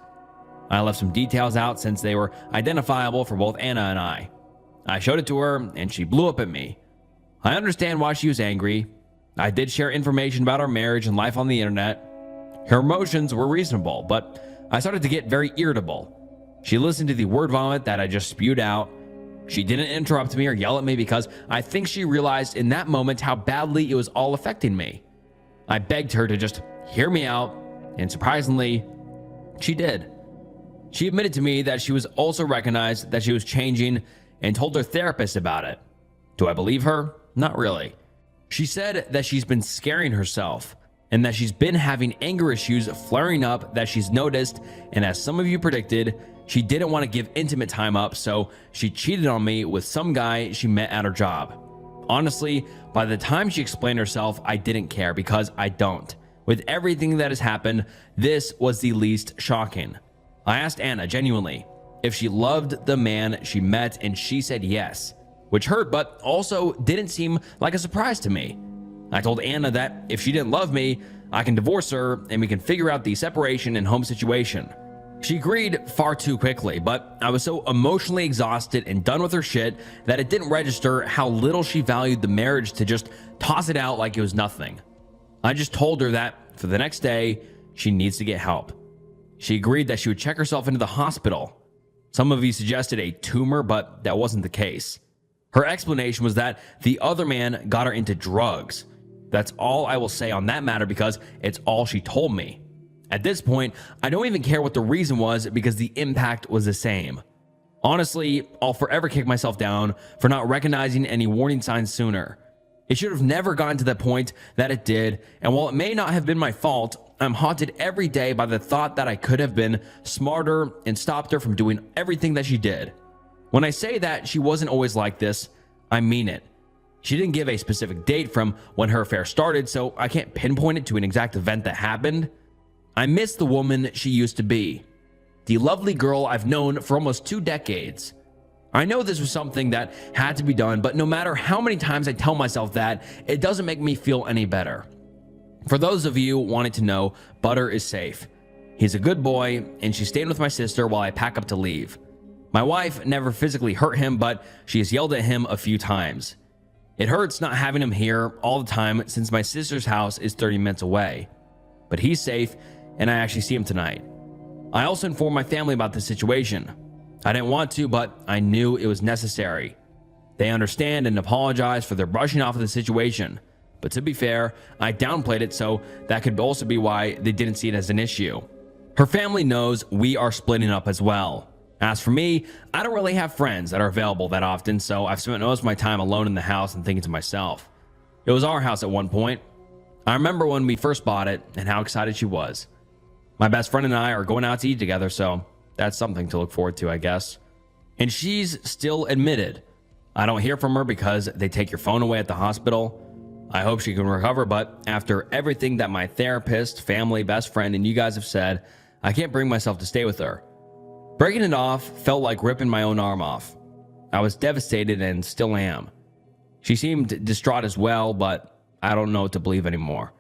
I left some details out since they were identifiable for both Anna and I. I showed it to her and she blew up at me. I understand why she was angry. I did share information about our marriage and life on the internet. Her emotions were reasonable, but I started to get very irritable. She listened to the word vomit that I just spewed out. She didn't interrupt me or yell at me because I think she realized in that moment how badly it was all affecting me. I begged her to just hear me out, and surprisingly, she did. She admitted to me that she was also recognized that she was changing and told her therapist about it. Do I believe her? Not really. She said that she's been scaring herself and that she's been having anger issues flaring up that she's noticed, and as some of you predicted, she didn't want to give intimate time up, so she cheated on me with some guy she met at her job. Honestly, by the time she explained herself, I didn't care because I don't. With everything that has happened, this was the least shocking. I asked Anna genuinely if she loved the man she met, and she said yes, which hurt but also didn't seem like a surprise to me. I told Anna that if she didn't love me, I can divorce her and we can figure out the separation and home situation. She agreed far too quickly, but I was so emotionally exhausted and done with her shit that it didn't register how little she valued the marriage to just toss it out like it was nothing. I just told her that for the next day, she needs to get help. She agreed that she would check herself into the hospital. Some of you suggested a tumor, but that wasn't the case. Her explanation was that the other man got her into drugs. That's all I will say on that matter because it's all she told me. At this point, I don't even care what the reason was because the impact was the same. Honestly, I'll forever kick myself down for not recognizing any warning signs sooner. It should have never gotten to the point that it did, and while it may not have been my fault, I'm haunted every day by the thought that I could have been smarter and stopped her from doing everything that she did. When I say that she wasn't always like this, I mean it. She didn't give a specific date from when her affair started, so I can't pinpoint it to an exact event that happened. I miss the woman she used to be, the lovely girl I've known for almost 2 decades. I know this was something that had to be done, but no matter how many times I tell myself that, it doesn't make me feel any better. For those of you wanting to know, Butter is safe. He's a good boy, and she's staying with my sister while I pack up to leave. My wife never physically hurt him, but she has yelled at him a few times. It hurts not having him here all the time since my sister's house is 30 minutes away. But he's safe, and I actually see him tonight. I also informed my family about the situation. I didn't want to, but I knew it was necessary. They understand and apologize for their brushing off of the situation. But to be fair, I downplayed it, so that could also be why they didn't see it as an issue. Her family knows we are splitting up as well. As for me, I don't really have friends that are available that often, so I've spent most of my time alone in the house and thinking to myself. It was our house at one point. I remember when we first bought it and how excited she was. My best friend and I are going out to eat together, so that's something to look forward to, I guess. And she's still admitted. I don't hear from her because they take your phone away at the hospital. I hope she can recover, but after everything that my therapist, family, best friend, and you guys have said, I can't bring myself to stay with her. Breaking it off felt like ripping my own arm off. I was devastated and still am. She seemed distraught as well, but I don't know what to believe anymore.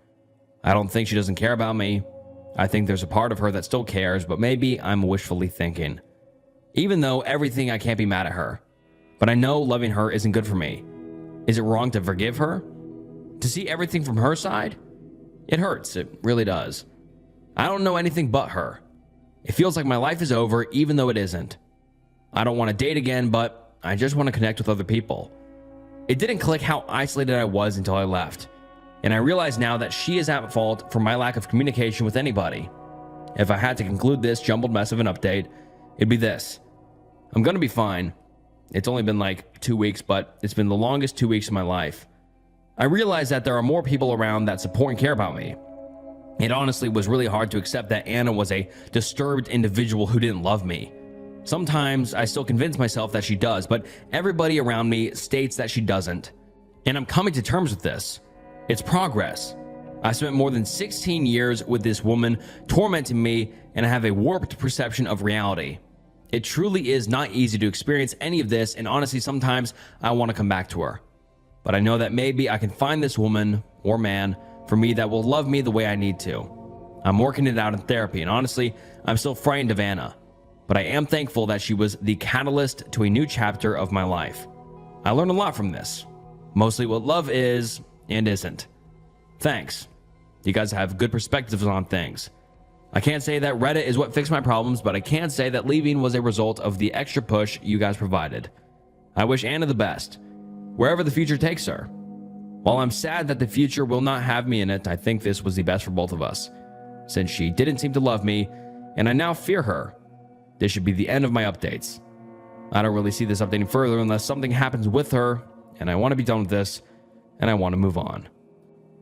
I don't think she doesn't care about me. I think there's a part of her that still cares, but maybe I'm wishfully thinking. Even though everything, I can't be mad at her. But I know loving her isn't good for me. Is it wrong to forgive her? To see everything from her side? It hurts, it really does. I don't know anything but her. It feels like my life is over, even though it isn't. I don't want to date again, but I just want to connect with other people. It didn't click how isolated I was until I left. And I realize now that she is at fault for my lack of communication with anybody. If I had to conclude this jumbled mess of an update, it'd be this. I'm gonna be fine. It's only been like 2 weeks, but it's been the longest 2 weeks of my life. I realize that there are more people around that support and care about me. It honestly was really hard to accept that Anna was a disturbed individual who didn't love me. Sometimes I still convince myself that she does, but everybody around me states that she doesn't. And I'm coming to terms with this. It's progress. I spent more than 16 years with this woman tormenting me, and I have a warped perception of reality. It truly is not easy to experience any of this, and honestly, sometimes I want to come back to her. But I know that maybe I can find this woman or man for me that will love me the way I need to. I'm working it out in therapy, and honestly, I'm still frightened of Anna. But I am thankful that she was the catalyst to a new chapter of my life. I learned a lot from this. Mostly what love is and isn't. Thanks. You guys have good perspectives on things. I can't say that Reddit is what fixed my problems, but I can say that leaving was a result of the extra push you guys provided. I wish Anna the best, wherever the future takes her. While I'm sad that the future will not have me in it, I think this was the best for both of us, since she didn't seem to love me, and I now fear her. This should be the end of my updates. I don't really see this updating further unless something happens with her, and I want to be done with this, and I want to move on.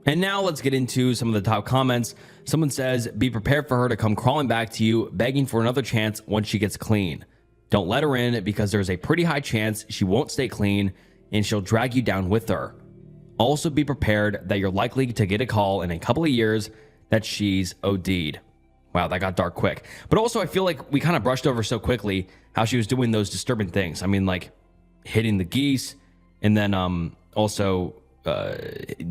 And now let's get into some of the top comments. Someone says, be prepared for her to come crawling back to you, begging for another chance once she gets clean. Don't let her in because there's a pretty high chance she won't stay clean and she'll drag you down with her. Also be prepared that you're likely to get a call in a couple of years that she's OD'd. Wow, that got dark quick. But also I feel like we kind of brushed over so quickly how she was doing those disturbing things. I mean, like hitting the geese and then also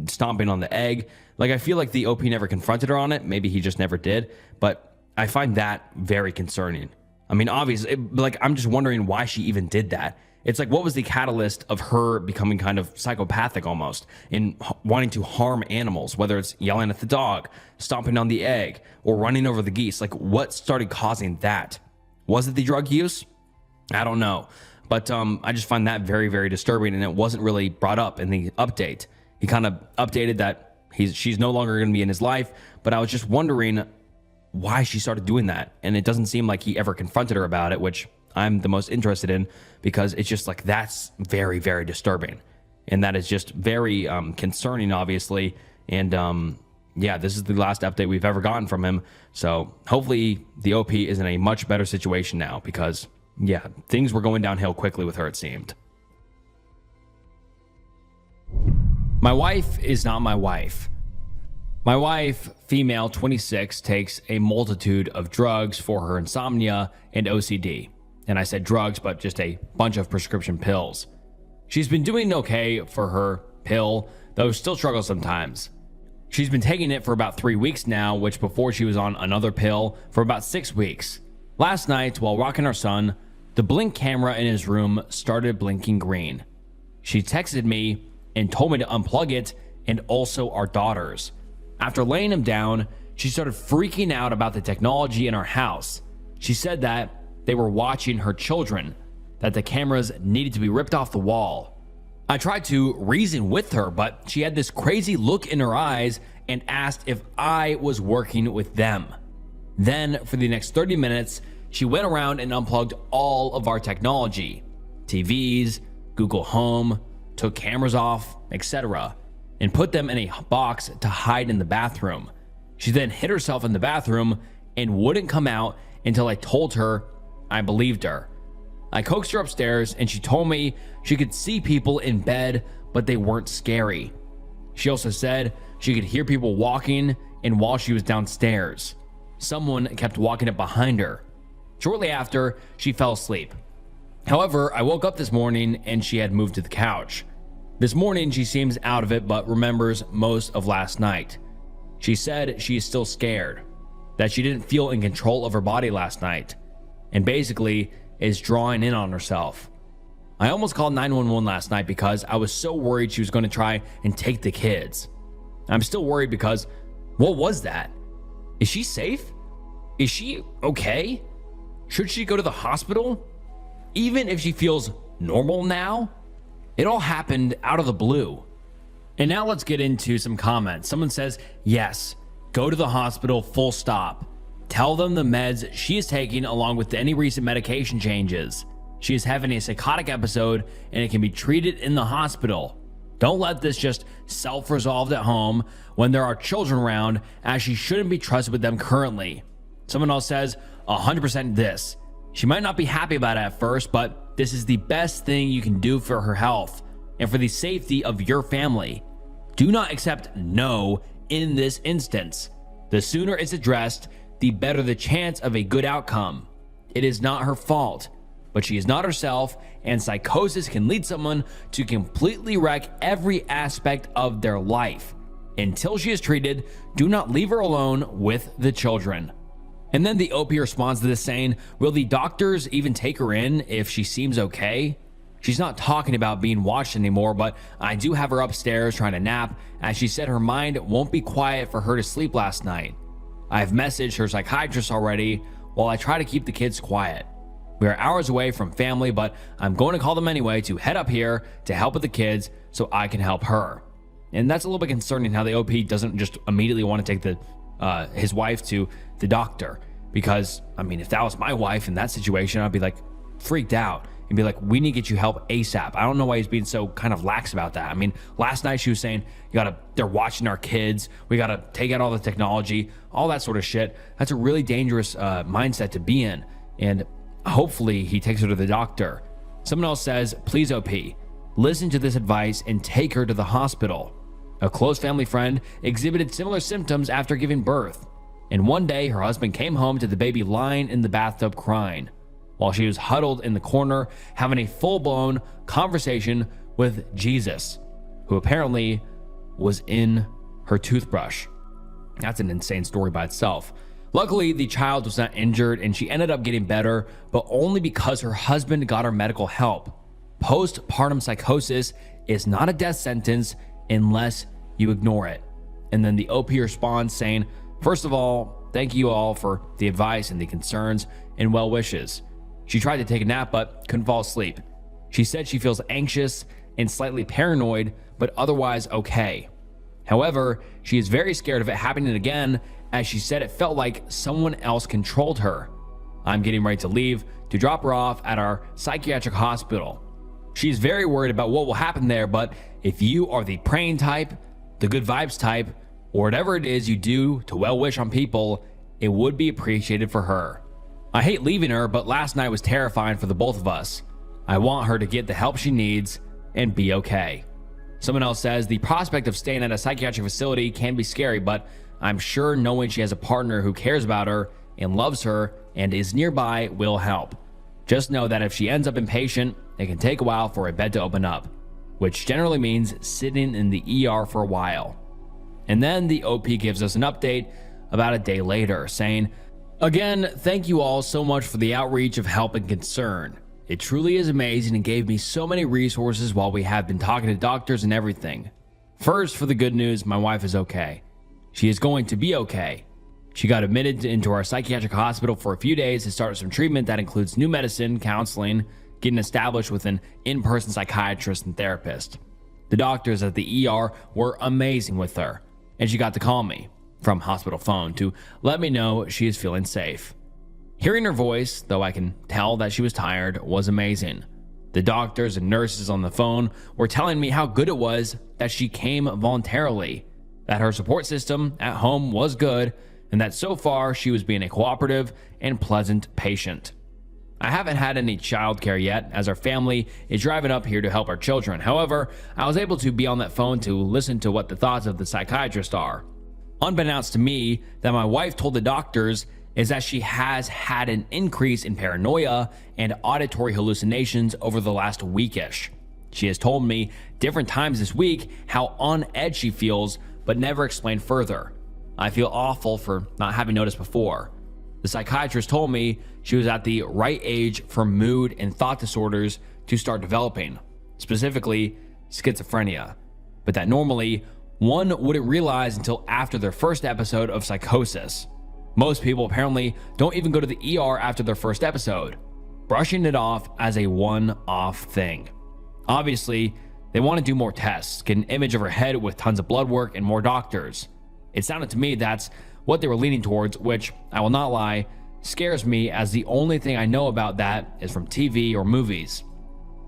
stomping on the egg. Like, I feel like the OP never confronted her on it. Maybe he just never did. But I find that very concerning. I mean, obviously, like, I'm just wondering why she even did that. It's like, what was the catalyst of her becoming kind of psychopathic almost in wanting to harm animals, whether it's yelling at the dog, stomping on the egg, or running over the geese? Like, what started causing that? Was it the drug use? I don't know. But I just find that very, very disturbing, and it wasn't really brought up in the update. He kind of updated that she's no longer going to be in his life, but I was just wondering why she started doing that. And it doesn't seem like he ever confronted her about it, which I'm the most interested in, because it's just like, that's very, very disturbing. And that is just very concerning, obviously. And yeah, this is the last update we've ever gotten from him. So hopefully the OP is in a much better situation now, because yeah, things were going downhill quickly with her, it seemed. My wife is not my wife. My wife, female, 26, takes a multitude of drugs for her insomnia and OCD. And I said drugs, but just a bunch of prescription pills. She's been doing okay for her pill, though still struggles sometimes. She's been taking it for about 3 weeks now, which before she was on another pill for about 6 weeks. Last night, while rocking our son, the Blink camera in his room started blinking green. She texted me and told me to unplug it, and also our daughters. After laying him down, she started freaking out about the technology in our house. She said that they were watching her children, that the cameras needed to be ripped off the wall. I tried to reason with her, but she had this crazy look in her eyes and asked if I was working with them. Then, for the next 30 minutes, she went around and unplugged all of our technology, TVs, Google Home, took cameras off, etc., and put them in a box to hide in the bathroom. She then hid herself in the bathroom and wouldn't come out until I told her I believed her. I coaxed her upstairs and she told me she could see people in bed, but they weren't scary. She also said she could hear people walking, and while she was downstairs, someone kept walking up behind her. Shortly after, she fell asleep. However, I woke up this morning and she had moved to the couch. This morning, she seems out of it but remembers most of last night. She said she is still scared, that she didn't feel in control of her body last night, and basically is drawing in on herself. I almost called 911 last night because I was so worried she was going to try and take the kids. I'm still worried because what was that? Is she safe? Is she okay? Should she go to the hospital? Even if she feels normal now? It all happened out of the blue. And now let's get into some comments. Someone says, yes, go to the hospital, full stop. Tell them the meds she is taking along with any recent medication changes. She is having a psychotic episode and it can be treated in the hospital. Don't let this just self-resolved at home when there are children around, as she shouldn't be trusted with them currently. Someone else says, 100% this. She might not be happy about it at first, but this is the best thing you can do for her health and for the safety of your family. Do not accept no in this instance. The sooner it's addressed, the better the chance of a good outcome. It is not her fault, but she is not herself, and psychosis can lead someone to completely wreck every aspect of their life. Until she is treated, do not leave her alone with the children. And then the OP responds to this saying, will the doctors even take her in if she seems okay? She's not talking about being watched anymore, but I do have her upstairs trying to nap, as she said her mind won't be quiet for her to sleep last night. I've messaged her psychiatrist already while I try to keep the kids quiet. We are hours away from family, but I'm going to call them anyway to head up here to help with the kids so I can help her. And that's a little bit concerning how the OP doesn't just immediately want to take his wife to the doctor, because I mean, if that was my wife in that situation, I'd be like freaked out and be like, we need to get you help ASAP. I don't know why he's being so kind of lax about that. I mean, last night she was saying, they're watching our kids. We got to take out all the technology, all that sort of shit. That's a really dangerous mindset to be in. And hopefully he takes her to the doctor. Someone else says, please OP, listen to this advice and take her to the hospital. A close family friend exhibited similar symptoms after giving birth. And one day her husband came home to the baby lying in the bathtub crying, while she was huddled in the corner having a full-blown conversation with Jesus, who apparently was in her toothbrush. That's an insane story by itself. Luckily, the child was not injured and she ended up getting better, but only because her husband got her medical help. Postpartum psychosis is not a death sentence unless you ignore it. And then the OP responds saying, first of all, thank you all for the advice and the concerns and well wishes. She tried to take a nap but couldn't fall asleep. She said she feels anxious and slightly paranoid, but otherwise okay. However, she is very scared of it happening again, as she said it felt like someone else controlled her. I'm getting ready to leave to drop her off at our psychiatric hospital. She's very worried about what will happen there, but if you are the praying type, the good vibes type, or whatever it is you do to well wish on people, it would be appreciated for her. I hate leaving her, but last night was terrifying for the both of us. I want her to get the help she needs and be okay. Someone else says the prospect of staying at a psychiatric facility can be scary, but I'm sure knowing she has a partner who cares about her and loves her and is nearby will help. Just know that if she ends up inpatient, it can take a while for a bed to open up, which generally means sitting in the ER for a while. And then the OP gives us an update about a day later, saying, "Again, thank you all so much for the outreach of help and concern. It truly is amazing and gave me so many resources while we have been talking to doctors and everything. First, for the good news, my wife is okay. She is going to be okay. She got admitted into our psychiatric hospital for a few days to start some treatment that includes new medicine, counseling, getting established with an in-person psychiatrist and therapist. The doctors at the ER were amazing with her, and she got to call me from hospital phone to let me know she is feeling safe. Hearing her voice, though I can tell that she was tired, was amazing. The doctors and nurses on the phone were telling me how good it was that she came voluntarily, that her support system at home was good, and that so far she was being a cooperative and pleasant patient. I haven't had any childcare yet, as our family is driving up here to help our children. However, I was able to be on that phone to listen to what the thoughts of the psychiatrist are. Unbeknownst to me, that my wife told the doctors is that she has had an increase in paranoia and auditory hallucinations over the last weekish. She has told me different times this week how on edge she feels, but never explained further. I feel awful for not having noticed before. The psychiatrist told me she was at the right age for mood and thought disorders to start developing, specifically schizophrenia, but that normally one wouldn't realize until after their first episode of psychosis. Most people apparently don't even go to the ER after their first episode, brushing it off as a one-off thing. Obviously, they want to do more tests, get an image of her head with tons of blood work and more doctors. It sounded to me that's what they were leaning towards, which, I will not lie, scares me, as the only thing I know about that is from TV or movies.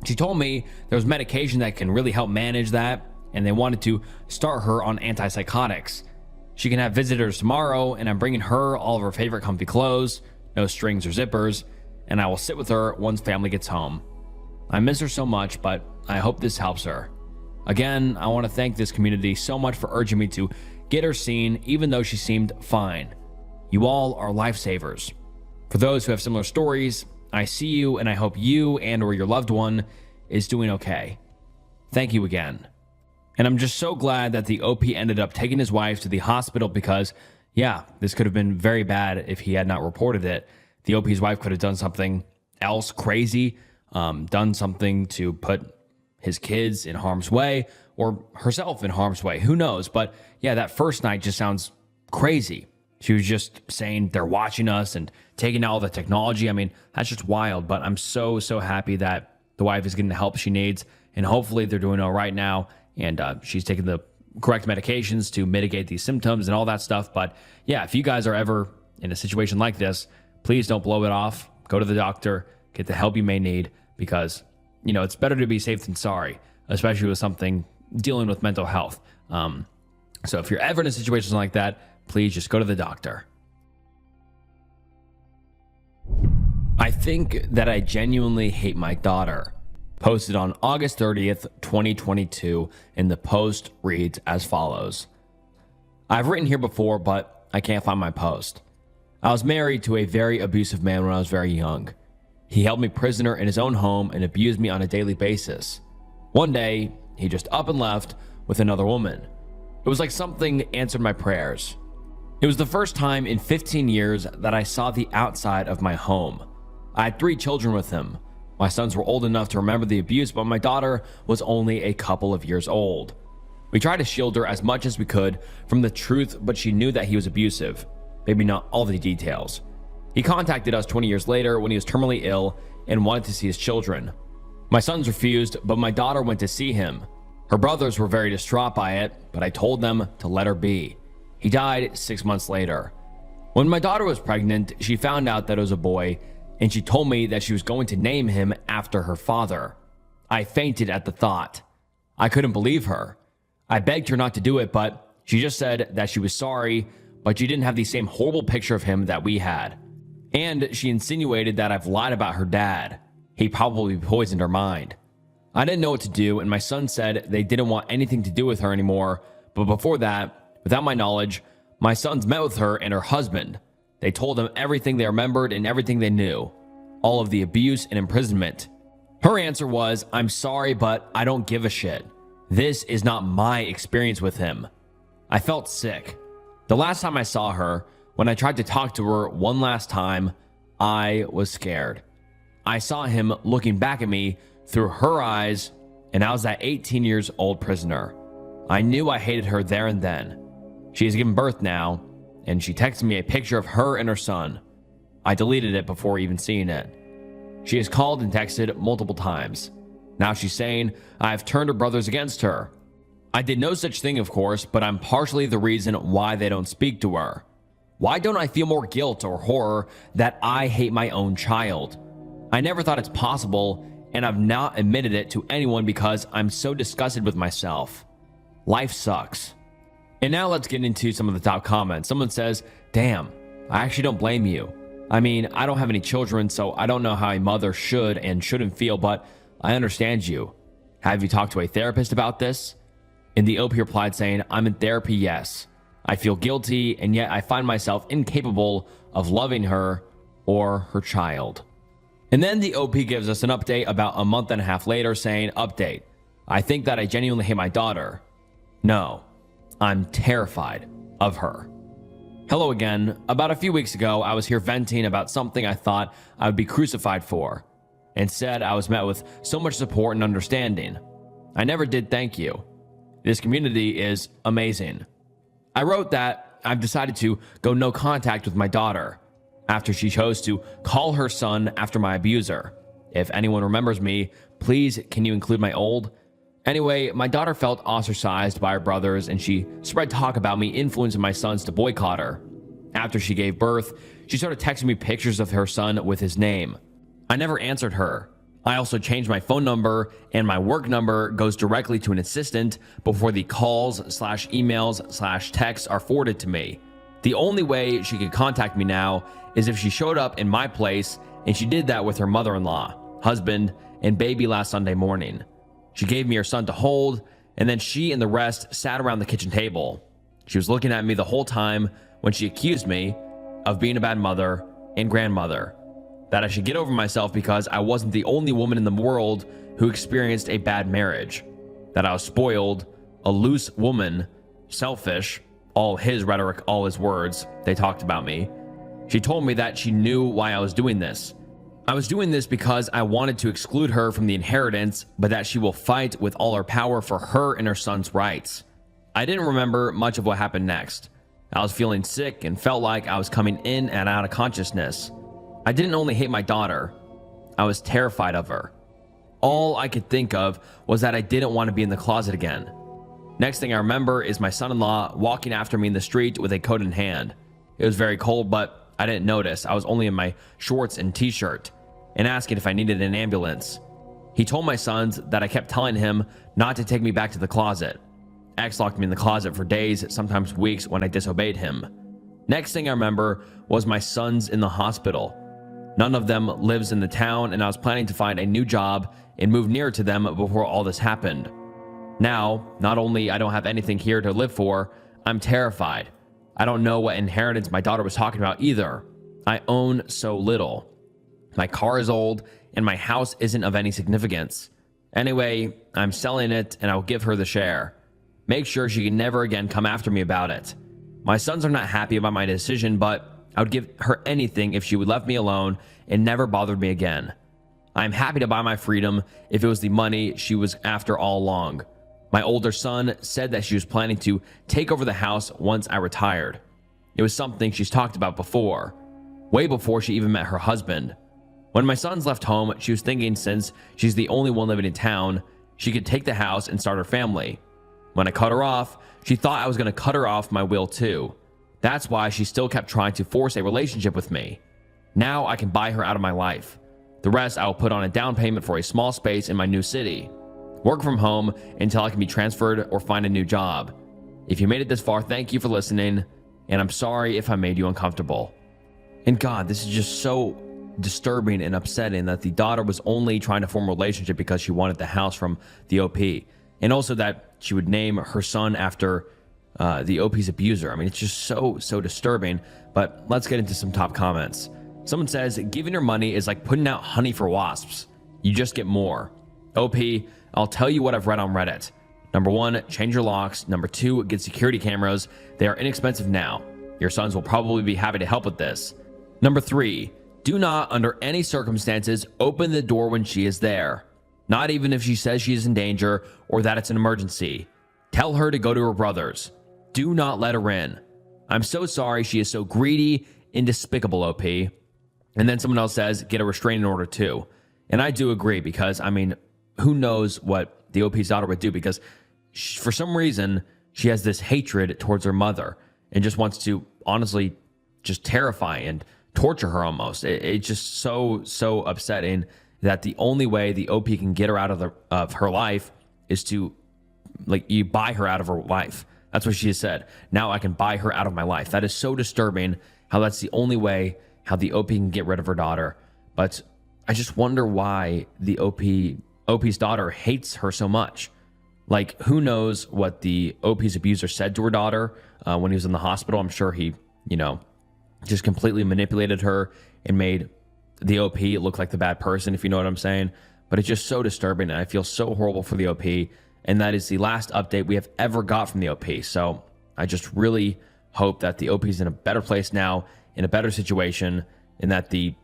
She told me there was medication that can really help manage that, and they wanted to start her on antipsychotics. She can have visitors tomorrow, and I'm bringing her all of her favorite comfy clothes, no strings or zippers, and I will sit with her once family gets home. I miss her so much, but I hope this helps her. Again, I want to thank this community so much for urging me to get her seen, even though she seemed fine. You all are lifesavers. For those who have similar stories, I see you, and I hope you and or your loved one is doing okay. Thank you again. And I'm just so glad that the OP ended up taking his wife to the hospital, because, yeah, this could have been very bad if he had not reported it. The OP's wife could have done something else crazy, done something to put his kids in harm's way or herself in harm's way. Who knows? But yeah, that first night just sounds crazy. She was just saying they're watching us and taking out all the technology. I mean, that's just wild. But I'm so happy that the wife is getting the help she needs, and hopefully they're doing all right now. And she's taking the correct medications to mitigate these symptoms and all that stuff. But yeah, if you guys are ever in a situation like this, please don't blow it off. Go to the doctor, get the help you may need, because, you know, it's better to be safe than sorry, especially with something dealing with mental health. So if you're ever in a situation like that, please just go to the doctor. I think that I genuinely hate my daughter. Posted on August 30th, 2022, and the post reads as follows. I've written here before, but I can't find my post. I was married to a very abusive man when I was very young. He held me prisoner in his own home and abused me on a daily basis. One day, he just up and left with another woman. It was like something answered my prayers. It was the first time in 15 years that I saw the outside of my home. I had 3 children with him. My sons were old enough to remember the abuse, but my daughter was only a couple of years old. We tried to shield her as much as we could from the truth, but she knew that he was abusive. Maybe not all the details. He contacted us 20 years later when he was terminally ill and wanted to see his children. My sons refused, but my daughter went to see him. Her brothers were very distraught by it, but I told them to let her be. He died 6 months later. When my daughter was pregnant, she found out that it was a boy, and she told me that she was going to name him after her father. I fainted at the thought. I couldn't believe her. I begged her not to do it, but she just said that she was sorry, but she didn't have the same horrible picture of him that we had. And she insinuated that I've lied about her dad. He probably poisoned her mind. I didn't know what to do, and my son said they didn't want anything to do with her anymore, but before that, without my knowledge, my sons met with her and her husband. They told them everything they remembered and everything they knew, all of the abuse and imprisonment. Her answer was, "I'm sorry, but I don't give a shit. This is not my experience with him." I felt sick. The last time I saw her, when I tried to talk to her one last time, I was scared. I saw him looking back at me through her eyes, and I was that 18 years old prisoner. I knew I hated her there and then. She has given birth now, and she texted me a picture of her and her son. I deleted it before even seeing it. She has called and texted multiple times. Now she's saying I have turned her brothers against her. I did no such thing, of course, but I'm partially the reason why they don't speak to her. Why don't I feel more guilt or horror that I hate my own child? I never thought it's possible, and I've not admitted it to anyone because I'm so disgusted with myself. Life sucks. And now let's get into some of the top comments. Someone says, "Damn, I actually don't blame you. I mean, I don't have any children, so I don't know how a mother should and shouldn't feel, but I understand you. Have you talked to a therapist about this?" And the OP replied saying, "I'm in therapy, yes. I feel guilty, and yet I find myself incapable of loving her or her child." And then the OP gives us an update about a month and a half later saying, "Update. I think that I genuinely hate my daughter. No, I'm terrified of her." Hello again. About a few weeks ago, I was here venting about something I thought I would be crucified for. Instead, I was met with so much support and understanding. I never did thank you. This community is amazing. I wrote that I've decided to go no contact with my daughter after she chose to call her son after my abuser. If anyone remembers me, please can you include my old? Anyway, my daughter felt ostracized by her brothers, and she spread talk about me influencing my sons to boycott her. After she gave birth, she started texting me pictures of her son with his name. I never answered her. I also changed my phone number, and my work number goes directly to an assistant before the calls/emails/texts are forwarded to me. The only way she could contact me now is if she showed up in my place, and she did that with her mother-in-law, husband, and baby last Sunday morning. She gave me her son to hold, and then she and the rest sat around the kitchen table. She was looking at me the whole time when she accused me of being a bad mother and grandmother, that I should get over myself because I wasn't the only woman in the world who experienced a bad marriage, that I was spoiled, a loose woman, selfish, all his rhetoric, all his words, they talked about me. She told me that she knew why I was doing this. I was doing this because I wanted to exclude her from the inheritance, but that she will fight with all her power for her and her son's rights. I didn't remember much of what happened next. I was feeling sick and felt like I was coming in and out of consciousness. I didn't only hate my daughter, I was terrified of her. All I could think of was that I didn't want to be in the closet again. Next thing I remember is my son-in-law walking after me in the street with a coat in hand. It was very cold, but I didn't notice. I was only in my shorts and t-shirt, and asking if I needed an ambulance. He told my sons that I kept telling him not to take me back to the closet. X locked me in the closet for days, sometimes weeks, when I disobeyed him. Next thing I remember was my sons in the hospital. None of them lives in the town, and I was planning to find a new job and move nearer to them before all this happened. Now, not only I don't have anything here to live for, I'm terrified. I don't know what inheritance my daughter was talking about either. I own so little. My car is old, and my house isn't of any significance. Anyway, I'm selling it, and I'll give her the share. Make sure she can never again come after me about it. My sons are not happy about my decision, but I would give her anything if she would let me alone and never bothered me again. I'm happy to buy my freedom if it was the money she was after all along. My older son said that she was planning to take over the house once I retired. It was something she's talked about before, way before she even met her husband. When my sons left home, she was thinking since she's the only one living in town, she could take the house and start her family. When I cut her off, she thought I was going to cut her off my will too. That's why she still kept trying to force a relationship with me. Now I can buy her out of my life. The rest I will put on a down payment for a small space in my new city. Work from home until I can be transferred or find a new job. If you made it this far, thank you for listening, and I'm sorry if I made you uncomfortable. And God, this is just so disturbing and upsetting that the daughter was only trying to form a relationship because she wanted the house from the OP. And also that she would name her son after the OP's abuser. I mean, it's just so disturbing. But let's get into some top comments. Someone says, giving her money is like putting out honey for wasps. You just get more. OP, I'll tell you what I've read on Reddit. Number 1, change your locks. Number 2, get security cameras. They are inexpensive now. Your sons will probably be happy to help with this. Number 3, do not, under any circumstances, open the door when she is there. Not even if she says she is in danger or that it's an emergency. Tell her to go to her brother's. Do not let her in. I'm so sorry she is so greedy and despicable, OP. And then someone else says, get a restraining order too. And I do agree because, I mean, who knows what the OP's daughter would do, because for some reason, she has this hatred towards her mother and just wants to honestly just terrify and torture her almost. It's just so upsetting that the only way the OP can get her out of her life is to, like, you buy her out of her life. That's what she has said. Now I can buy her out of my life. That is so disturbing how that's the only way how the OP can get rid of her daughter. But I just wonder why the OP's daughter hates her so much. Like, who knows what the OP's abuser said to her daughter when he was in the hospital. I'm sure he, just completely manipulated her and made the OP look like the bad person, if you know what I'm saying. But it's just so disturbing, and I feel so horrible for the OP. And that is the last update we have ever got from the OP. So I just really hope that the OP is in a better place now, in a better situation, and that the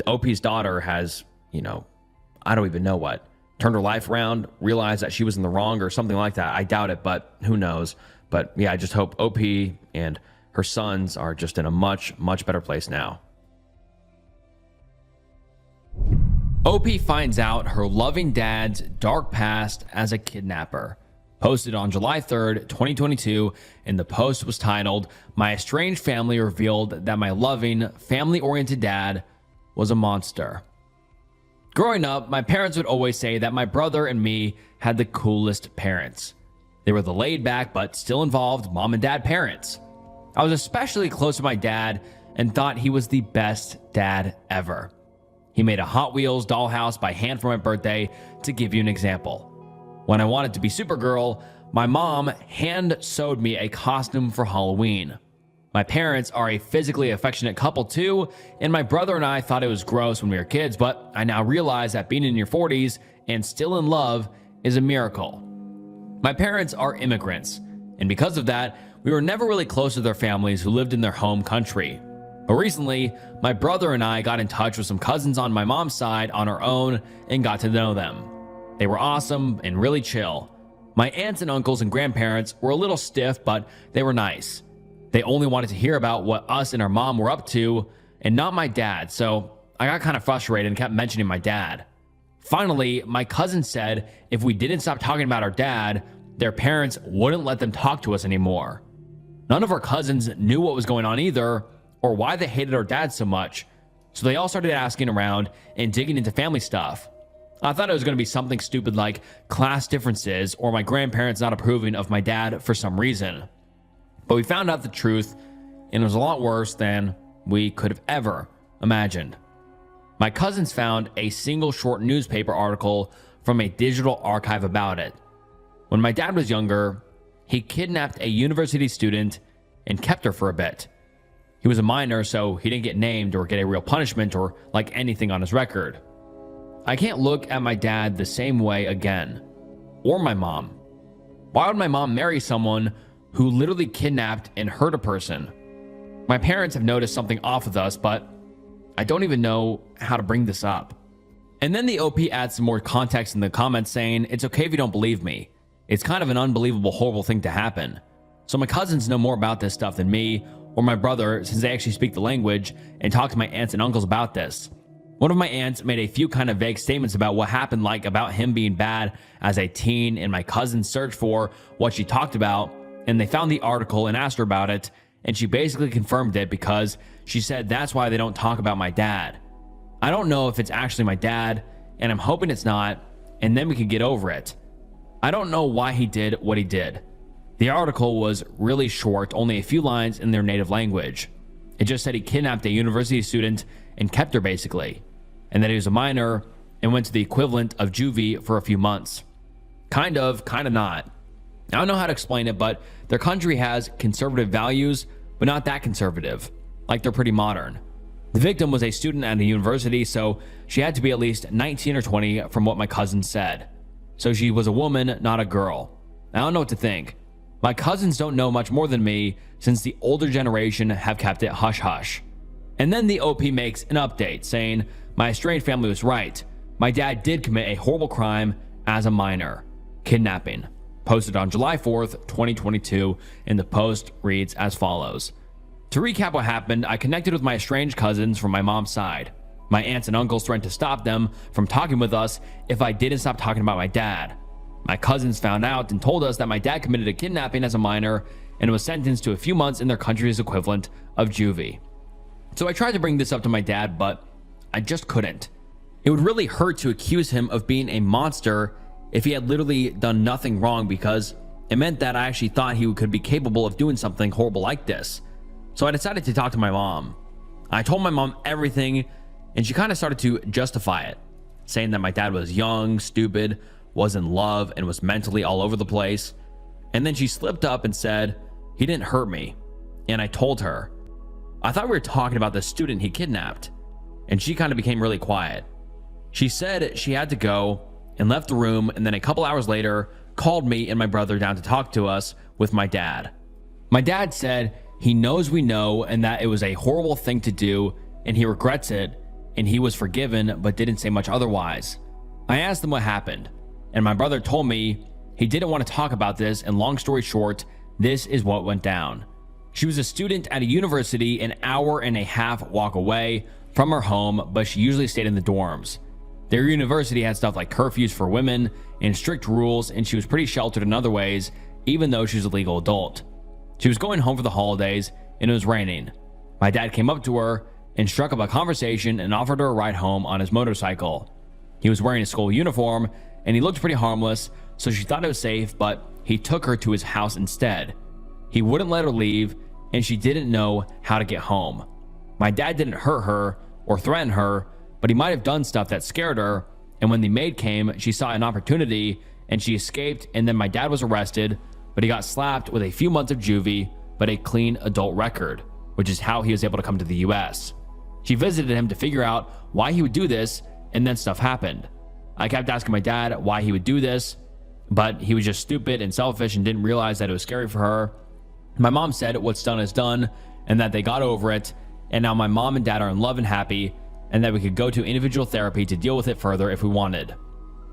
OP's daughter has, I don't even know what, turned her life around, realized that she was in the wrong or something like that. I doubt it, but who knows? But yeah, I just hope OP and her sons are just in a much better place now. OP finds out her loving dad's dark past as a kidnapper. Posted on July 3rd, 2022, and the post was titled, "My estranged family revealed that my loving, family-oriented dad was a monster." Growing up, my parents would always say that my brother and me had the coolest parents. They were the laid-back but still involved mom and dad parents. I was especially close to my dad and thought he was the best dad ever. He made a Hot Wheels dollhouse by hand for my birthday, to give you an example. When I wanted to be Supergirl, my mom hand-sewed me a costume for Halloween. My parents are a physically affectionate couple too, and my brother and I thought it was gross when we were kids, but I now realize that being in your 40s and still in love is a miracle. My parents are immigrants, and because of that, we were never really close to their families who lived in their home country. But recently, my brother and I got in touch with some cousins on my mom's side on our own and got to know them. They were awesome and really chill. My aunts and uncles and grandparents were a little stiff, but they were nice. They only wanted to hear about what us and our mom were up to, and not my dad, so I got kind of frustrated and kept mentioning my dad. Finally, my cousin said if we didn't stop talking about our dad, their parents wouldn't let them talk to us anymore. None of our cousins knew what was going on either, or why they hated our dad so much, so they all started asking around and digging into family stuff. I thought it was going to be something stupid like class differences or my grandparents not approving of my dad for some reason. But we found out the truth, and it was a lot worse than we could have ever imagined. My cousins found a single short newspaper article from a digital archive about it. When my dad was younger, he kidnapped a university student and kept her for a bit. He was a minor, so he didn't get named or get a real punishment or like anything on his record. I can't look at my dad the same way again, or my mom. Why would my mom marry someone who literally kidnapped and hurt a person? My parents have noticed something off with us, but I don't even know how to bring this up. And then the OP adds some more context in the comments saying, it's okay if you don't believe me. It's kind of an unbelievable, horrible thing to happen. So my cousins know more about this stuff than me or my brother, since they actually speak the language and talk to my aunts and uncles about this. One of my aunts made a few kind of vague statements about what happened, like about him being bad as a teen, and my cousin searched for what she talked about, and they found the article and asked her about it, and she basically confirmed it because she said that's why they don't talk about my dad. I don't know if it's actually my dad, and I'm hoping it's not, and then we can get over it. I don't know why he did what he did. The article was really short, only a few lines in their native language. It just said he kidnapped a university student and kept her basically, and that he was a minor and went to the equivalent of juvie for a few months. Kind of not. I don't know how to explain it, but their country has conservative values, but not that conservative. Like they're pretty modern. The victim was a student at a university, so she had to be at least 19 or 20 from what my cousin said. So she was a woman, not a girl. I don't know what to think. My cousins don't know much more than me since the older generation have kept it hush-hush. And then the OP makes an update saying, my estranged family was right. My dad did commit a horrible crime as a minor, kidnapping. Posted on July 4th, 2022, and the post reads as follows. To recap what happened, I connected with my estranged cousins from my mom's side. My aunts and uncles threatened to stop them from talking with us if I didn't stop talking about my dad. My cousins found out and told us that my dad committed a kidnapping as a minor and was sentenced to a few months in their country's equivalent of juvie. So I tried to bring this up to my dad, but I just couldn't. It would really hurt to accuse him of being a monster if he had literally done nothing wrong, because it meant that I actually thought he could be capable of doing something horrible like this. So I decided to talk to my mom. I told my mom everything, and she kind of started to justify it, saying that my dad was young, stupid, was in love, and was mentally all over the place. And then she slipped up and said, he didn't hurt me. And I told her, I thought we were talking about the student he kidnapped. And she kind of became really quiet. She said she had to go and left the room, and then a couple hours later called me and my brother down to talk to us with my dad. My dad said he knows we know and that it was a horrible thing to do and he regrets it and he was forgiven but didn't say much otherwise. I asked him what happened, and my brother told me he didn't want to talk about this, and long story short, this is what went down. She was a student at a university an hour and a half walk away from her home, but she usually stayed in the dorms. Their university had stuff like curfews for women and strict rules, and she was pretty sheltered in other ways, even though she was a legal adult. She was going home for the holidays, and it was raining. My dad came up to her and struck up a conversation and offered her a ride home on his motorcycle. He was wearing a school uniform, and he looked pretty harmless, so she thought it was safe, but he took her to his house instead. He wouldn't let her leave, and she didn't know how to get home. My dad didn't hurt her or threaten her, but he might have done stuff that scared her, and when the maid came, she saw an opportunity and she escaped, and then my dad was arrested, but he got slapped with a few months of juvie, but a clean adult record, which is how he was able to come to the US. She visited him to figure out why he would do this, and then stuff happened. I kept asking my dad why he would do this, but he was just stupid and selfish and didn't realize that it was scary for her. My mom said what's done is done, and that they got over it, and now my mom and dad are in love and happy, and that we could go to individual therapy to deal with it further if we wanted.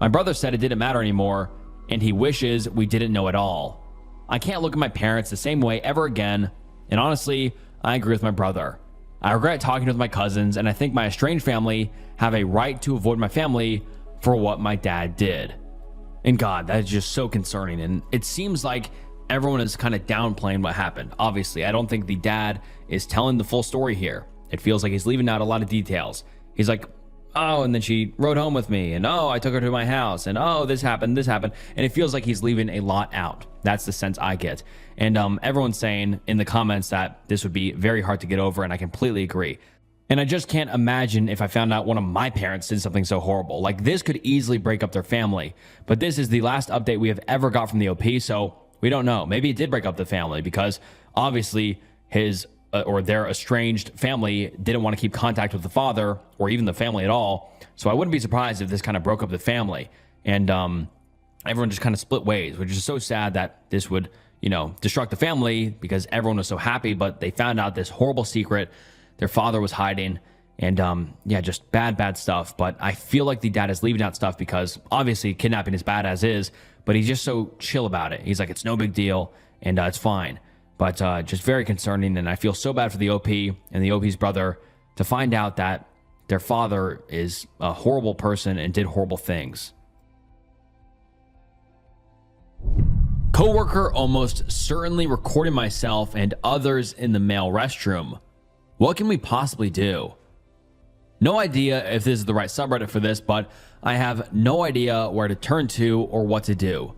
My brother said it didn't matter anymore, and he wishes we didn't know at all. I can't look at my parents the same way ever again, and honestly, I agree with my brother. I regret talking with my cousins, and I think my estranged family have a right to avoid my family for what my dad did. And God, that is just so concerning, and it seems like everyone is kind of downplaying what happened. Obviously, I don't think the dad is telling the full story here. It feels like he's leaving out a lot of details. He's like, oh, and then she rode home with me, and oh, I took her to my house, and oh, this happened, and it feels like he's leaving a lot out. That's the sense I get. And everyone's saying in the comments that this would be very hard to get over, and I completely agree. And I just can't imagine if I found out one of my parents did something so horrible. Like, this could easily break up their family. But this is the last update we have ever got from the OP, so we don't know. Maybe it did break up the family, because obviously his or their estranged family didn't want to keep contact with the father or even the family at all. So I wouldn't be surprised if this kind of broke up the family, and everyone just kind of split ways, which is so sad that this would, destruct the family because everyone was so happy, but they found out this horrible secret their father was hiding, and just bad stuff. But I feel like the dad is leaving out stuff because obviously kidnapping is bad as is, but he's just so chill about it. He's like, it's no big deal, and it's fine. But just very concerning, and I feel so bad for the OP and the OP's brother to find out that their father is a horrible person and did horrible things. Coworker almost certainly recorded myself and others in the male restroom. What can we possibly do? No idea if this is the right subreddit for this, but I have no idea where to turn to or what to do.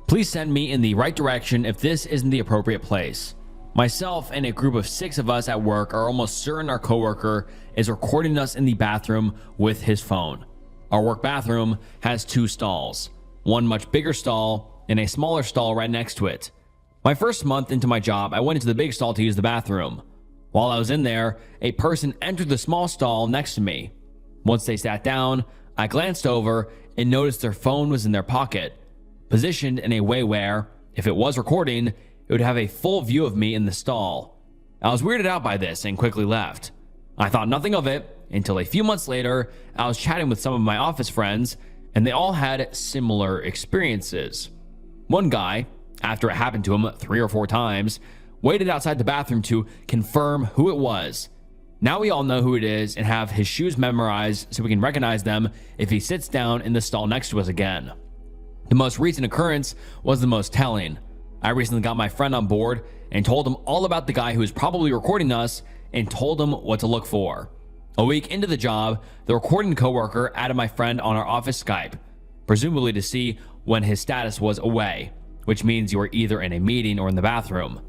Please send me in the right direction if this isn't the appropriate place. Myself and a group of 6 of us at work are almost certain our coworker is recording us in the bathroom with his phone. Our work bathroom has 2 stalls, one much bigger stall and a smaller stall right next to it. My first month into my job, I went into the big stall to use the bathroom. While I was in there, a person entered the small stall next to me. Once they sat down, I glanced over and noticed their phone was in their pocket, positioned in a way where, if it was recording, it would have a full view of me in the stall. I was weirded out by this and quickly left. I thought nothing of it until a few months later, I was chatting with some of my office friends, and they all had similar experiences. One guy, after it happened to him 3 or 4 times, waited outside the bathroom to confirm who it was. Now we all know who it is and have his shoes memorized so we can recognize them if he sits down in the stall next to us again. The most recent occurrence was the most telling. I recently got my friend on board and told him all about the guy who was probably recording us and told him what to look for. A week into the job, the recording coworker added my friend on our office Skype, presumably to see when his status was away, which means you were either in a meeting or in the bathroom.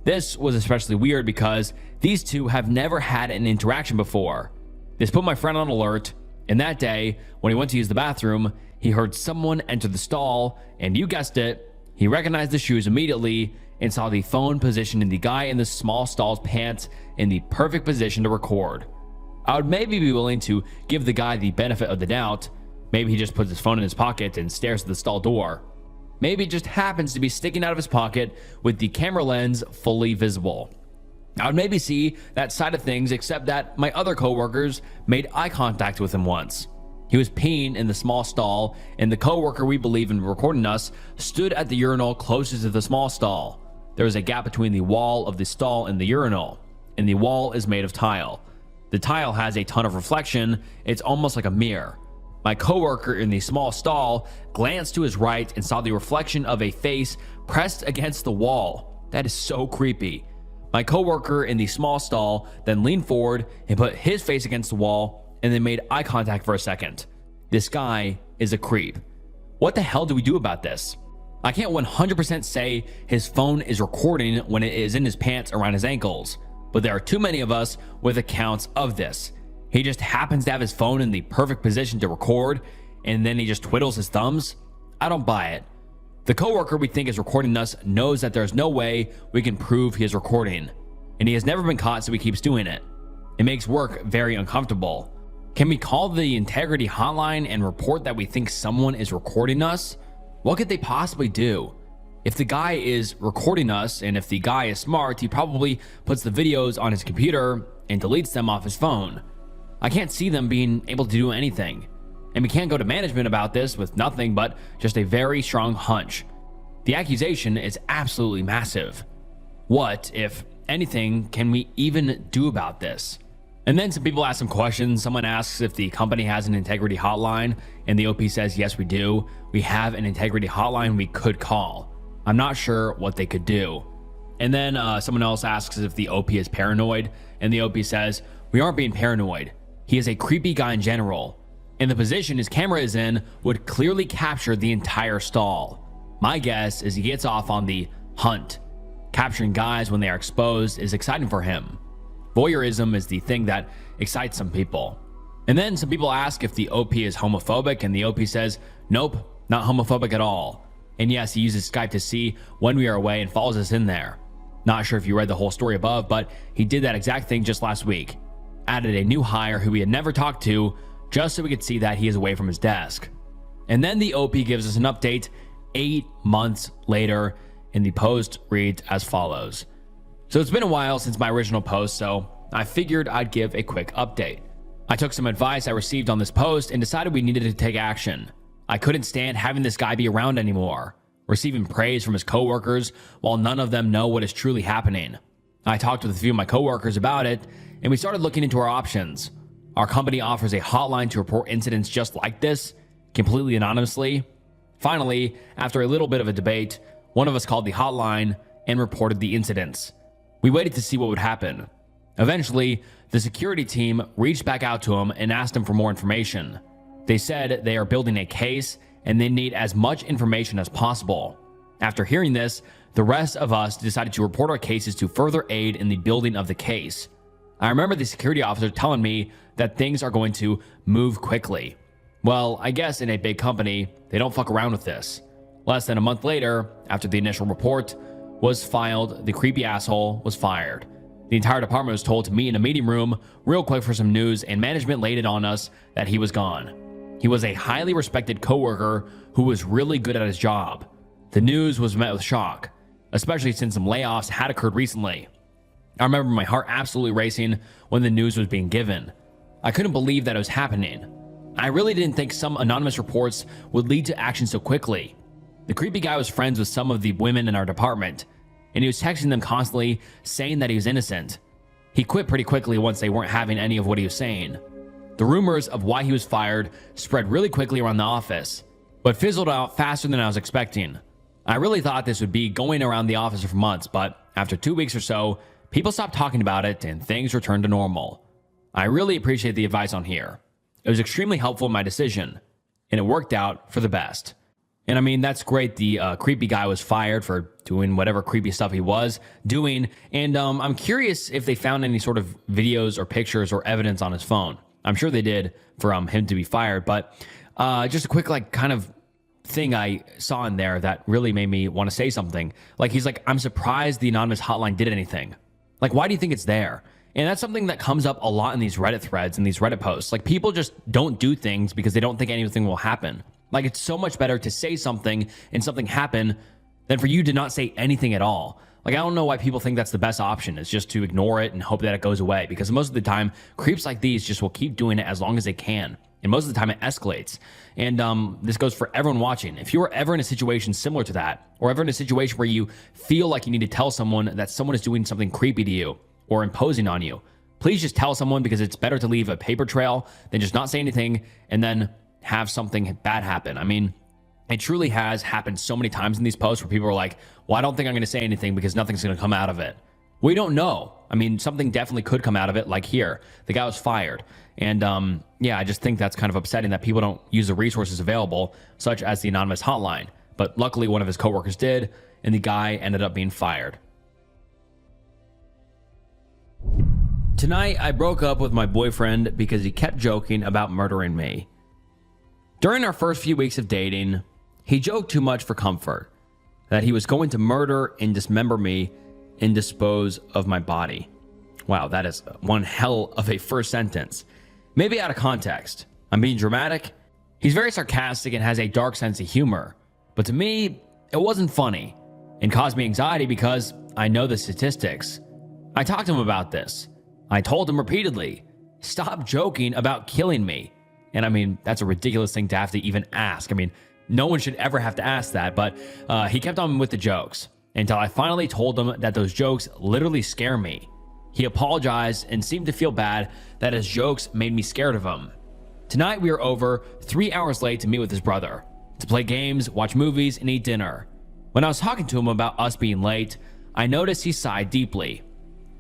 This was especially weird because these two have never had an interaction before. This put my friend on alert, and that day, when he went to use the bathroom, he heard someone enter the stall, and you guessed it, he recognized the shoes immediately and saw the phone positioned in the guy in the small stall's pants in the perfect position to record. I would maybe be willing to give the guy the benefit of the doubt. Maybe he just puts his phone in his pocket and stares at the stall door. Maybe it just happens to be sticking out of his pocket with the camera lens fully visible. I would maybe see that side of things, except that my other coworkers made eye contact with him once. He was peeing in the small stall, and the coworker we believe in recording us stood at the urinal closest to the small stall. There was a gap between the wall of the stall and the urinal, and the wall is made of tile. The tile has a ton of reflection. It's almost like a mirror. My coworker in the small stall glanced to his right and saw the reflection of a face pressed against the wall. That is so creepy. My coworker in the small stall then leaned forward and put his face against the wall and then made eye contact for a second. This guy is a creep. What the hell do we do about this? I can't 100% say his phone is recording when it is in his pants around his ankles, but there are too many of us with accounts of this. He just happens to have his phone in the perfect position to record, and then he just twiddles his thumbs. I don't buy it. The coworker we think is recording us knows that there's no way we can prove he is recording, and he has never been caught, so he keeps doing it. It makes work very uncomfortable. Can we call the integrity hotline and report that we think someone is recording us? What could they possibly do? If the guy is recording us, and if the guy is smart, he probably puts the videos on his computer and deletes them off his phone. I can't see them being able to do anything. And we can't go to management about this with nothing but just a very strong hunch. The accusation is absolutely massive. What, if anything, can we even do about this? And then some people ask some questions. Someone asks if the company has an integrity hotline, and the OP says, yes, we do. We have an integrity hotline we could call. I'm not sure what they could do. And then someone else asks if the OP is paranoid, and the OP says, we aren't being paranoid. He is a creepy guy in general, and the position his camera is in would clearly capture the entire stall. My guess is he gets off on the hunt. Capturing guys when they are exposed is exciting for him. Voyeurism is the thing that excites some people. And then some people ask if the OP is homophobic, and the OP says, nope, not homophobic at all. And yes, he uses Skype to see when we are away and follows us in there. Not sure if you read the whole story above, but he did that exact thing just last week. Added a new hire who we had never talked to, just so we could see that he is away from his desk. And then the OP gives us an update 8 months later, and the post reads as follows. So it's been a while since my original post, so I figured I'd give a quick update. I took some advice I received on this post and decided we needed to take action. I couldn't stand having this guy be around anymore, receiving praise from his coworkers while none of them know what is truly happening. I talked with a few of my coworkers about it, and we started looking into our options. Our company offers a hotline to report incidents just like this, completely anonymously. Finally, after a little bit of a debate, one of us called the hotline and reported the incidents. We waited to see what would happen. Eventually, the security team reached back out to him and asked him for more information. They said they are building a case and they need as much information as possible. After hearing this, the rest of us decided to report our cases to further aid in the building of the case. I remember the security officer telling me that things are going to move quickly. Well, I guess in a big company, they don't fuck around with this. Less than a month later, after the initial report was filed, the creepy asshole was fired. The entire department was told to meet in a meeting room real quick for some news, and management laid it on us that he was gone. He was a highly respected coworker who was really good at his job. The news was met with shock, especially since some layoffs had occurred recently. I remember my heart absolutely racing when the news was being given. I couldn't believe that it was happening. I really didn't think some anonymous reports would lead to action so quickly. The creepy guy was friends with some of the women in our department, and he was texting them constantly saying that he was innocent. He quit pretty quickly once they weren't having any of what he was saying. The rumors of why he was fired spread really quickly around the office, but fizzled out faster than I was expecting. I really thought this would be going around the office for months, but after 2 weeks or so, people stopped talking about it and things returned to normal. I really appreciate the advice on here. It was extremely helpful in my decision, and it worked out for the best. And I mean, that's great. The creepy guy was fired for doing whatever creepy stuff he was doing. And I'm curious if they found any sort of videos or pictures or evidence on his phone. I'm sure they did for him to be fired. But just a quick kind of thing I saw in there that really made me want to say something. He's like, I'm surprised the anonymous hotline did anything. Why do you think it's there? And that's something that comes up a lot in these Reddit threads and these Reddit posts. People just don't do things because they don't think anything will happen. It's so much better to say something and something happen than for you to not say anything at all. I don't know why people think that's the best option. It's just to ignore it and hope that it goes away, because most of the time, creeps like these just will keep doing it as long as they can. And most of the time it escalates. And this goes for everyone watching. If you are ever in a situation similar to that, or ever in a situation where you feel like you need to tell someone that someone is doing something creepy to you or imposing on you, please just tell someone, because it's better to leave a paper trail than just not say anything and then have something bad happen. I mean, it truly has happened so many times in these posts where people are like, well, I don't think I'm going to say anything because nothing's going to come out of it. We don't know. I mean, something definitely could come out of it, like here. The guy was fired. And I just think that's kind of upsetting that people don't use the resources available, such as the anonymous hotline. But luckily, one of his coworkers did, and the guy ended up being fired. Tonight, I broke up with my boyfriend because he kept joking about murdering me. During our first few weeks of dating, he joked too much for comfort, that he was going to murder and dismember me and dispose of my body. Wow, that is one hell of a first sentence. Maybe out of context. I'm being dramatic. He's very sarcastic and has a dark sense of humor. But to me, it wasn't funny and caused me anxiety because I know the statistics. I talked to him about this. I told him repeatedly, stop joking about killing me. And I mean, that's a ridiculous thing to have to even ask. I mean, no one should ever have to ask that, but he kept on with the jokes until I finally told him that those jokes literally scare me. He apologized and seemed to feel bad that his jokes made me scared of him. Tonight we are over 3 hours late to meet with his brother, to play games, watch movies, and eat dinner. When I was talking to him about us being late, I noticed he sighed deeply,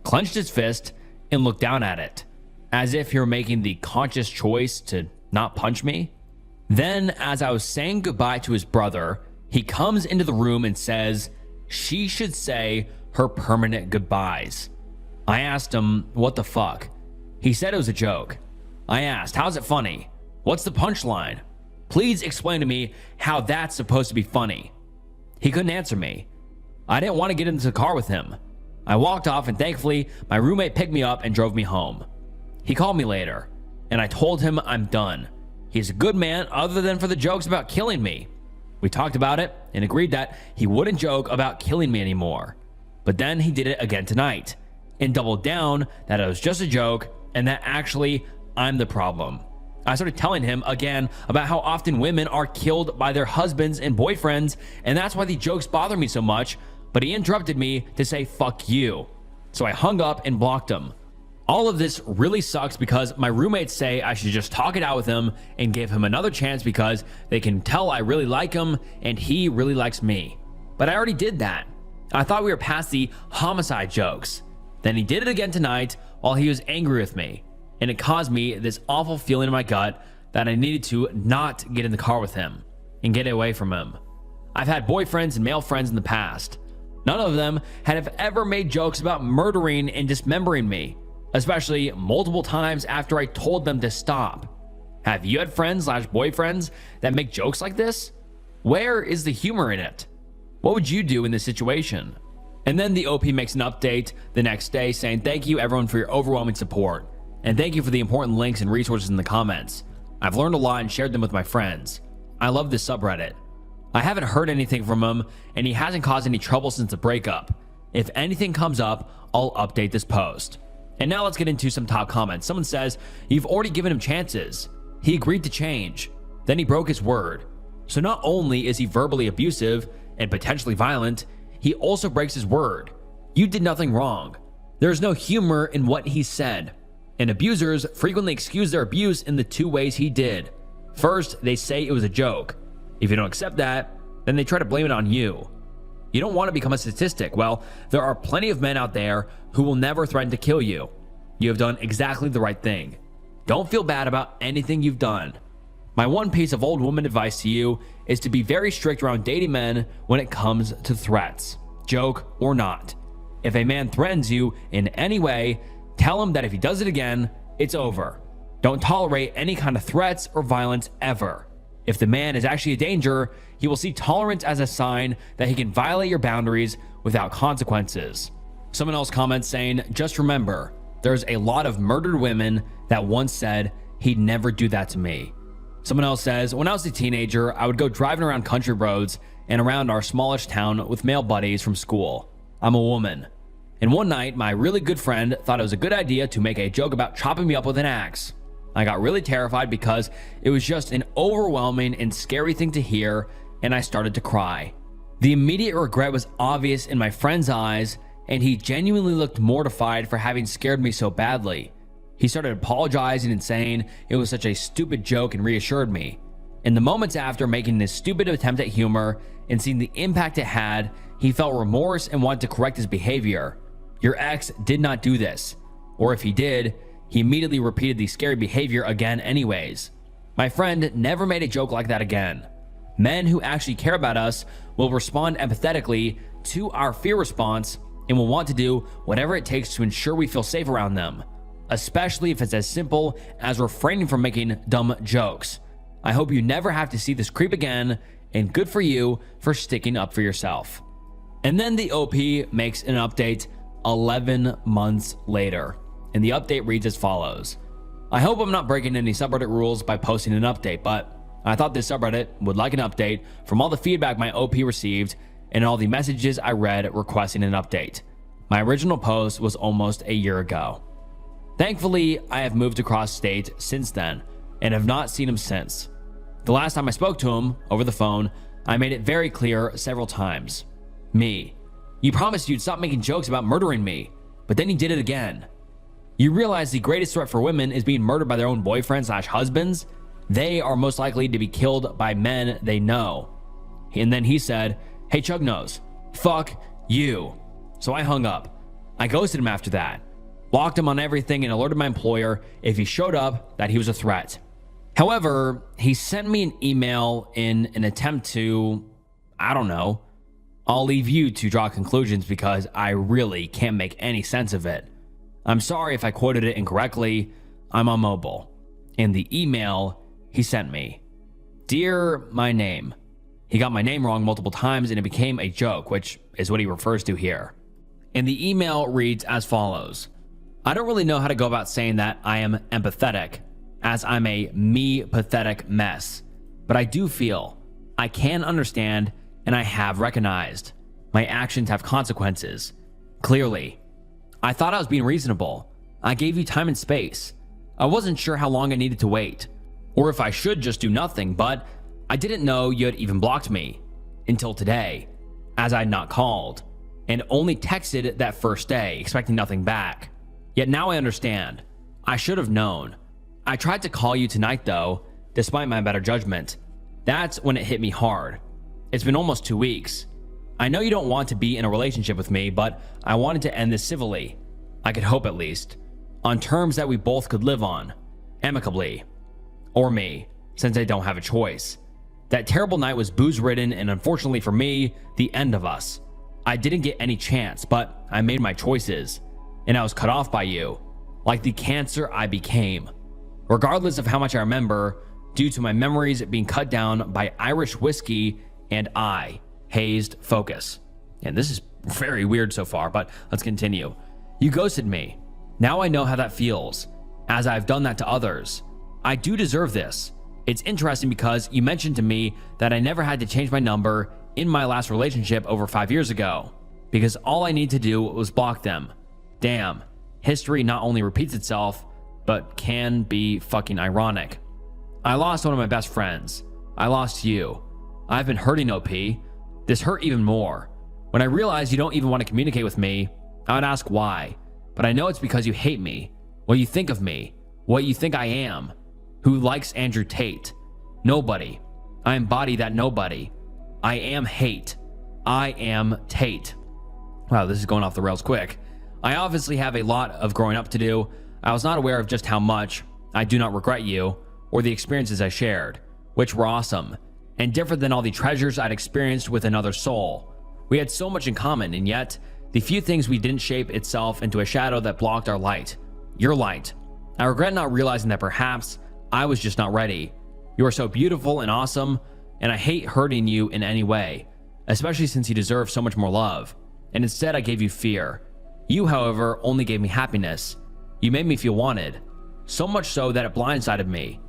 clenched his fist, and looked down at it, as if he were making the conscious choice to not punch me. Then, as I was saying goodbye to his brother, he comes into the room and says she should say her permanent goodbyes. I asked him, what the fuck? He said it was a joke. I asked, how's it funny? What's the punchline? Please explain to me how that's supposed to be funny. He couldn't answer me. I didn't want to get into the car with him. I walked off, and thankfully, my roommate picked me up and drove me home. He called me later, and I told him I'm done. He's a good man other than for the jokes about killing me. We talked about it and agreed that he wouldn't joke about killing me anymore. But then he did it again tonight and doubled down that it was just a joke and that actually I'm the problem. I started telling him again about how often women are killed by their husbands and boyfriends, and that's why the jokes bother me so much, but he interrupted me to say fuck you. So I hung up and blocked him. All of this really sucks because my roommates say I should just talk it out with him and give him another chance because they can tell I really like him and he really likes me. But I already did that. I thought we were past the homicide jokes. Then he did it again tonight while he was angry with me, and it caused me this awful feeling in my gut that I needed to not get in the car with him and get away from him. I've had boyfriends and male friends in the past. None of them have ever made jokes about murdering and dismembering me, especially multiple times after I told them to stop. Have you had friends/boyfriends that make jokes like this? Where is the humor in it? What would you do in this situation? And then the OP makes an update the next day saying, "Thank you everyone for your overwhelming support. And thank you for the important links and resources in the comments. I've learned a lot and shared them with my friends. I love this subreddit. I haven't heard anything from him and he hasn't caused any trouble since the breakup. If anything comes up, I'll update this post." And now let's get into some top comments. Someone says, "You've already given him chances. He agreed to change. Then he broke his word. So not only is he verbally abusive and potentially violent, he also breaks his word. You did nothing wrong. There's no humor in what he said. And abusers frequently excuse their abuse in the two ways he did. First, they say it was a joke. If you don't accept that, then they try to blame it on you. You don't want to become a statistic. Well, there are plenty of men out there who will never threaten to kill you. You have done exactly the right thing. Don't feel bad about anything you've done. My one piece of old woman advice to you is to be very strict around dating men when it comes to threats, joke or not. If a man threatens you in any way, tell him that if he does it again, it's over. Don't tolerate any kind of threats or violence ever. If the man is actually a danger, he will see tolerance as a sign that he can violate your boundaries without consequences." Someone else comments saying, "Just remember, there's a lot of murdered women that once said he'd never do that to me." Someone else says, "When I was a teenager, I would go driving around country roads and around our smallish town with male buddies from school. I'm a woman. And one night, my really good friend thought it was a good idea to make a joke about chopping me up with an axe. I got really terrified because it was just an overwhelming and scary thing to hear, and I started to cry. The immediate regret was obvious in my friend's eyes, and he genuinely looked mortified for having scared me so badly. He started apologizing and saying it was such a stupid joke and reassured me. In the moments after making this stupid attempt at humor and seeing the impact it had, he felt remorse and wanted to correct his behavior. Your ex did not do this. Or if he did, he immediately repeated the scary behavior again anyways. My friend never made a joke like that again. Men who actually care about us will respond empathetically to our fear response and will want to do whatever it takes to ensure we feel safe around them, especially if it's as simple as refraining from making dumb jokes. I hope you never have to see this creep again, and good for you for sticking up for yourself." And then the OP makes an update 11 months later, and the update reads as follows. "I hope I'm not breaking any subreddit rules by posting an update, but I thought this subreddit would like an update from all the feedback my OP received and all the messages I read requesting an update. My original post was almost a year ago. Thankfully, I have moved across state since then and have not seen him since. The last time I spoke to him over the phone, I made it very clear several times. Me. You promised you'd stop making jokes about murdering me, but then you did it again. You realize the greatest threat for women is being murdered by their own boyfriends/husbands? They are most likely to be killed by men they know." And then he said, "Hey Chugnose, fuck you." So I hung up. I ghosted him after that. Blocked him on everything and alerted my employer if he showed up that he was a threat. However, he sent me an email in an attempt to, I don't know. I'll leave you to draw conclusions because I really can't make any sense of it. I'm sorry if I quoted it incorrectly. I'm on mobile. In the email he sent me, "Dear my name." He got my name wrong multiple times and it became a joke, which is what he refers to here. And the email reads as follows. "I don't really know how to go about saying that I am empathetic, as I'm a me-pathetic mess. But I do feel, I can understand, and I have recognized. My actions have consequences. Clearly. I thought I was being reasonable. I gave you time and space. I wasn't sure how long I needed to wait, or if I should just do nothing, but I didn't know you had even blocked me. Until today, as I had not called, and only texted that first day, expecting nothing back. Yet now I understand. I should have known. I tried to call you tonight though, despite my better judgment. That's when it hit me hard. It's been almost 2 weeks. I know you don't want to be in a relationship with me, but I wanted to end this civilly. I could hope at least. On terms that we both could live on. Amicably. Or me, since I don't have a choice. That terrible night was booze-ridden and unfortunately for me, the end of us. I didn't get any chance, but I made my choices. And I was cut off by you. Like the cancer I became. Regardless of how much I remember, due to my memories being cut down by Irish whiskey and hazed focus. And this is very weird so far, but let's continue. You ghosted me. Now I know how that feels, as I've done that to others. I do deserve this. It's interesting because you mentioned to me that I never had to change my number in my last relationship over 5 years ago, because all I need to do was block them. Damn, history not only repeats itself, but can be fucking ironic. I lost one of my best friends. I lost you. I've been hurting, OP. This hurt even more. When I realized you don't even want to communicate with me, I would ask why. But I know it's because you hate me, what you think of me, what you think I am, who likes Andrew Tate. Nobody. I embody that nobody. I am hate. I am Tate. Wow, this is going off the rails quick. I obviously have a lot of growing up to do. I was not aware of just how much. I do not regret you, or the experiences I shared, which were awesome, and different than all the treasures I'd experienced with another soul. We had so much in common, and yet, the few things we didn't shape itself into a shadow that blocked our light. Your light. I regret not realizing that perhaps I was just not ready. You are so beautiful and awesome, and I hate hurting you in any way, especially since you deserve so much more love. And instead I gave you fear. You, however, only gave me happiness. You made me feel wanted. So much so that it blindsided me.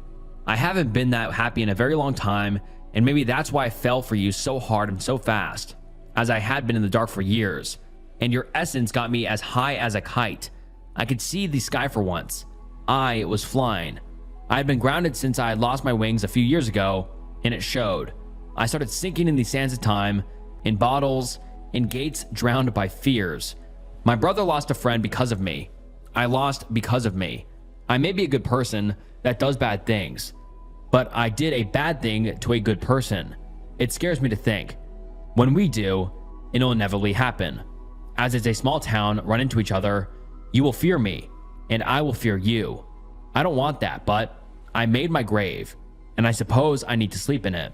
I haven't been that happy in a very long time, and maybe that's why I fell for you so hard and so fast, as I had been in the dark for years. And your essence got me as high as a kite. I could see the sky for once. I was flying. I had been grounded since I had lost my wings a few years ago, and it showed. I started sinking in the sands of time, in bottles, in gates drowned by fears. My brother lost a friend because of me. I lost because of me. I may be a good person that does bad things, but I did a bad thing to a good person. It scares me to think. When we do, it'll inevitably happen. As it's a small town, run into each other, you will fear me, and I will fear you. I don't want that, but I made my grave, and I suppose I need to sleep in it.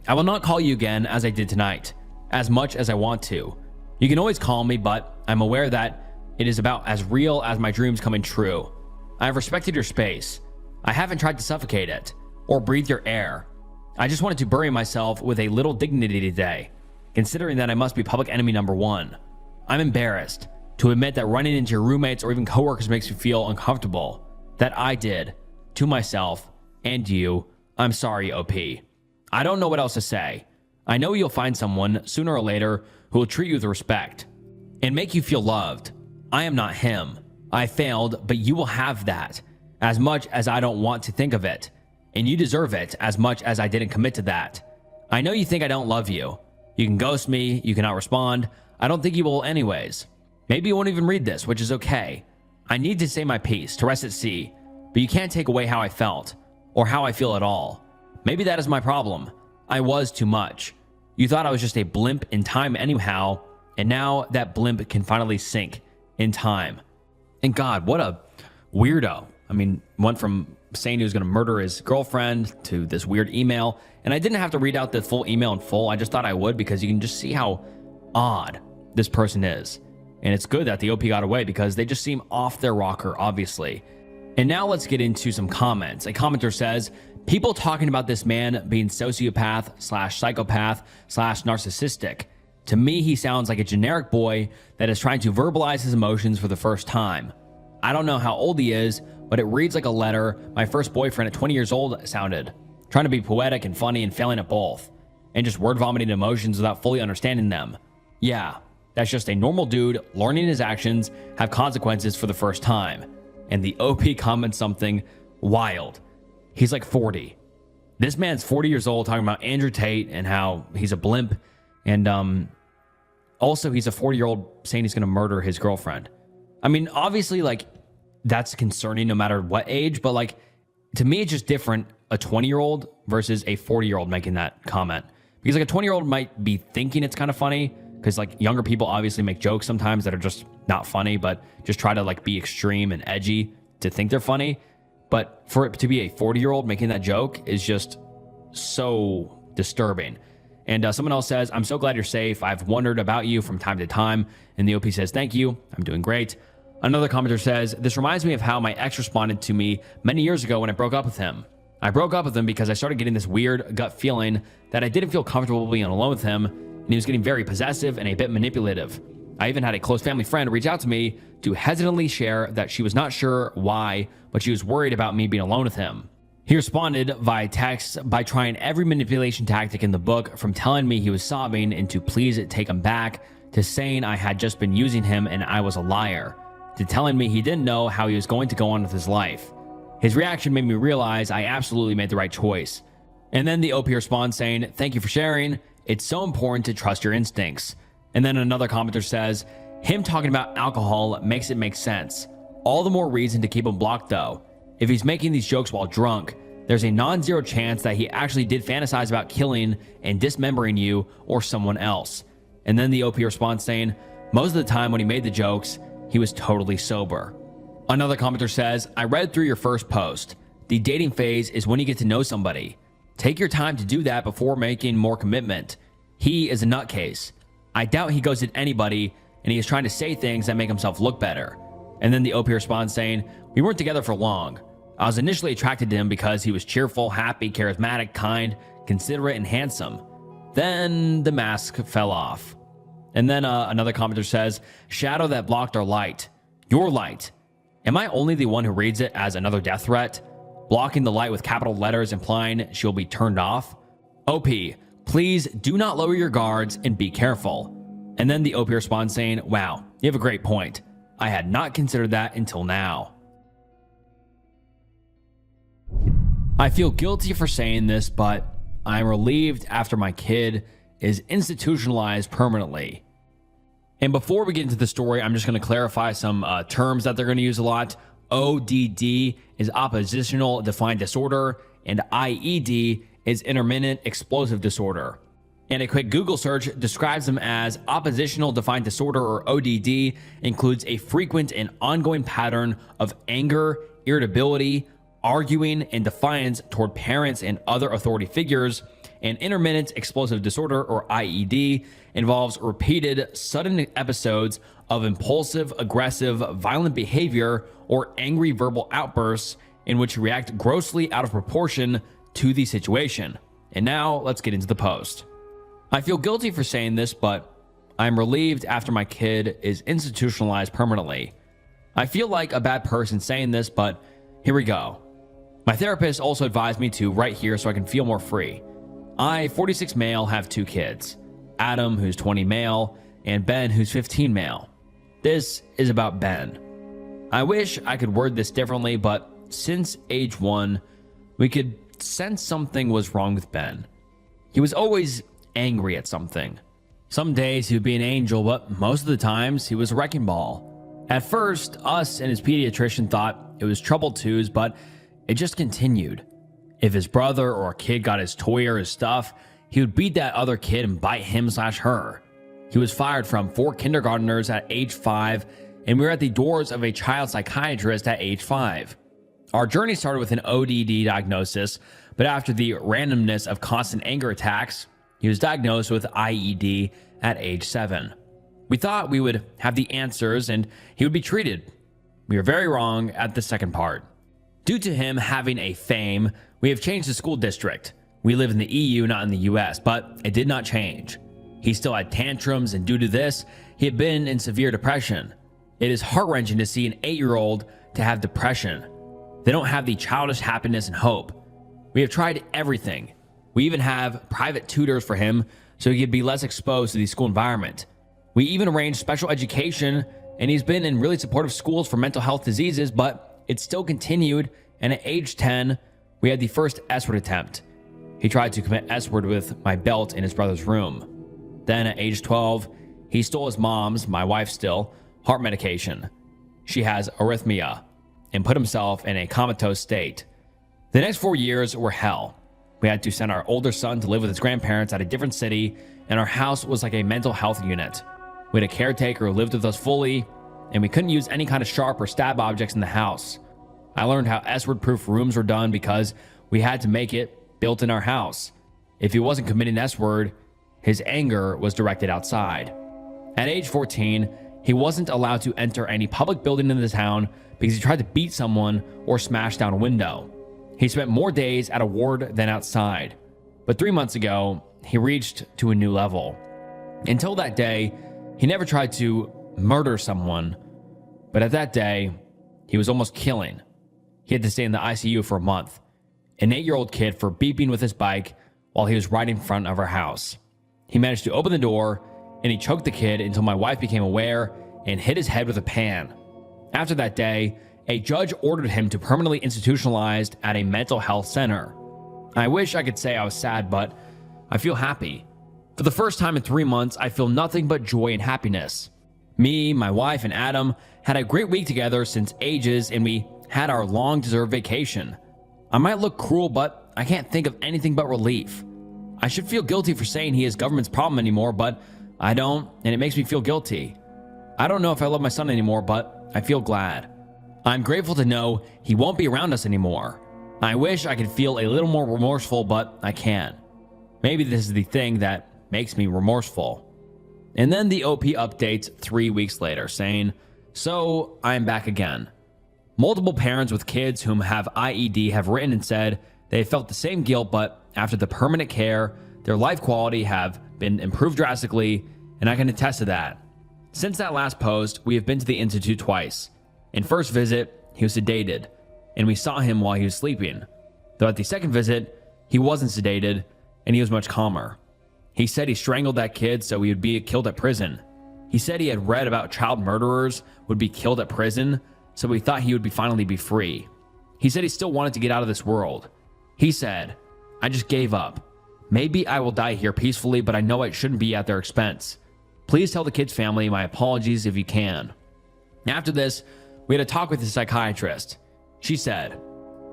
I will not call you again as I did tonight, as much as I want to. You can always call me, but I'm aware that it is about as real as my dreams coming true. I have respected your space. I haven't tried to suffocate it, or breathe your air. I just wanted to bury myself with a little dignity today, considering that I must be public enemy number one. I'm embarrassed to admit that running into your roommates or even coworkers makes me feel uncomfortable. That I did, to myself, and you. I'm sorry, OP. I don't know what else to say. I know you'll find someone, sooner or later, who will treat you with respect, and make you feel loved. I am not him. I failed, but you will have that, as much as I don't want to think of it. And you deserve it, as much as I didn't commit to that. I know you think I don't love you. You can ghost me, you cannot respond. I don't think you will anyways. Maybe you won't even read this, which is okay. I need to say my piece, to rest at sea, but you can't take away how I felt, or how I feel at all. Maybe that is my problem. I was too much. You thought I was just a blimp in time anyhow, and now that blimp can finally sink in time. And God, what a weirdo. I mean, went from saying he was going to murder his girlfriend to this weird email, and I didn't have to read out the full email in full. I just thought I would because you can just see how odd this person is. And it's good that the OP got away because they just seem off their rocker, obviously. And now let's get into some comments. A commenter says, people talking about this man being sociopath/psychopath/narcissistic. To me, he sounds like a generic boy that is trying to verbalize his emotions for the first time. I don't know how old he is, but it reads like a letter my first boyfriend at 20 years old sounded. Trying to be poetic and funny and failing at both. And just word vomiting emotions without fully understanding them. Yeah, that's just a normal dude learning his actions have consequences for the first time. And the OP comments something wild. He's like 40. This man's 40 years old talking about Andrew Tate and how he's a blimp. And also he's a 40-year-old saying he's going to murder his girlfriend. I mean, obviously, like, that's concerning no matter what age. But like, to me, it's just different, a 20-year-old versus a 40-year-old making that comment. Because like a 20-year-old might be thinking it's kind of funny, because like younger people obviously make jokes sometimes that are just not funny, but just try to like be extreme and edgy to think they're funny. But for it to be a 40-year-old making that joke is just so disturbing. And someone else says, I'm so glad you're safe. I've wondered about you from time to time. And the OP says, thank you. I'm doing great. Another commenter says, this reminds me of how my ex responded to me many years ago when I broke up with him. I broke up with him because I started getting this weird gut feeling that I didn't feel comfortable being alone with him, and he was getting very possessive and a bit manipulative. I even had a close family friend reach out to me to hesitantly share that she was not sure why, but she was worried about me being alone with him. He responded via text by trying every manipulation tactic in the book, from telling me he was sobbing and to please take him back, to saying I had just been using him and I was a liar, to telling me he didn't know how he was going to go on with his life. His reaction made me realize I absolutely made the right choice. And then the OP responds saying, thank you for sharing. It's so important to trust your instincts. And then another commenter says, him talking about alcohol makes it make sense. All the more reason to keep him blocked though. If he's making these jokes while drunk, there's a non-zero chance that he actually did fantasize about killing and dismembering you or someone else. And then the OP responds saying, most of the time when he made the jokes, he was totally sober. Another commenter says, I read through your first post. The dating phase is when you get to know somebody. Take your time to do that before making more commitment. He is a nutcase. I doubt he goes at anybody, and he is trying to say things that make himself look better. And then the OP responds saying, we weren't together for long. I was initially attracted to him because he was cheerful, happy, charismatic, kind, considerate, and handsome. Then the mask fell off. And then another commenter says, shadow that blocked our light. Your light. Am I only the one who reads it as another death threat? Blocking the light with capital letters implying she'll be turned off? OP, please do not lower your guards and be careful. And then the OP responds saying, wow, you have a great point. I had not considered that until now. I feel guilty for saying this, but I'm relieved after my kid is institutionalized permanently. And before we get into the story, I'm just going to clarify some terms that they're going to use a lot. ODD is oppositional defiant disorder, and IED is intermittent explosive disorder. And a quick Google search describes them as oppositional defiant disorder, or ODD, includes a frequent and ongoing pattern of anger, irritability, arguing, and defiance toward parents and other authority figures. And intermittent explosive disorder, or IED, involves repeated sudden episodes of impulsive, aggressive, violent behavior or angry verbal outbursts in which you react grossly out of proportion to the situation. And now let's get into the post. I feel guilty for saying this, but I'm relieved after my kid is institutionalized permanently. I feel like a bad person saying this, but here we go. My therapist also advised me to write here so I can feel more free. I, 46 male, have 2 kids. Adam, who's 20 male, and Ben, who's 15 male. This is about Ben. I wish I could word this differently, but since age 1, we could sense something was wrong with Ben. He was always angry at something. Some days he would be an angel, but most of the times he was a wrecking ball. At first, us and his pediatrician thought it was trouble twos, but it just continued. If his brother or a kid got his toy or his stuff, he would beat that other kid and bite him/her. He was fired from 4 kindergartners at age 5, and we were at the doors of a child psychiatrist at age 5. Our journey started with an ODD diagnosis, but after the randomness of constant anger attacks, he was diagnosed with IED at age 7. We thought we would have the answers and he would be treated. We were very wrong at the second part. Due to him having a fame, we have changed the school district. We live in the EU, not in the US, but it did not change. He still had tantrums, and due to this, he had been in severe depression. It is heart-wrenching to see an 8-year-old to have depression. They don't have the childish happiness and hope. We have tried everything. We even have private tutors for him so he could be less exposed to the school environment. We even arranged special education, and he's been in really supportive schools for mental health diseases, but it still continued, and at age 10, we had the first S-word attempt. He tried to commit S-word with my belt in his brother's room. Then at age 12, he stole his mom's, my wife still, heart medication. She has arrhythmia. and put himself in a comatose state. The next 4 years were hell. We had to send our older son to live with his grandparents at a different city, and our house was like a mental health unit. We had a caretaker who lived with us fully, and we couldn't use any kind of sharp or stab objects in the house. I learned how S-word proof rooms were done because we had to make it built in our house. If he wasn't committing S-word, his anger was directed outside. At age 14, he wasn't allowed to enter any public building in the town because he tried to beat someone or smash down a window. He spent more days at a ward than outside. But 3 months ago, he reached to a new level. Until that day, he never tried to murder someone, but at that day, he was almost killing. He had to stay in the ICU for a month. An 8-year-old kid for beeping with his bike while he was right in front of our house. He managed to open the door, and he choked the kid until my wife became aware and hit his head with a pan. After that day, a judge ordered him to permanently institutionalized at a mental health center. I wish I could say I was sad, but I feel happy. For the first time in 3 months, I feel nothing but joy and happiness. Me, my wife, and Adam had a great week together since ages, and we had our long-deserved vacation. I might look cruel, but I can't think of anything but relief. I should feel guilty for saying he is government's problem anymore, but I don't, and it makes me feel guilty. I don't know if I love my son anymore, but I feel glad. I'm grateful to know he won't be around us anymore. I wish I could feel a little more remorseful, but I can't. Maybe this is the thing that makes me remorseful. And then the OP updates 3 weeks later saying, "So I'm back again." Multiple parents with kids whom have IED have written and said they felt the same guilt, but after the permanent care, their life quality have been improved drastically, and I can attest to that. Since that last post, we have been to the Institute twice. In first visit, he was sedated, and we saw him while he was sleeping. Though at the second visit, he wasn't sedated, and he was much calmer. He said he strangled that kid so he would be killed at prison. He said he had read about child murderers would be killed at prison, so he thought he would finally be free. He said he still wanted to get out of this world. He said, "I just gave up. Maybe I will die here peacefully, but I know it shouldn't be at their expense. Please tell the kid's family my apologies if you can." After this, we had a talk with the psychiatrist. She said,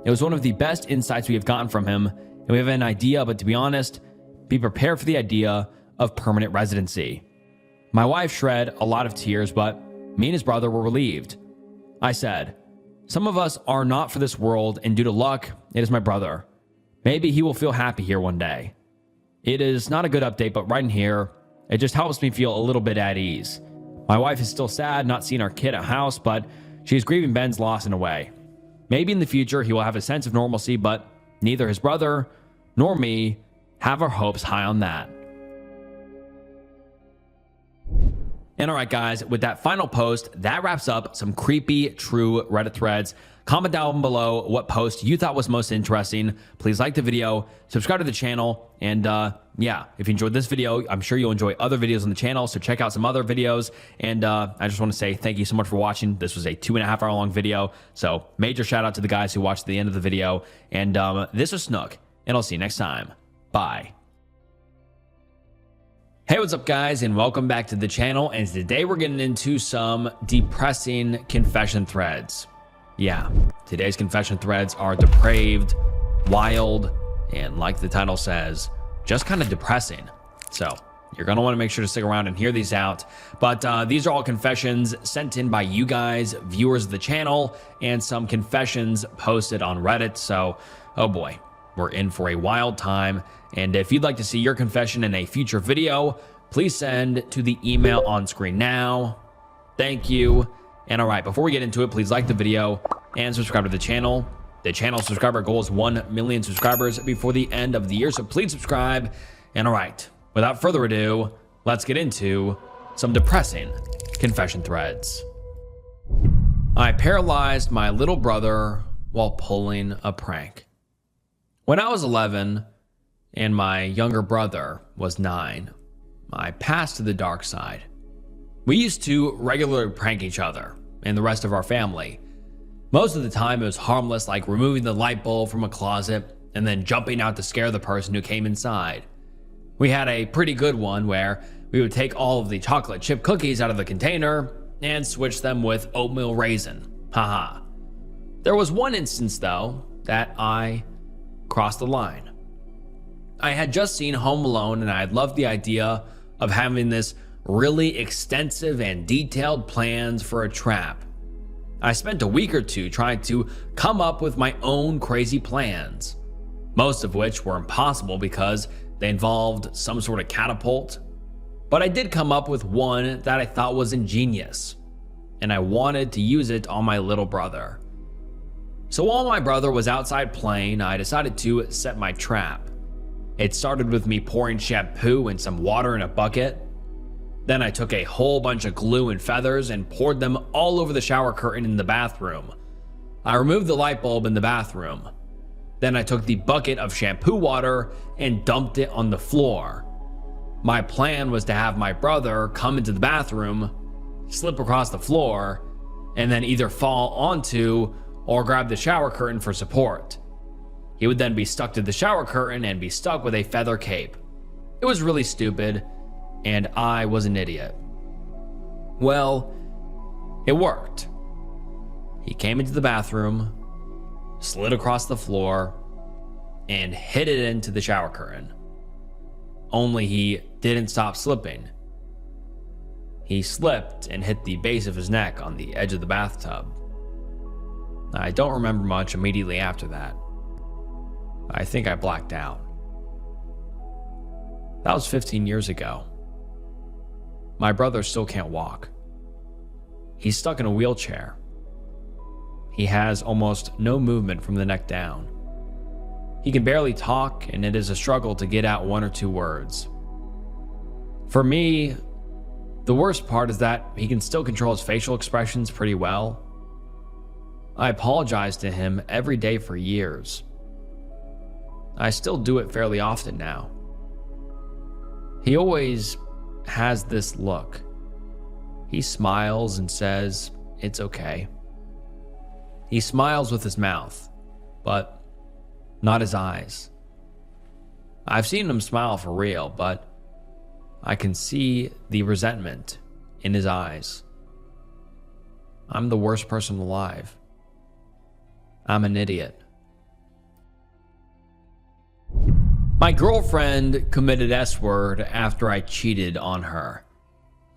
"It was one of the best insights we have gotten from him, and we have an idea, but to be honest, be prepared for the idea of permanent residency." My wife shed a lot of tears, but me and his brother were relieved. I said, "Some of us are not for this world, and due to luck, it is my brother. Maybe he will feel happy here one day." It is not a good update, but right in here, it just helps me feel a little bit at ease. My wife is still sad not seeing our kid at house, but she is grieving Ben's loss in a way. Maybe in the future he will have a sense of normalcy, but neither his brother nor me have our hopes high on that. And alright guys, with that final post, that wraps up some creepy true Reddit threads. Comment down below what post you thought was most interesting. Please like the video, subscribe to the channel, and yeah, if you enjoyed this video, I'm sure you'll enjoy other videos on the channel, so check out some other videos. And I just want to say thank you so much for watching. This was a 2.5 hour long video, so major shout out to the guys who watched the end of the video. And this was Snook, and I'll see you next time. Bye. Hey, what's up guys, and welcome back to the channel. And today we're getting into some depressing confession threads. Yeah, today's confession threads are depraved, wild, and like the title says, just kind of depressing. So you're going to want to make sure to stick around and hear these out. But these are all confessions sent in by you guys, viewers of the channel, and some confessions posted on Reddit. So, oh boy, we're in for a wild time. And if you'd like to see your confession in a future video, please send to the email on screen now. Thank you. And all right, before we get into it, please like the video and subscribe to the channel. The channel subscriber goal is 1 million subscribers before the end of the year, so please subscribe. And all right, without further ado, let's get into some depressing confession threads. I paralyzed my little brother while pulling a prank. When I was 11 and my younger brother was 9, I passed to the dark side. We used to regularly prank each other and the rest of our family. Most of the time it was harmless, like removing the light bulb from a closet and then jumping out to scare the person who came inside. We had a pretty good one where we would take all of the chocolate chip cookies out of the container and switch them with oatmeal raisin. Haha. There was one instance, though, that I crossed the line. I had just seen Home Alone, and I had loved the idea of having this really extensive and detailed plans for a trap. I spent a week or two trying to come up with my own crazy plans, most of which were impossible because they involved some sort of catapult. But I did come up with one that I thought was ingenious, and I wanted to use it on my little brother. So while my brother was outside playing, I decided to set my trap. It started with me pouring shampoo and some water in a bucket. Then I took a whole bunch of glue and feathers and poured them all over the shower curtain in the bathroom. I removed the light bulb in the bathroom. Then I took the bucket of shampoo water and dumped it on the floor. My plan was to have my brother come into the bathroom, slip across the floor, and then either fall onto or grab the shower curtain for support. He would then be stuck to the shower curtain and be stuck with a feather cape. It was really stupid, and I was an idiot. Well, it worked. He came into the bathroom, slid across the floor, and hit it into the shower curtain. Only he didn't stop slipping. He slipped and hit the base of his neck on the edge of the bathtub. I don't remember much immediately after that. I think I blacked out. That was 15 years ago. My brother still can't walk. He's stuck in a wheelchair. He has almost no movement from the neck down. He can barely talk, and it is a struggle to get out one or two words. For me, the worst part is that he can still control his facial expressions pretty well. I apologize to him every day for years. I still do it fairly often now. He always has this look. He smiles and says, "It's okay." He smiles with his mouth, but not his eyes. I've seen him smile for real, but I can see the resentment in his eyes. I'm the worst person alive. I'm an idiot. My girlfriend committed S-word after I cheated on her.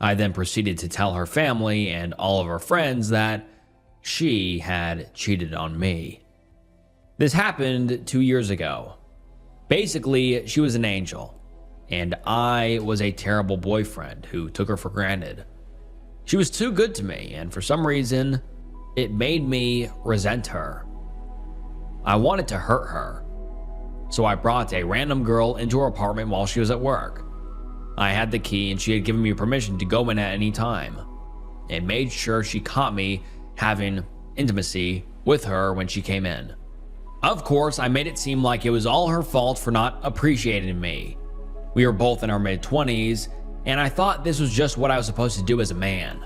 I then proceeded to tell her family and all of her friends that she had cheated on me. This happened 2 years ago. Basically, she was an angel, and I was a terrible boyfriend who took her for granted. She was too good to me, and for some reason, it made me resent her. I wanted to hurt her. So I brought a random girl into her apartment while she was at work. I had the key and she had given me permission to go in at any time, and made sure she caught me having intimacy with her when she came in. Of course, I made it seem like it was all her fault for not appreciating me. We were both in our mid-20s, and I thought this was just what I was supposed to do as a man.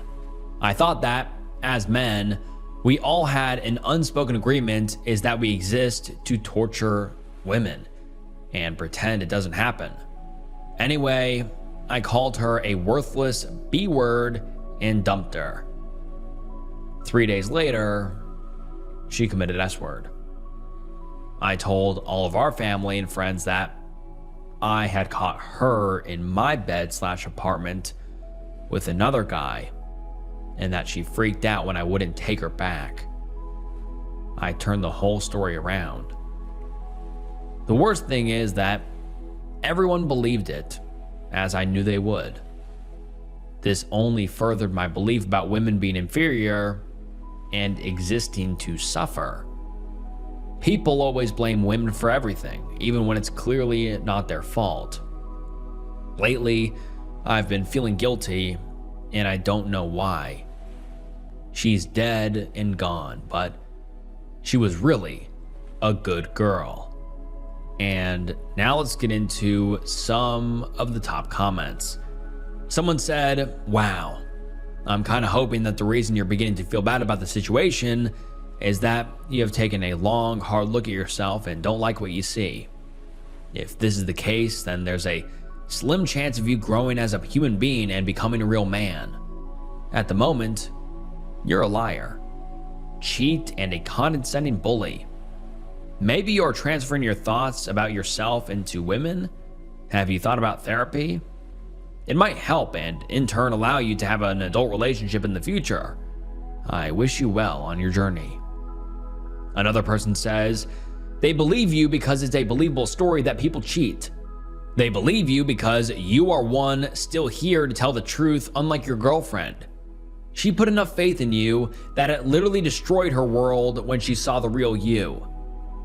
I thought that, as men, we all had an unspoken agreement is that we exist to torture women and pretend it doesn't happen. Anyway, I called her a worthless B-word and dumped her. 3 days later, she committed S-word. I told all of our family and friends that I had caught her in my bed/apartment with another guy, and that she freaked out when I wouldn't take her back. I turned the whole story around. The worst thing is that everyone believed it, as I knew they would. This only furthered my belief about women being inferior and existing to suffer. People always blame women for everything, even when it's clearly not their fault. Lately, I've been feeling guilty, and I don't know why. She's dead and gone, but she was really a good girl. And now let's get into some of the top comments. Someone said, "Wow, I'm kind of hoping that the reason you're beginning to feel bad about the situation is that you have taken a long, hard look at yourself and don't like what you see. If this is the case, then there's a slim chance of you growing as a human being and becoming a real man. At the moment, you're a liar. cheat, and a condescending bully. Maybe you're transferring your thoughts about yourself into women. Have you thought about therapy? It might help and in turn allow you to have an adult relationship in the future. I wish you well on your journey. Another person says, they believe you because it's a believable story that people cheat. They believe you because you are one still here to tell the truth, unlike your girlfriend. She put enough faith in you that it literally destroyed her world when she saw the real you.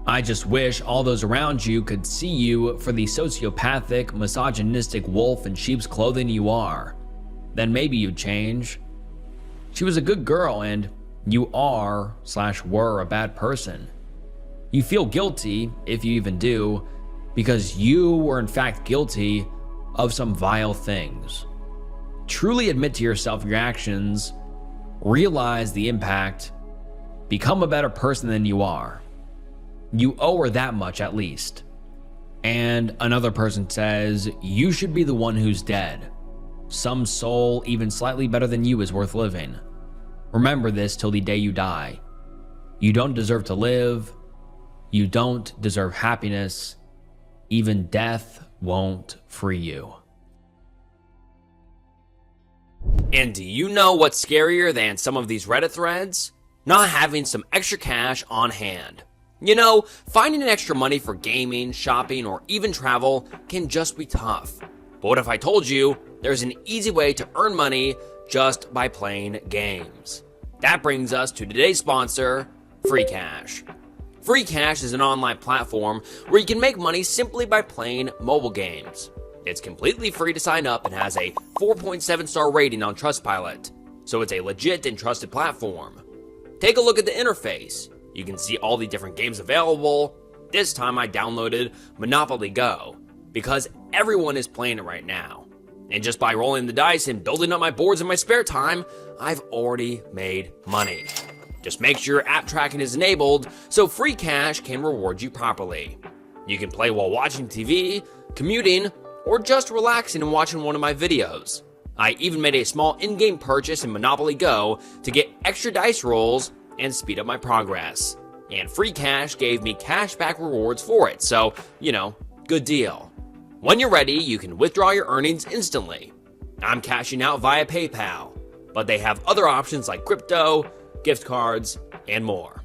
I just wish all those around you could see you for the sociopathic, misogynistic wolf in sheep's clothing you are. Then maybe you'd change. She was a good girl and you are/were a bad person. You feel guilty, if you even do, because you were in fact guilty of some vile things. Truly admit to yourself your actions, realize the impact, become a better person than you are. You owe her that much at least. And another person says, you should be the one who's dead. Some soul even slightly better than you is worth living. Remember this till the day you die. You don't deserve to live. You don't deserve happiness. Even death won't free you. And do you know what's scarier than some of these Reddit threads? Not having some extra cash on hand. You know, finding an extra money for gaming, shopping, or even travel can just be tough. But what if I told you there's an easy way to earn money just by playing games? That brings us to today's sponsor, Free Cash. Free Cash is an online platform where you can make money simply by playing mobile games. It's completely free to sign up and has a 4.7 star rating on Trustpilot, so it's a legit and trusted platform. Take a look at the interface. You can see all the different games available. This time I downloaded Monopoly Go because everyone is playing it right now. And just by rolling the dice and building up my boards in my spare time, I've already made money. Just make sure your app tracking is enabled so Free Cash can reward you properly. You can play while watching TV, commuting, or just relaxing and watching one of my videos. I even made a small in-game purchase in Monopoly Go to get extra dice rolls and speed up my progress. And Free Cash gave me cashback rewards for it, so, good deal. When you're ready, you can withdraw your earnings instantly. I'm cashing out via PayPal, but they have other options like crypto, gift cards, and more.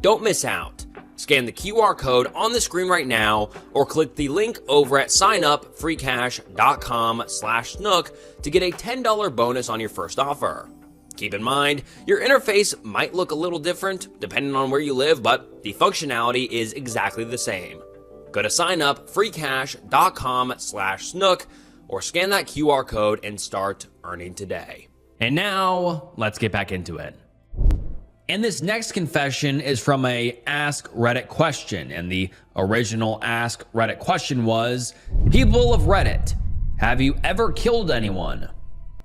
Don't miss out. Scan the QR code on the screen right now or click the link over at signupfreecash.com/snook to get a $10 bonus on your first offer. Keep in mind, your interface might look a little different depending on where you live, but the functionality is exactly the same. Go to signupfreecash.com/snook or scan that QR code and start earning today. And now, let's get back into it. And this next confession is from a Ask Reddit question, and the original Ask Reddit question was, people of Reddit, have you ever killed anyone?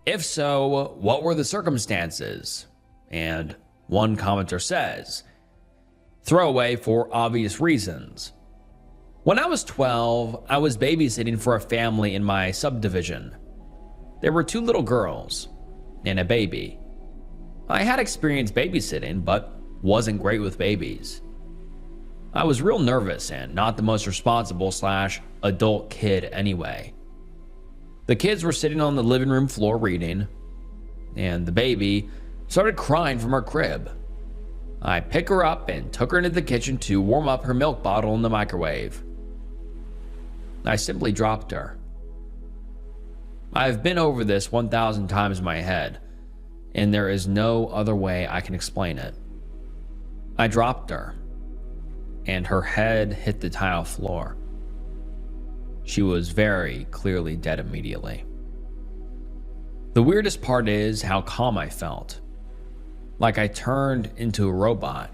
If so, what were the circumstances? And one commenter says, throwaway for obvious reasons. When I was 12, I was babysitting for a family in my subdivision. There were 2 little girls and a baby. I had experience babysitting, but wasn't great with babies. I was real nervous and not the most responsible/adult kid anyway. The kids were sitting on the living room floor reading, and the baby started crying from her crib. I picked her up and took her into the kitchen to warm up her milk bottle in the microwave. I simply dropped her. I've been over this 1,000 times in my head, and there is no other way I can explain it. I dropped her, and her head hit the tile floor. She was very clearly dead immediately. The weirdest part is how calm I felt, like I turned into a robot.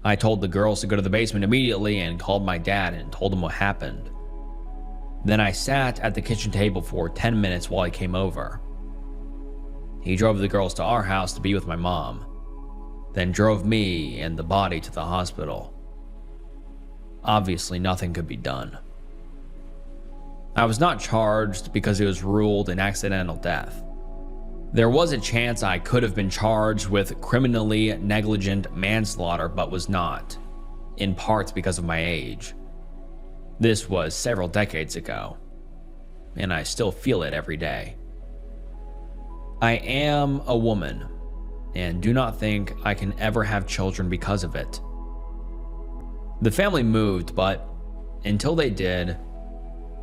I told the girls to go to the basement immediately and called my dad and told him what happened. Then I sat at the kitchen table for 10 minutes while he came over. He drove the girls to our house to be with my mom, then drove me and the body to the hospital. Obviously, nothing could be done. I was not charged because it was ruled an accidental death. There was a chance I could have been charged with criminally negligent manslaughter, but was not, in part because of my age. This was several decades ago, and I still feel it every day. I am a woman, and do not think I can ever have children because of it. The family moved, but until they did,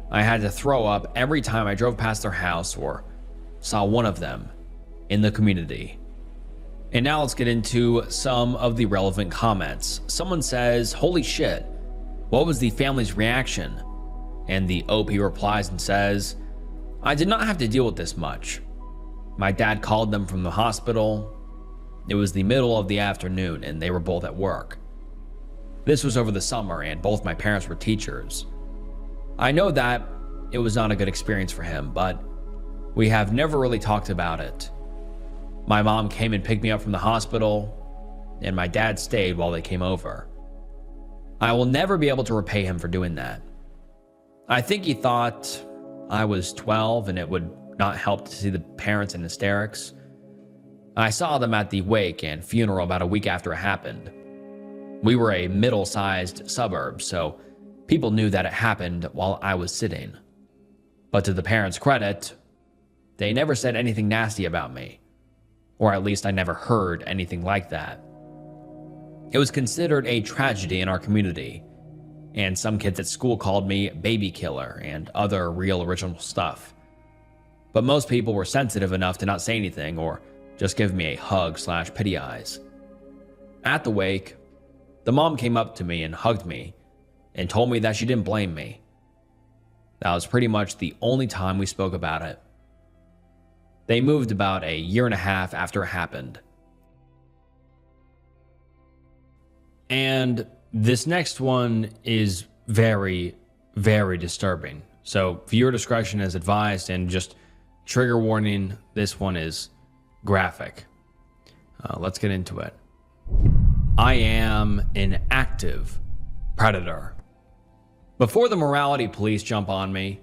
I had to throw up every time I drove past their house or saw one of them in the community. And now let's get into some of the relevant comments. Someone says, "Holy shit, what was the family's reaction?" And the OP replies and says, "I did not have to deal with this much. My dad called them from the hospital. It was the middle of the afternoon and they were both at work. This was over the summer and both my parents were teachers. I know that it was not a good experience for him, but we have never really talked about it. My mom came and picked me up from the hospital, and my dad stayed while they came over. I will never be able to repay him for doing that. I think he thought I was 12 and it would not help to see the parents in hysterics. I saw them at the wake and funeral about a week after it happened. We were a middle-sized suburb, so people knew that it happened while I was sitting. But to the parents' credit, they never said anything nasty about me. Or at least I never heard anything like that. It was considered a tragedy in our community, and some kids at school called me baby killer and other real original stuff. But most people were sensitive enough to not say anything or just give me a hug/pity eyes. At the wake, the mom came up to me and hugged me and told me that she didn't blame me. That was pretty much the only time we spoke about it. They moved about a year and a half after it happened. And this next one is very, very disturbing. So viewer discretion is advised, and just trigger warning, this one is graphic. Let's get into it. I am an active predator. Before the morality police jump on me,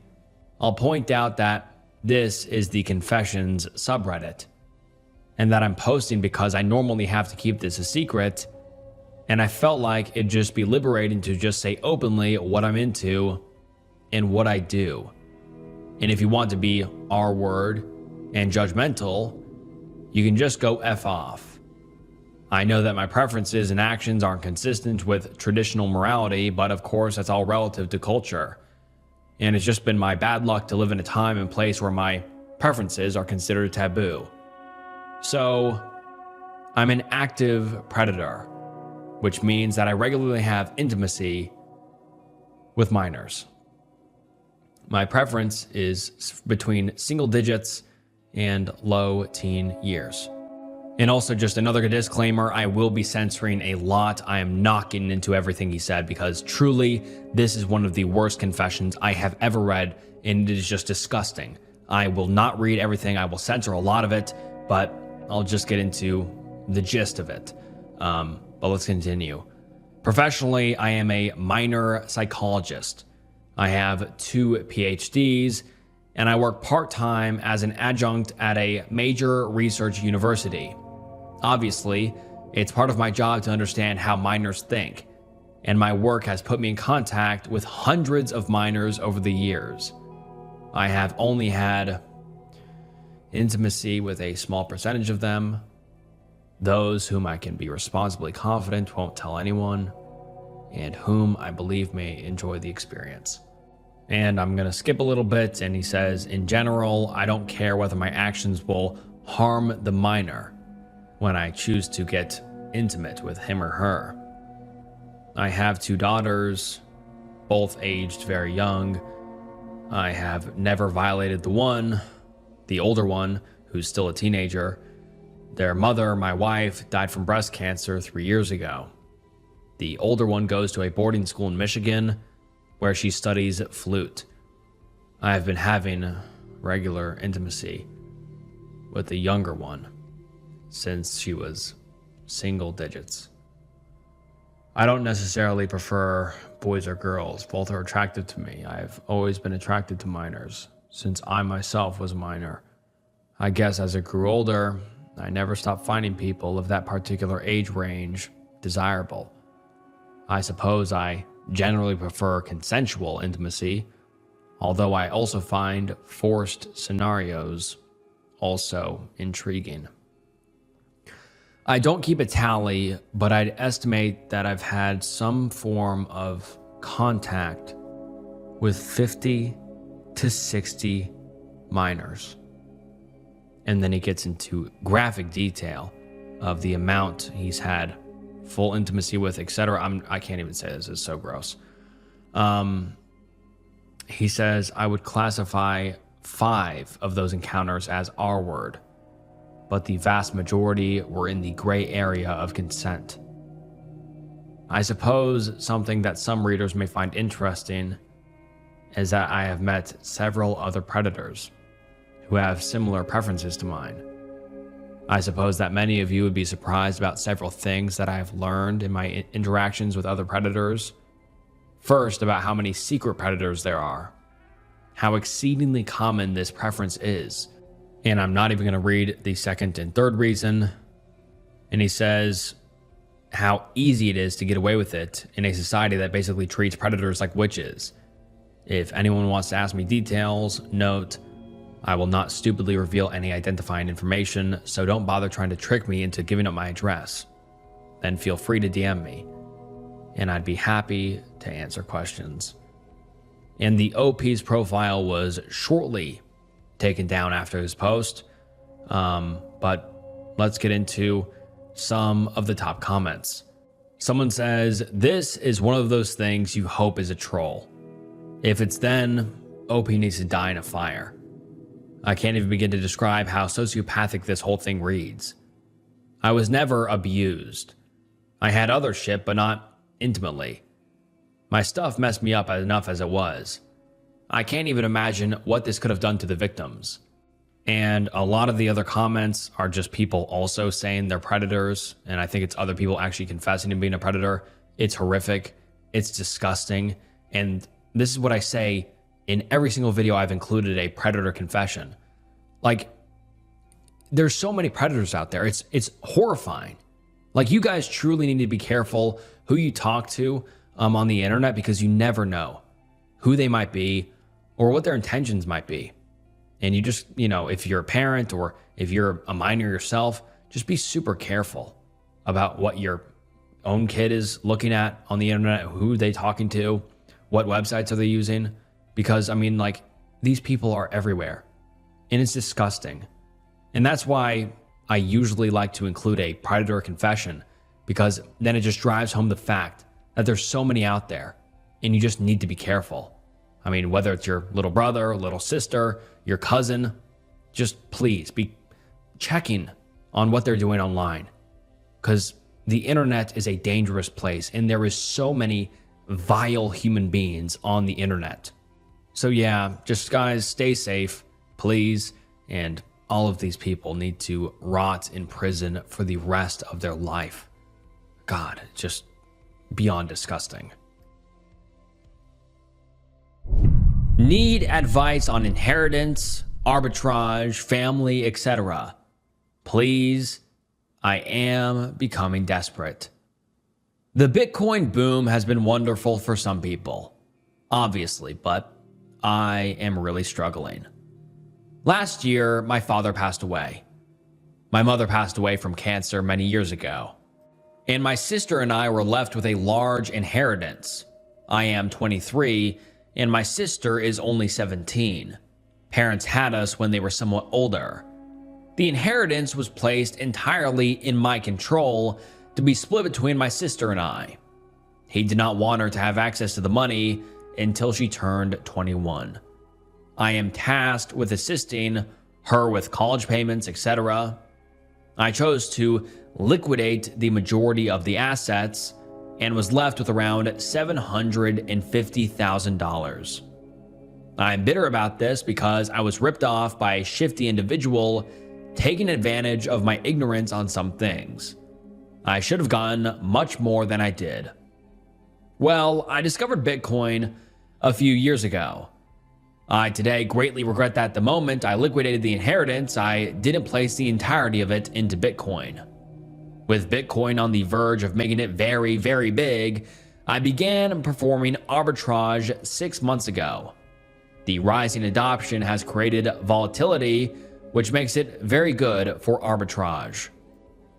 I'll point out that this is the Confessions subreddit, and that I'm posting because I normally have to keep this a secret, and I felt like it'd just be liberating to just say openly what I'm into and what I do. And if you want to be R-word and judgmental, you can just go F off. I know that my preferences and actions aren't consistent with traditional morality, but of course that's all relative to culture. And it's just been my bad luck to live in a time and place where my preferences are considered taboo. So, I'm an active predator, which means that I regularly have intimacy with minors. My preference is between single digits and low teen years. And also, just another disclaimer, I will be censoring a lot. I am not getting into everything he said because truly, this is one of the worst confessions I have ever read, and it is just disgusting. I will not read everything. I will censor a lot of it, but I'll just get into the gist of it. But let's continue. Professionally, I am a minor psychologist. I have 2 PhDs, and I work part-time as an adjunct at a major research university. Obviously, it's part of my job to understand how minors think, and my work has put me in contact with hundreds of minors over the years. I have only had intimacy with a small percentage of them. Those whom I can be responsibly confident won't tell anyone, and whom I believe may enjoy the experience. And I'm gonna skip a little bit, and he says, in general, I don't care whether my actions will harm the minor when I choose to get intimate with him or her. I have 2 daughters, both aged very young. I have never violated the one, the older one, who's still a teenager. Their mother, my wife, died from breast cancer 3 years ago. The older one goes to a boarding school in Michigan where she studies flute. I have been having regular intimacy with the younger one since she was single digits. I don't necessarily prefer boys or girls. Both are attractive to me. I've always been attracted to minors since I myself was a minor. I guess as I grew older, I never stopped finding people of that particular age range desirable. I suppose I generally prefer consensual intimacy, although I also find forced scenarios also intriguing. I don't keep a tally, but I'd estimate that I've had some form of contact with 50 to 60 minors. And then he gets into graphic detail of the amount he's had full intimacy with, etc. I can't even say this, it's so gross. He says, I would classify 5 of those encounters as R-word, but the vast majority were in the gray area of consent. I suppose something that some readers may find interesting is that I have met several other predators who have similar preferences to mine. I suppose that many of you would be surprised about several things that I have learned in my interactions with other predators. First, about how many secret predators there are, how exceedingly common this preference is. And I'm not even going to read the second and third reason. And he says how easy it is to get away with it in a society that basically treats predators like witches. If anyone wants to ask me details, note, I will not stupidly reveal any identifying information, so don't bother trying to trick me into giving up my address. Then feel free to DM me, and I'd be happy to answer questions. And the OP's profile was shortly taken down after his post, but let's get into some of the top comments. Someone says, this is one of those things you hope is a troll. If it's then, OP needs to die in a fire. I can't even begin to describe how sociopathic this whole thing reads. I was never abused. I had other shit, but not intimately. My stuff messed me up enough as it was. I can't even imagine what this could have done to the victims. And a lot of the other comments are just people also saying they're predators, and I think it's other people actually confessing to being a predator. It's horrific. It's disgusting. And this is what I say in every single video. I've included a predator confession. Like, there's so many predators out there. It's horrifying. Like, you guys truly need to be careful who you talk to on the internet, because you never know who they might be or what their intentions might be. And you just, if you're a parent or if you're a minor yourself, just be super careful about what your own kid is looking at on the internet, who they talking to, what websites are they using. Because, these people are everywhere. And it's disgusting. And that's why I usually like to include a predator confession, because then it just drives home the fact that there's so many out there, and you just need to be careful. Whether it's your little brother, little sister, your cousin, just please be checking on what they're doing online, because the internet is a dangerous place, and there is so many vile human beings on the internet. So yeah, just guys, stay safe, please. And all of these people need to rot in prison for the rest of their life. God, just beyond disgusting. Need advice on inheritance, arbitrage, family, etc. Please, I am becoming desperate. The Bitcoin boom has been wonderful for some people, obviously, but I am really struggling. Last year, my father passed away. My mother passed away from cancer many years ago. And my sister and I were left with a large inheritance. I am 23, and my sister is only 17. Parents had us when they were somewhat older. The inheritance was placed entirely in my control to be split between my sister and I. He did not want her to have access to the money until she turned 21. I am tasked with assisting her with college payments, etc. I chose to liquidate the majority of the assets and was left with around $750,000. I'm bitter about this because I was ripped off by a shifty individual taking advantage of my ignorance on some things. I should have gotten much more than I did. Well, I discovered Bitcoin a few years ago. I today greatly regret that the moment I liquidated the inheritance, I didn't place the entirety of it into Bitcoin. With Bitcoin on the verge of making it very, very big, I began performing arbitrage 6 months ago. The rising adoption has created volatility, which makes it very good for arbitrage.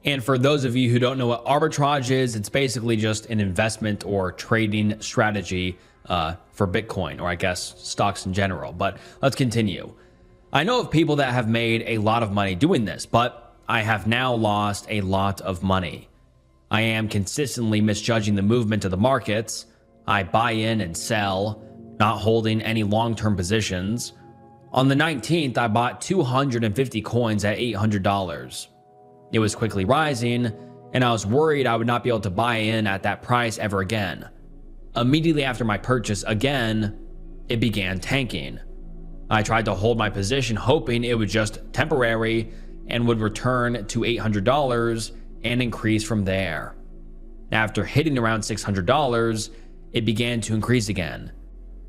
And for those of you who don't know what arbitrage is, it's basically just an investment or trading strategy for Bitcoin, or I guess stocks in general. But let's continue. I know of people that have made a lot of money doing this, but I have now lost a lot of money. I am consistently misjudging the movement of the markets. I buy in and sell, not holding any long-term positions. On the 19th, I bought 250 coins at $800. It was quickly rising, and I was worried I would not be able to buy in at that price ever again. Immediately after my purchase again, it began tanking. I tried to hold my position hoping it was just temporary and would return to $800 and increase from there. After hitting around $600, it began to increase again.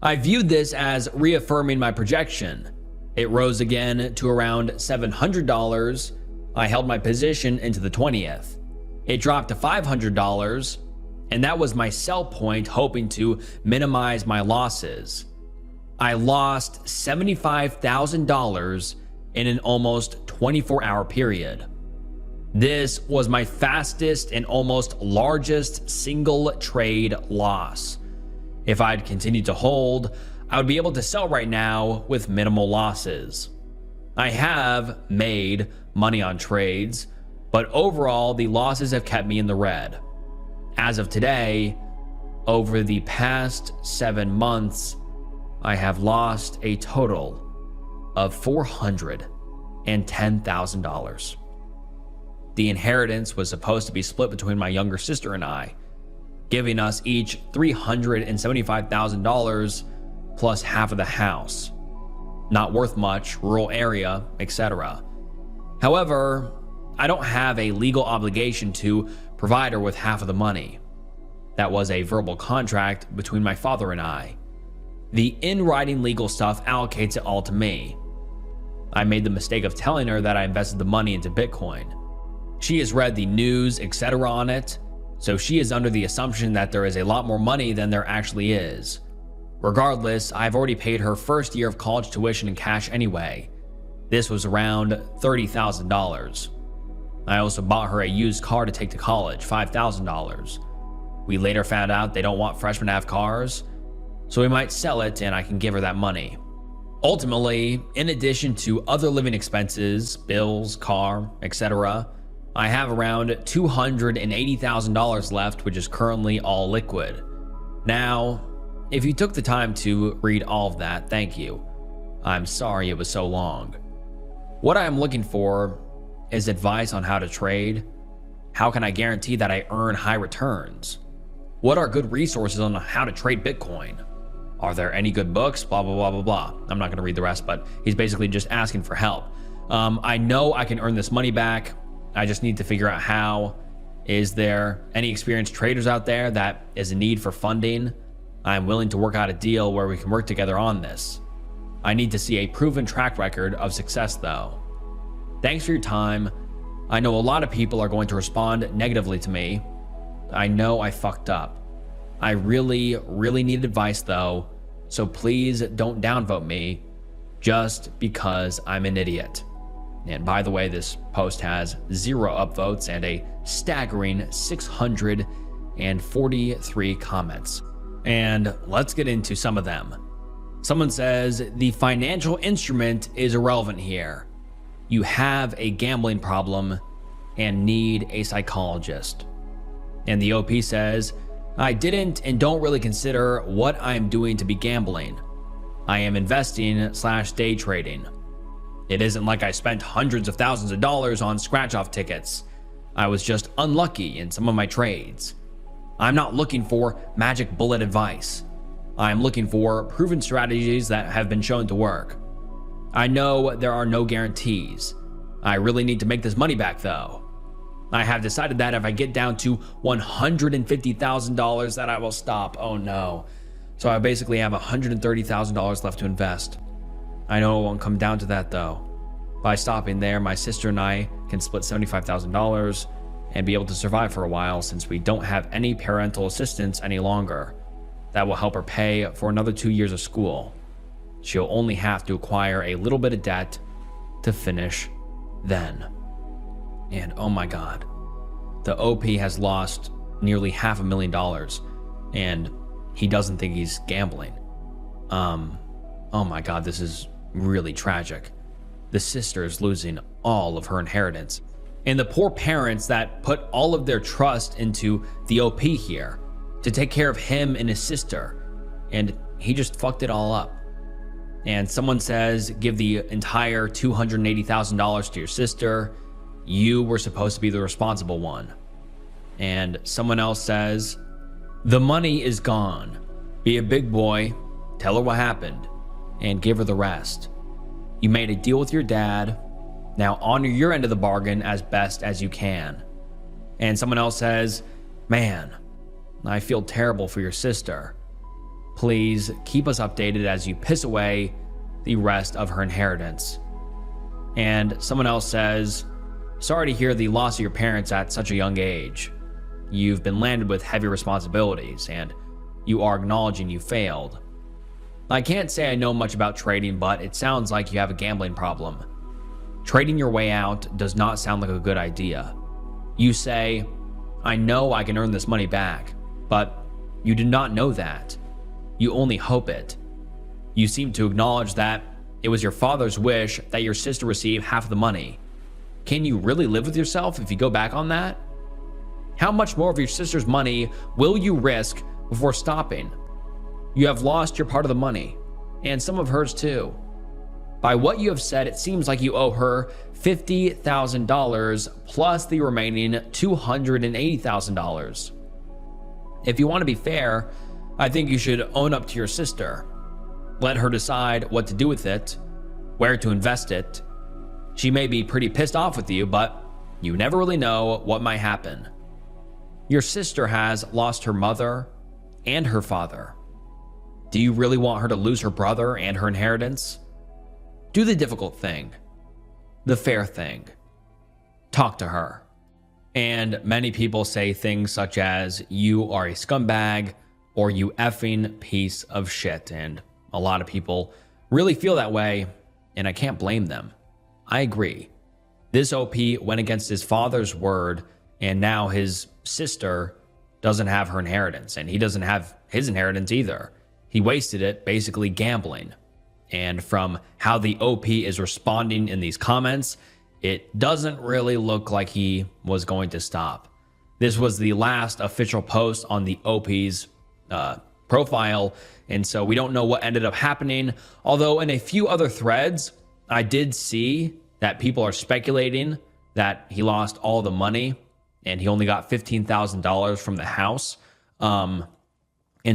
I viewed this as reaffirming my projection. It rose again to around $700. I held my position into the 20th. It dropped to $500, and that was my sell point, hoping to minimize my losses. I lost $75,000 in an almost 24-hour period. This was my fastest and almost largest single trade loss. If I'd continued to hold, I would be able to sell right now with minimal losses. I have made money on trades, but overall the losses have kept me in the red. As of today, over the past 7 months, I have lost a total of $410,000. The inheritance was supposed to be split between my younger sister and I, giving us each $375,000 plus half of the house. Not worth much, rural area, etc. However, I don't have a legal obligation to provide her with half of the money. That was a verbal contract between my father and I. The in-writing legal stuff allocates it all to me. I made the mistake of telling her that I invested the money into Bitcoin. She has read the news, etc. on it, so she is under the assumption that there is a lot more money than there actually is. Regardless, I've already paid her first year of college tuition in cash anyway. This was around $30,000. I also bought her a used car to take to college, $5,000. We later found out they don't want freshmen to have cars, so we might sell it and I can give her that money. Ultimately, in addition to other living expenses, bills, car, etc., I have around $280,000 left, which is currently all liquid. Now, if you took the time to read all of that, thank you. I'm sorry it was so long. What I am looking for is advice on how to trade. How can I guarantee that I earn high returns? What are good resources on how to trade Bitcoin? Are there any good books? Blah, blah, blah, blah, blah. I'm not going to read the rest, but he's basically just asking for help. I know I can earn this money back. I just need to figure out how. Is there any experienced traders out there that is in need for funding? I'm willing to work out a deal where we can work together on this. I need to see a proven track record of success though. Thanks for your time. I know a lot of people are going to respond negatively to me. I know I fucked up. I really need advice though, so please don't downvote me just because I'm an idiot. And by the way, this post has 0 upvotes and a staggering 643 comments. And let's get into some of them. Someone says, the financial instrument is irrelevant here. You have a gambling problem and need a psychologist. And the OP says, I didn't and don't really consider what I'm doing to be gambling. I am investing/day trading. It isn't like I spent hundreds of thousands of dollars on scratch-off tickets. I was just unlucky in some of my trades. I'm not looking for magic bullet advice. I'm looking for proven strategies that have been shown to work. I know there are no guarantees. I really need to make this money back though. I have decided that if I get down to $150,000 that I will stop. Oh no. So I basically have $130,000 left to invest. I know it won't come down to that though. By stopping there, my sister and I can split $75,000 and be able to survive for a while since we don't have any parental assistance any longer. That will help her pay for another 2 years of school. She'll only have to acquire a little bit of debt to finish then. And oh my God, the OP has lost nearly $500,000 and he doesn't think he's gambling. Oh my God, this is really tragic. The sister is losing all of her inheritance. And the poor parents that put all of their trust into the OP here to take care of him and his sister. And he just fucked it all up. And someone says, give the entire $280,000 to your sister. You were supposed to be the responsible one. And someone else says, the money is gone. Be a big boy, tell her what happened, and give her the rest. You made a deal with your dad. Now honor your end of the bargain as best as you can. And someone else says, man, I feel terrible for your sister. Please keep us updated as you piss away the rest of her inheritance. And someone else says, sorry to hear the loss of your parents at such a young age. You've been landed with heavy responsibilities and you are acknowledging you failed. I can't say I know much about trading, but it sounds like you have a gambling problem. Trading your way out does not sound like a good idea. You say, I know I can earn this money back, but you do not know that. You only hope it. You seem to acknowledge that it was your father's wish that your sister receive half the money. Can you really live with yourself if you go back on that? How much more of your sister's money will you risk before stopping? You have lost your part of the money, and some of hers too. By what you have said, it seems like you owe her $50,000 plus the remaining $280,000. If you want to be fair, I think you should own up to your sister. Let her decide what to do with it, where to invest it. She may be pretty pissed off with you, but you never really know what might happen. Your sister has lost her mother and her father. Do you really want her to lose her brother and her inheritance? Do the difficult thing, the fair thing. Talk to her. And many people say things such as, you are a scumbag, or you effing piece of shit. And a lot of people really feel that way, and I can't blame them. I agree. This OP went against his father's word, and now his sister doesn't have her inheritance, and he doesn't have his inheritance either. He wasted it basically gambling. And from how the OP is responding in these comments, it doesn't really look like he was going to stop. This was the last official post on the OP's profile, and so we don't know what ended up happening. Although in a few other threads, I did see that people are speculating that he lost all the money and he only got $15,000 from the house. And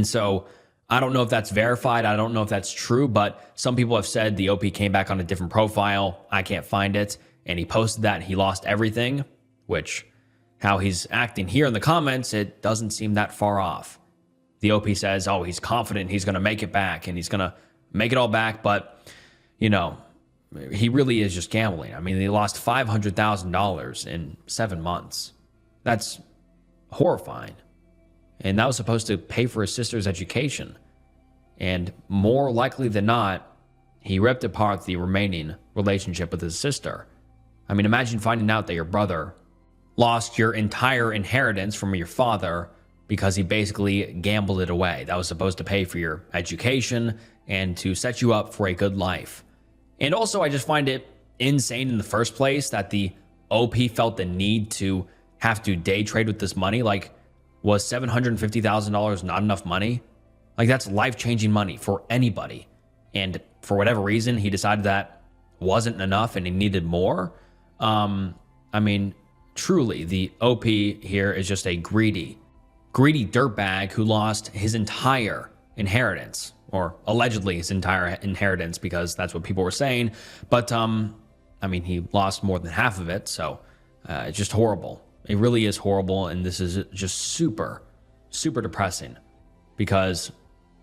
so I don't know if that's verified. I don't know if that's true, but some people have said the OP came back on a different profile. I can't find it. And he posted that he lost everything, which how he's acting here in the comments, it doesn't seem that far off. The OP says, oh, he's confident he's going to make it back and he's going to make it all back. But, you know, he really is just gambling. I mean, he lost $500,000 in 7 months. That's horrifying. And that was supposed to pay for his sister's education. And more likely than not, he ripped apart the remaining relationship with his sister. I mean, imagine finding out that your brother lost your entire inheritance from your father because he basically gambled it away. That was supposed to pay for your education and to set you up for a good life. And also, I just find it insane in the first place that the OP felt the need to have to day trade with this money. Like, was $750,000 not enough money? Like, that's life-changing money for anybody. And for whatever reason, he decided that wasn't enough and he needed more. I mean, truly, the OP here is just a greedy dirtbag who lost his entire inheritance, or allegedly his entire inheritance, because that's what people were saying. But, I mean, he lost more than half of it, so it's just horrible. It really is horrible, and this is just super, super depressing. Because,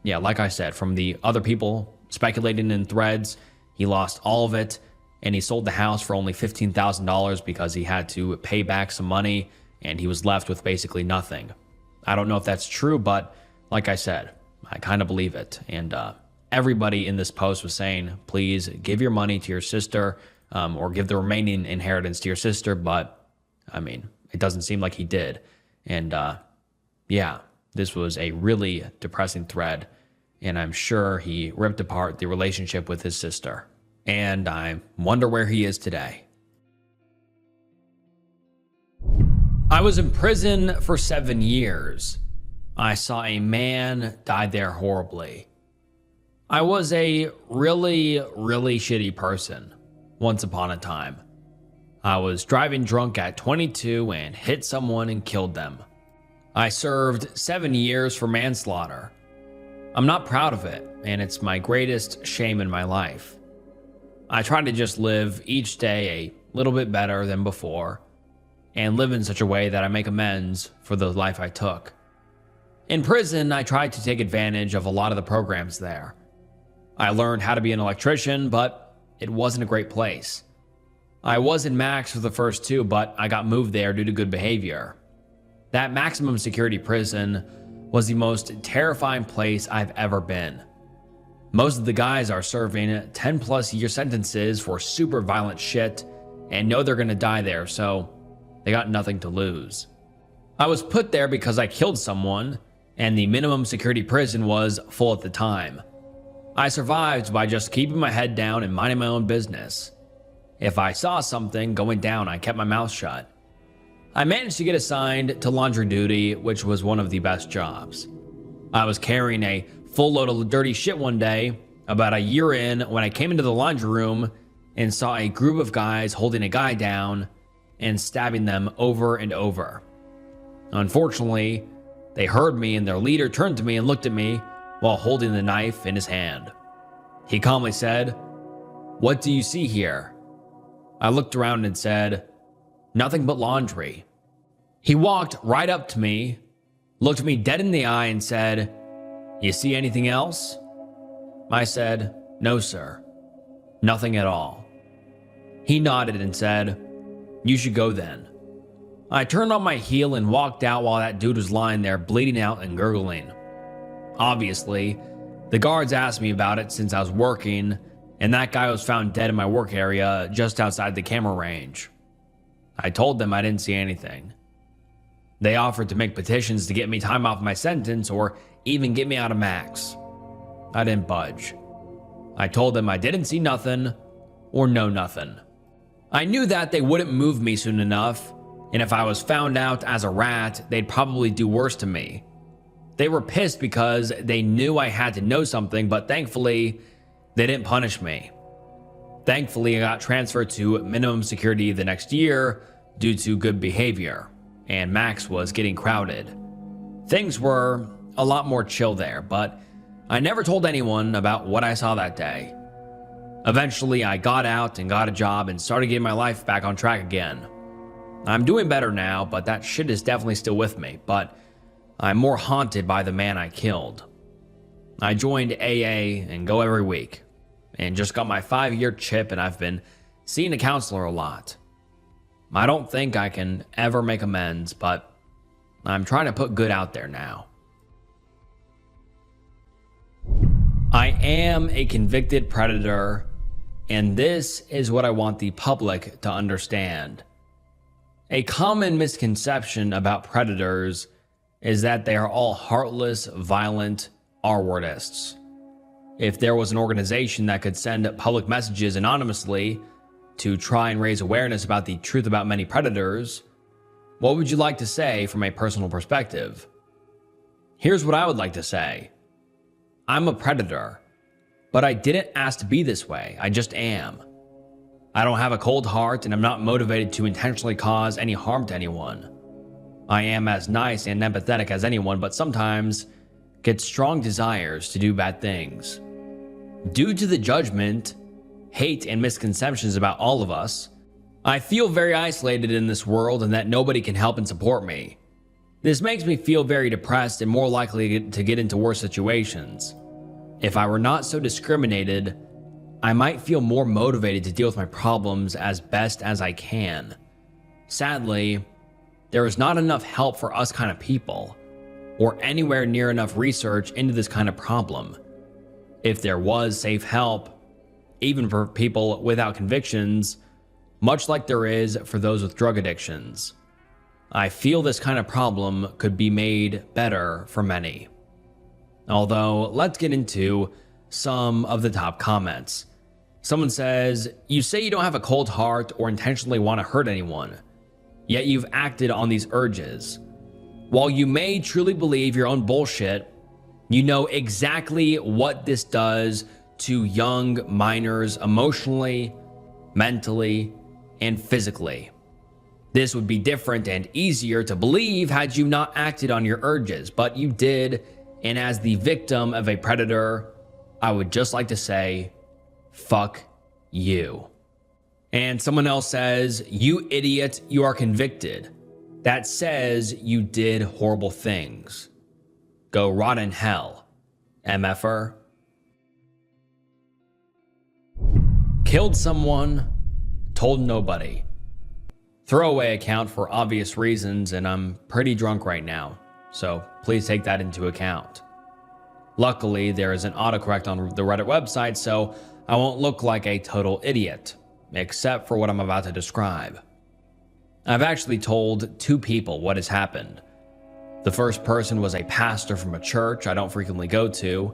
yeah, like I said, from the other people speculating in threads, he lost all of it, and he sold the house for only $15,000 because he had to pay back some money, and he was left with basically nothing. I don't know if that's true, but like I said, I kind of believe it. And everybody in this post was saying, please give your money to your sister, or give the remaining inheritance to your sister. But I mean, it doesn't seem like he did. And yeah, this was a really depressing thread. And I'm sure he ripped apart the relationship with his sister. And I wonder where he is today. I was in prison for 7 years. I saw a man die there horribly. I was a really shitty person once upon a time. I was driving drunk at 22 and hit someone and killed them. I served 7 years for manslaughter. I'm not proud of it, and it's my greatest shame in my life. I try to just live each day a little bit better than before, and live in such a way that I make amends for the life I took. In prison, I tried to take advantage of a lot of the programs there. I learned how to be an electrician, but it wasn't a great place. I was in Max for the first 2, but I got moved there due to good behavior. That maximum security prison was the most terrifying place I've ever been. Most of the guys are serving 10+ year sentences for super violent shit and know they're gonna die there, so they got nothing to lose. I was put there because I killed someone, and the minimum security prison was full at the time. I survived by just keeping my head down and minding my own business. If I saw something going down, I kept my mouth shut. I managed to get assigned to laundry duty, which was one of the best jobs. I was carrying a full load of dirty shit one day, about a year in, when I came into the laundry room and saw a group of guys holding a guy down and stabbing them over and over. Unfortunately, they heard me and their leader turned to me and looked at me while holding the knife in his hand. He calmly said, "What do you see here?" I looked around and said, "Nothing but laundry." He walked right up to me, looked me dead in the eye and said, "You see anything else?" I said, "No, sir. Nothing at all." He nodded and said, "You should go then." I turned on my heel and walked out while that dude was lying there bleeding out and gurgling. Obviously, the guards asked me about it since I was working, and that guy was found dead in my work area just outside the camera range. I told them I didn't see anything. They offered to make petitions to get me time off my sentence or even get me out of Max. I didn't budge. I told them I didn't see nothing or know nothing. I knew that they wouldn't move me soon enough, and if I was found out as a rat, they'd probably do worse to me. They were pissed because they knew I had to know something, but thankfully, they didn't punish me. Thankfully, I got transferred to minimum security the next year due to good behavior, and Max was getting crowded. Things were a lot more chill there, but I never told anyone about what I saw that day. Eventually, I got out and got a job and started getting my life back on track again. I'm doing better now, but that shit is definitely still with me, but I'm more haunted by the man I killed. I joined AA and go every week, and just got my 5-year chip, and I've been seeing a counselor a lot. I don't think I can ever make amends, but I'm trying to put good out there now. I am a convicted predator, and this is what I want the public to understand. A common misconception about predators is that they are all heartless, violent R-wordists. If there was an organization that could send public messages anonymously to try and raise awareness about the truth about many predators, what would you like to say from a personal perspective? Here's what I would like to say. I'm a predator, but I didn't ask to be this way. I just am. I don't have a cold heart, and I'm not motivated to intentionally cause any harm to anyone. I am as nice and empathetic as anyone, but sometimes get strong desires to do bad things. Due to the judgment, hate, and misconceptions about all of us, I feel very isolated in this world and that nobody can help and support me. This makes me feel very depressed and more likely to get into worse situations. If I were not so discriminated, I might feel more motivated to deal with my problems as best as I can. Sadly, there is not enough help for us kind of people, or anywhere near enough research into this kind of problem. If there was safe help, even for people without convictions, much like there is for those with drug addictions, I feel this kind of problem could be made better for many. Although, let's get into some of the top comments. Someone says, "You say you don't have a cold heart or intentionally want to hurt anyone, yet you've acted on these urges. While you may truly believe your own bullshit, you know exactly what this does to young minors emotionally, mentally, and physically. This would be different and easier to believe had you not acted on your urges, but you did, and as the victim of a predator, I would just like to say, fuck you." And someone else says, "You idiot, you are convicted. That says you did horrible things. Go rot in hell, MFer." Killed someone, told nobody. Throwaway account for obvious reasons, and I'm pretty drunk right now, so please take that into account. Luckily, there is an autocorrect on the Reddit website, so I won't look like a total idiot, except for what I'm about to describe. I've actually told 2 people what has happened. The first person was a pastor from a church I don't frequently go to,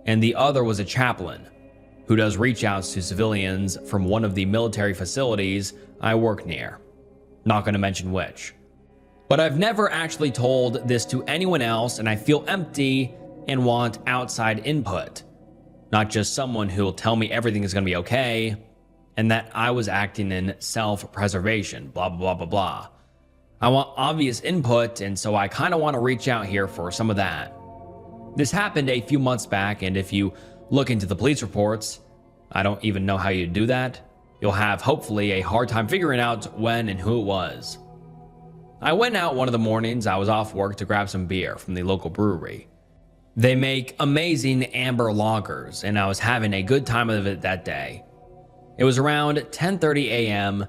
and the other was a chaplain who does reach outs to civilians from one of the military facilities I work near. Not going to mention which. But I've never actually told this to anyone else, and I feel empty and want outside input. Not just someone who will tell me everything is going to be okay, and that I was acting in self-preservation, blah, blah, blah, blah. I want obvious input, and so I kind of want to reach out here for some of that. This happened a few months back, and if you look into the police reports, I don't even know how you do that. You'll have, hopefully, a hard time figuring out when and who it was. I went out one of the mornings I was off work to grab some beer from the local brewery. They make amazing amber lagers, and I was having a good time of it that day. It was around 10:30 a.m.,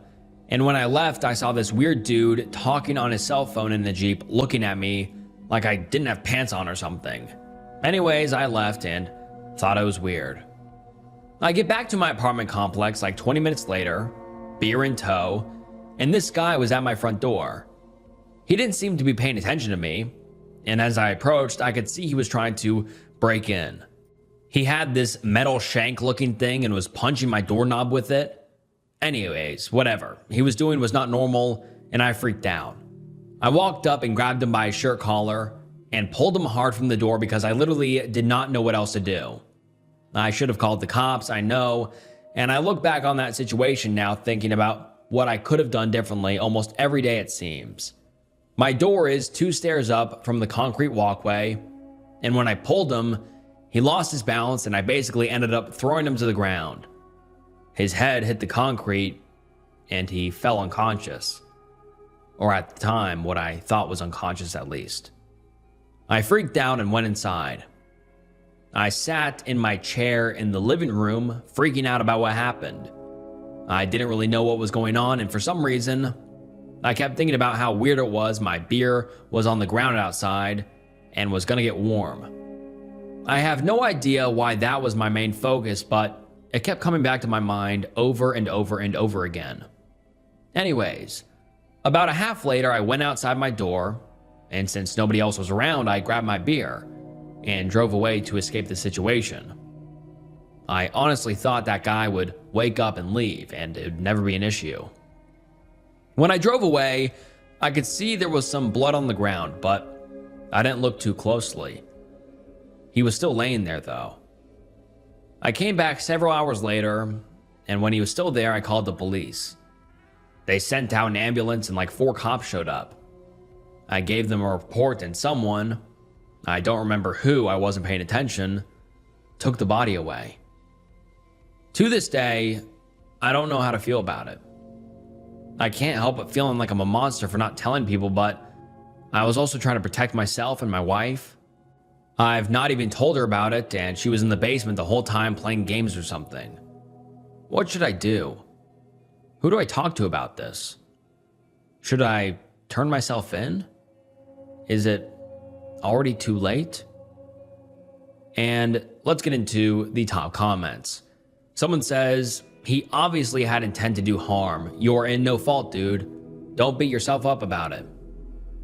and when I left, I saw this weird dude talking on his cell phone in the Jeep, looking at me like I didn't have pants on or something. Anyways, I left and thought it was weird. I get back to my apartment complex like 20 minutes later, beer in tow, and this guy was at my front door. He didn't seem to be paying attention to me, and as I approached, I could see he was trying to break in. He had this metal shank looking thing and was punching my doorknob with it. Anyways, whatever he was doing was not normal, and I freaked out. I walked up and grabbed him by his shirt collar and pulled him hard from the door because I literally did not know what else to do. I should have called the cops, I know, and I look back on that situation now thinking about what I could have done differently almost every day it seems. My door is 2 stairs up from the concrete walkway, and when I pulled him, he lost his balance and I basically ended up throwing him to the ground. His head hit the concrete and he fell unconscious. Or at the time, what I thought was unconscious at least. I freaked out and went inside. I sat in my chair in the living room, freaking out about what happened. I didn't really know what was going on, and for some reason, I kept thinking about how weird it was my beer was on the ground outside and was gonna get warm. I have no idea why that was my main focus, but it kept coming back to my mind over and over and over again. Anyways, about a half later, I went outside my door, and since nobody else was around, I grabbed my beer and drove away to escape the situation. I honestly thought that guy would wake up and leave, and it would never be an issue. When I drove away, I could see there was some blood on the ground, but I didn't look too closely. He was still laying there, though. I came back several hours later, and when he was still there, I called the police. They sent out an ambulance and like 4 cops showed up. I gave them a report, and someone, I don't remember who, I wasn't paying attention, took the body away. To this day, I don't know how to feel about it. I can't help but feeling like I'm a monster for not telling people, but I was also trying to protect myself and my wife. I've not even told her about it, and she was in the basement the whole time playing games or something. What should I do? Who do I talk to about this? Should I turn myself in? Is it already too late? And let's get into the top comments. Someone says, he obviously had intent to do harm. You're in no fault, dude. Don't beat yourself up about it.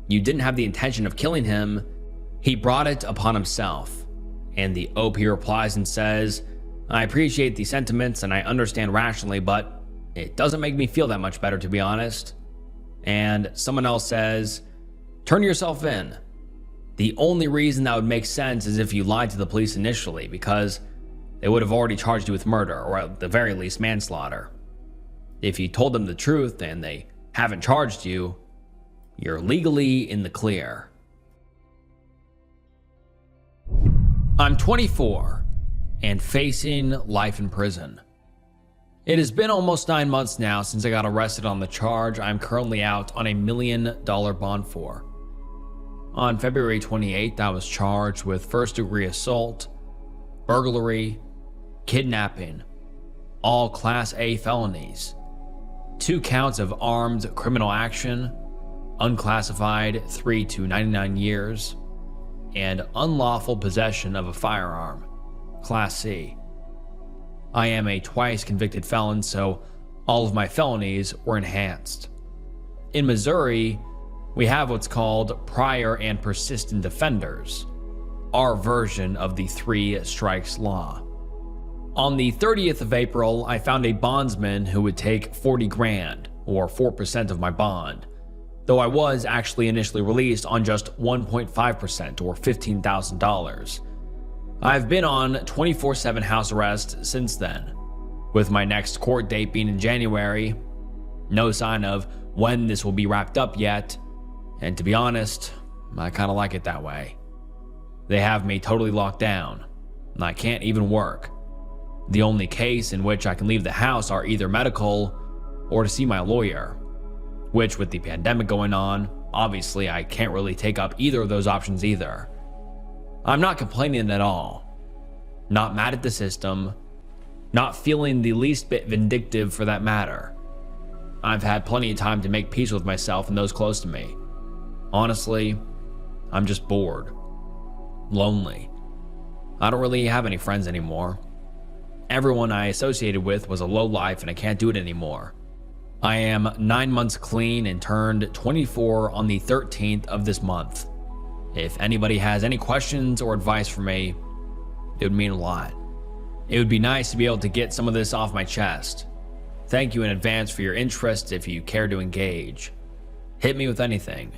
You didn't have the intention of killing him. He brought it upon himself. And the OP replies and says, I appreciate the sentiments and I understand rationally, but it doesn't make me feel that much better, to be honest. And someone else says, turn yourself in. The only reason that would make sense is if you lied to the police initially, because they would have already charged you with murder, or at the very least manslaughter. If you told them the truth and they haven't charged you, you're legally in the clear. I'm 24 and facing life in prison. It has been almost 9 months now since I got arrested on the charge I'm currently out on $1 million bond for. On February 28th, I was charged with first-degree assault, burglary, kidnapping, all Class A felonies, 2 counts of armed criminal action, unclassified 3 to 99 years, and unlawful possession of a firearm, Class C. I am a twice convicted felon, so all of my felonies were enhanced. In Missouri, we have what's called prior and persistent offenders, our version of the 3 strikes law. On the 30th of April, I found a bondsman who would take 40 grand, or 4% of my bond, though I was actually initially released on just 1.5%, or $15,000. I've been on 24/7 house arrest since then, with my next court date being in January. No sign of when this will be wrapped up yet, and to be honest, I kind of like it that way. They have me totally locked down, and I can't even work. The only case in which I can leave the house are either medical or to see my lawyer, which with the pandemic going on, obviously I can't really take up either of those options either. I'm not complaining at all. Not mad at the system, not feeling the least bit vindictive for that matter. I've had plenty of time to make peace with myself and those close to me. Honestly, I'm just bored. Lonely. I don't really have any friends anymore. Everyone I associated with was a lowlife and I can't do it anymore. I am 9 months clean and turned 24 on the 13th of this month. If anybody has any questions or advice for me, it would mean a lot. It would be nice to be able to get some of this off my chest. Thank you in advance for your interest if you care to engage. Hit me with anything.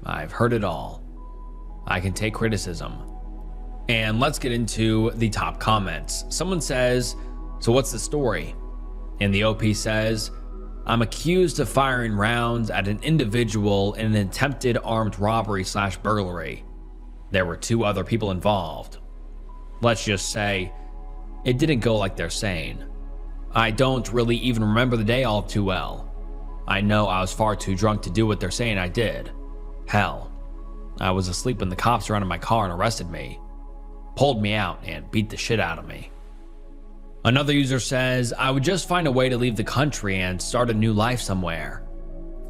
I've heard it all. I can take criticism. And let's get into the top comments. Someone says, so what's the story? And the OP says, I'm accused of firing rounds at an individual in an attempted armed robbery / burglary. There were 2 other people involved. Let's just say, it didn't go like they're saying. I don't really even remember the day all too well. I know I was far too drunk to do what they're saying I did. Hell, I was asleep when the cops ran in my car and arrested me, pulled me out, and beat the shit out of me. Another user says, I would just find a way to leave the country and start a new life somewhere.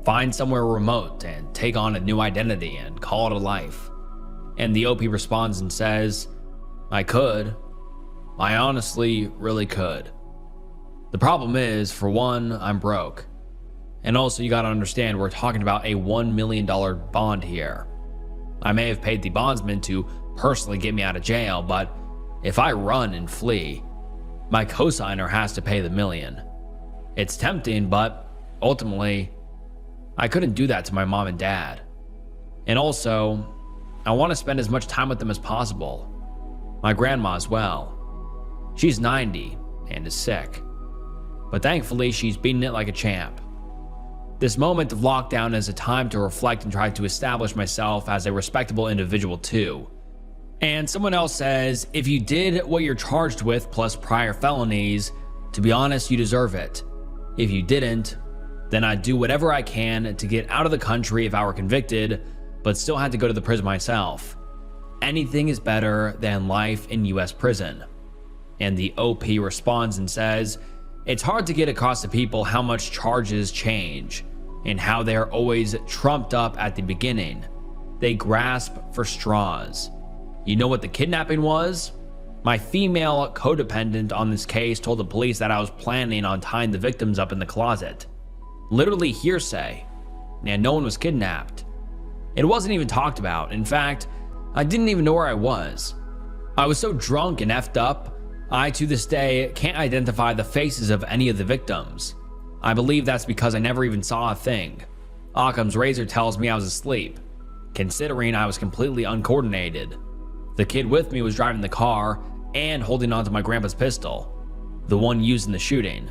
Find somewhere remote and take on a new identity and call it a life. And the OP responds and says, I could. I honestly really could. The problem is, for one, I'm broke. And also you gotta understand we're talking about a $1 million bond here. I may have paid the bondsman to personally get me out of jail, but if I run and flee, my cosigner has to pay the $1 million. It's tempting, but ultimately, I couldn't do that to my mom and dad. And also, I want to spend as much time with them as possible. My grandma as well. She's 90 and is sick, but thankfully she's beating it like a champ. This moment of lockdown is a time to reflect and try to establish myself as a respectable individual too. And someone else says, if you did what you're charged with plus prior felonies, to be honest, you deserve it. If you didn't, then I'd do whatever I can to get out of the country if I were convicted, but still had to go to the prison myself. Anything is better than life in US prison. And the OP responds and says, It's hard to get across to people how much charges change and how they are always trumped up at the beginning. They grasp for straws. You know what the kidnapping was? My female codependent on this case told the police that I was planning on tying the victims up in the closet. Literally hearsay, and no one was kidnapped. It wasn't even talked about. In fact, I didn't even know where I was. I was so drunk and effed up, I to this day can't identify the faces of any of the victims. I believe that's because I never even saw a thing. Occam's razor tells me I was asleep, considering I was completely uncoordinated. The kid with me was driving the car and holding onto my grandpa's pistol, the one used in the shooting.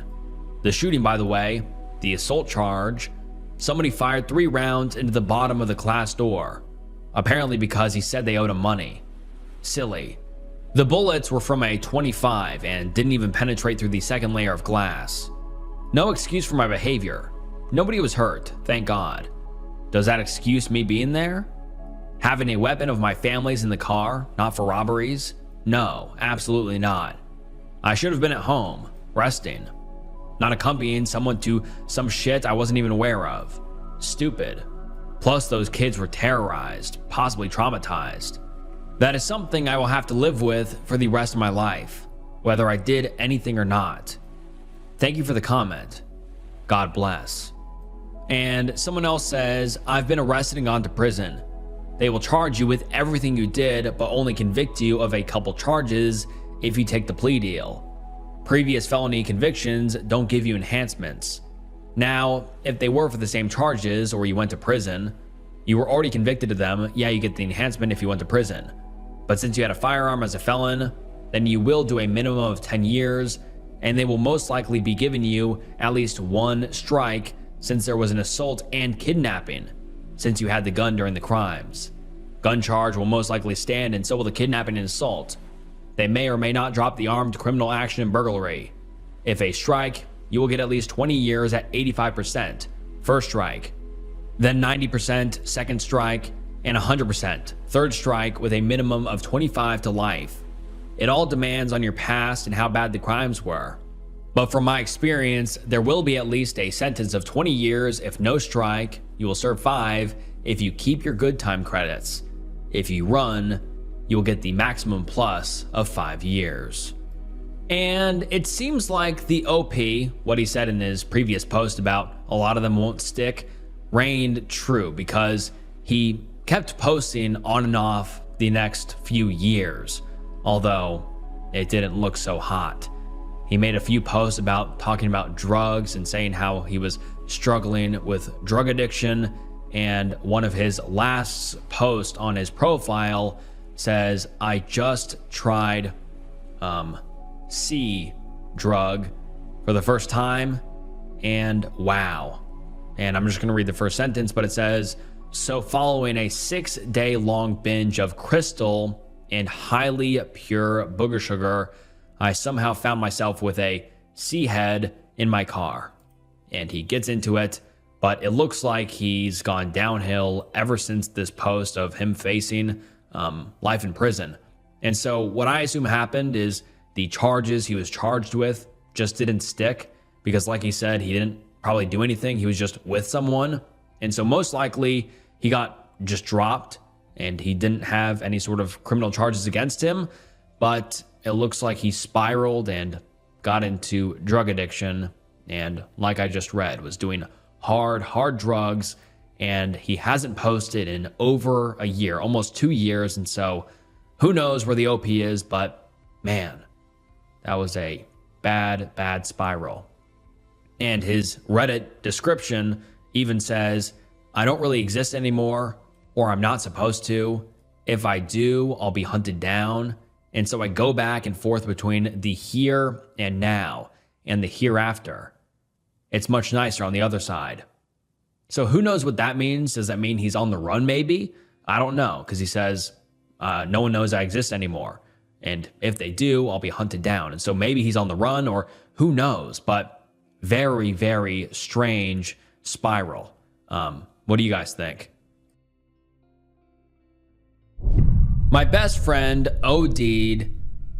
The shooting, by the way, the assault charge, somebody fired 3 rounds into the bottom of the glass door, apparently because he said they owed him money. Silly. The bullets were from a .25 and didn't even penetrate through the second layer of glass. No excuse for my behavior. Nobody was hurt, thank God. Does that excuse me being there? Having a weapon of my family's in the car, not for robberies? No, absolutely not. I should have been at home, resting, not accompanying someone to some shit I wasn't even aware of. Stupid. Plus, those kids were terrorized, possibly traumatized. That is something I will have to live with for the rest of my life, whether I did anything or not. Thank you for the comment. God bless. And someone else says, I've been arrested and gone to prison. They will charge you with everything you did, but only convict you of a couple charges if you take the plea deal. Previous felony convictions don't give you enhancements. Now, if they were for the same charges or you went to prison, you were already convicted of them, yeah, you get the enhancement if you went to prison. But since you had a firearm as a felon, then you will do a minimum of 10 years, and they will most likely be giving you at least 1 strike since there was an assault and kidnapping, since you had the gun during the crimes. Gun charge will most likely stand, and so will the kidnapping and assault. They may or may not drop the armed criminal action and burglary. If a strike, you will get at least 20 years at 85%, first strike, then 90% second strike, and 100% third strike with a minimum of 25 to life. It all demands on your past and how bad the crimes were. But from my experience, there will be at least a sentence of 20 years if no strike. You will serve 5 if you keep your good time credits. If you run, you will get the maximum plus of 5 years. And it seems like the OP, what he said in his previous post about a lot of them won't stick, reigned true, because he kept posting on and off the next few years, although it didn't look so hot. He made a few posts about talking about drugs and saying how he was struggling with drug addiction, and one of his last posts on his profile says, I just tried C drug for the first time, and wow. And I'm just going to read the first sentence, but it says, so following a 6-day long binge of crystal and highly pure booger sugar, I somehow found myself with a C head in my car. And he gets into it, but it looks like he's gone downhill ever since this post of him facing life in prison. And so what I assume happened is the charges he was charged with just didn't stick, because like he said, he didn't probably do anything. He was just with someone. And so most likely he got just dropped and he didn't have any sort of criminal charges against him, but it looks like he spiraled and got into drug addiction, and like I just read, was doing hard drugs, and he hasn't posted in over a year, almost 2 years. And so who knows where the OP is, but man, that was a bad spiral. And his Reddit description even says, I don't really exist anymore, or I'm not supposed to. If I do, I'll be hunted down. And so I go back and forth between the here and now and the hereafter. It's much nicer on the other side. So who knows what that means? Does that mean he's on the run maybe? I don't know, because he says, no one knows I exist anymore. And if they do, I'll be hunted down. And so maybe he's on the run, or who knows, but very strange spiral. What do you guys think? My best friend OD'd,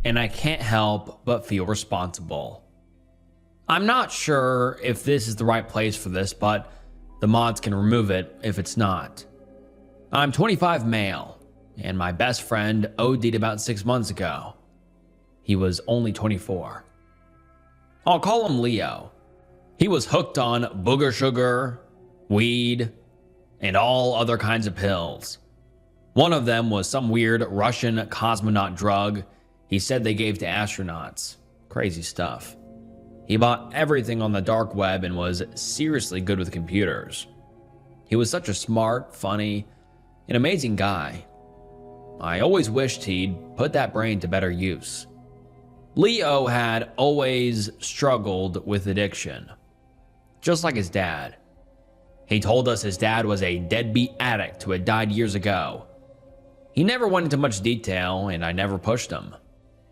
and I can't help but feel responsible. I'm not sure if this is the right place for this, but the mods can remove it if it's not. I'm 25 male, and my best friend OD'd about 6 months ago. He was only 24. I'll call him Leo. He was hooked on booger sugar, weed, and all other kinds of pills. One of them was some weird Russian cosmonaut drug he said they gave to astronauts. Crazy stuff. He bought everything on the dark web and was seriously good with computers. He was such a smart, funny, and amazing guy. I always wished he'd put that brain to better use. Leo had always struggled with addiction, just like his dad. He told us his dad was a deadbeat addict who had died years ago. He never went into much detail, and I never pushed him.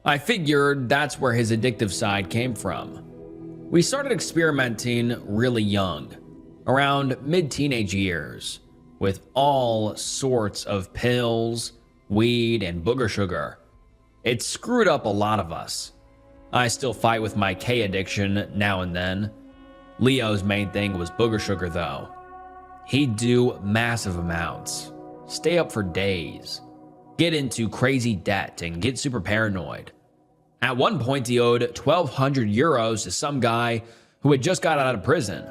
I figured that's where his addictive side came from. We started experimenting really young, around mid-teenage years, with all sorts of pills, weed, and booger sugar. It screwed up a lot of us. I still fight with my K addiction now and then. Leo's main thing was booger sugar though. He'd do massive amounts, stay up for days, get into crazy debt, and get super paranoid. At one point, he owed 1,200 euros to some guy who had just got out of prison.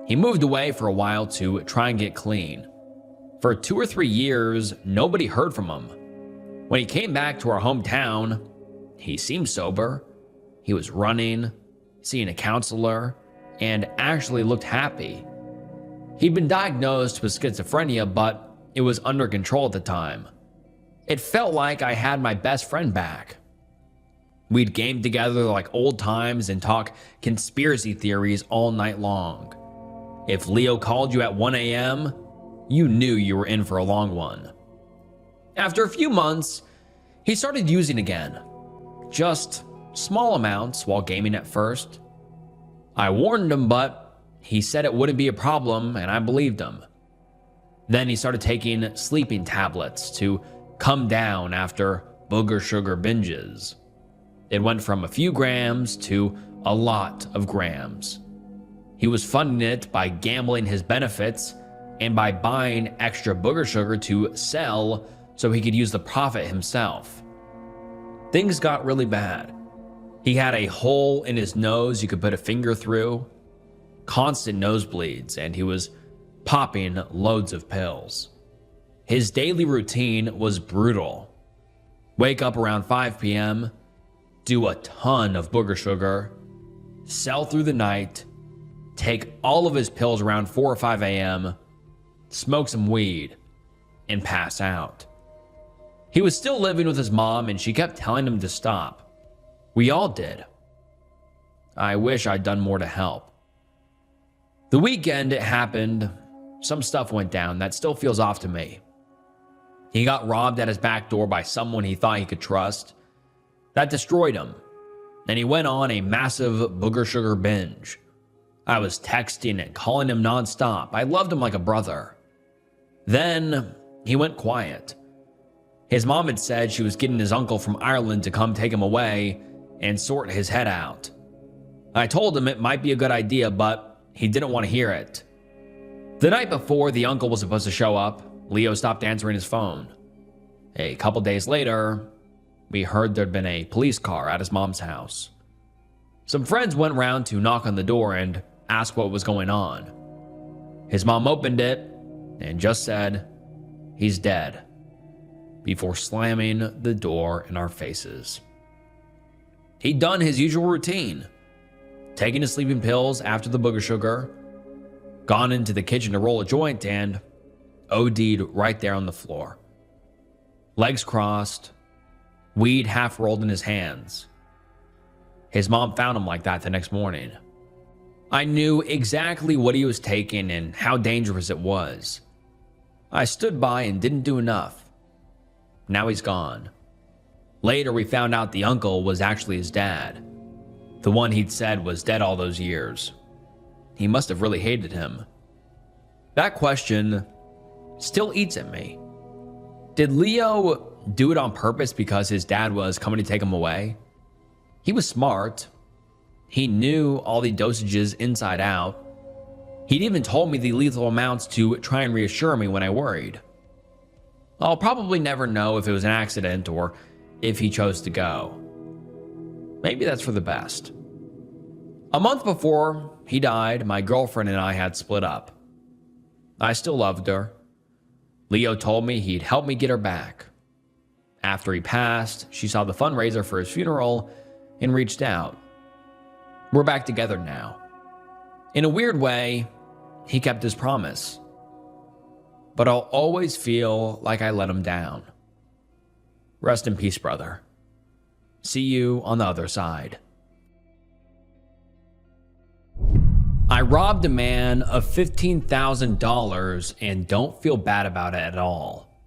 He moved away for a while to try and get clean. For 2 or 3 years, nobody heard from him. When he came back to our hometown, he seemed sober. He was running, seeing a counselor, and actually looked happy. He'd been diagnosed with schizophrenia, but it was under control at the time. It felt like I had my best friend back. We'd game together like old times and talk conspiracy theories all night long. If Leo called you at 1 a.m., you knew you were in for a long one. After a few months, he started using again. Just small amounts while gaming at first. I warned him, but he said it wouldn't be a problem, and I believed him. Then he started taking sleeping tablets to come down after booger sugar binges. It went from a few grams to a lot of grams. He was funding it by gambling his benefits and by buying extra booger sugar to sell so he could use the profit himself. Things got really bad. He had a hole in his nose you could put a finger through, constant nosebleeds, and he was popping loads of pills. His daily routine was brutal. Wake up around 5 p.m., do a ton of booger sugar, sell through the night, take all of his pills around 4 or 5 a.m., smoke some weed, and pass out. He was still living with his mom, and she kept telling him to stop. We all did. I wish I'd done more to help. The weekend it happened, some stuff went down that still feels off to me. He got robbed at his back door by someone he thought he could trust. That destroyed him, and he went on a massive booger sugar binge. I was texting and calling him nonstop. I loved him like a brother. Then he went quiet. His mom had said she was getting his uncle from Ireland to come take him away and sort his head out. I told him it might be a good idea, but he didn't want to hear it. The night before the uncle was supposed to show up, Leo stopped answering his phone. A couple days later, we heard there'd been a police car at his mom's house. Some friends went round to knock on the door and ask what was going on. His mom opened it and just said, "He's dead," before slamming the door in our faces. He'd done his usual routine, taken his sleeping pills after the booger sugar, gone into the kitchen to roll a joint, and OD'd right there on the floor. Legs crossed, weed half rolled in his hands. His mom found him like that the next morning. I knew exactly what he was taking and how dangerous it was. I stood by and didn't do enough. Now he's gone. Later, we found out the uncle was actually his dad, the one he'd said was dead all those years. He must have really hated him. That question still eats at me. Did Leo do it on purpose because his dad was coming to take him away? He was smart. He knew all the dosages inside out. He'd even told me the lethal amounts to try and reassure me when I worried. I'll probably never know if it was an accident or if he chose to go. Maybe that's for the best. A month before he died, my girlfriend and I had split up. I still loved her. Leo told me he'd help me get her back. After he passed, she saw the fundraiser for his funeral and reached out. We're back together now. In a weird way, he kept his promise. But I'll always feel like I let him down. Rest in peace, brother. See you on the other side. I robbed a man of $15,000 and don't feel bad about it at all.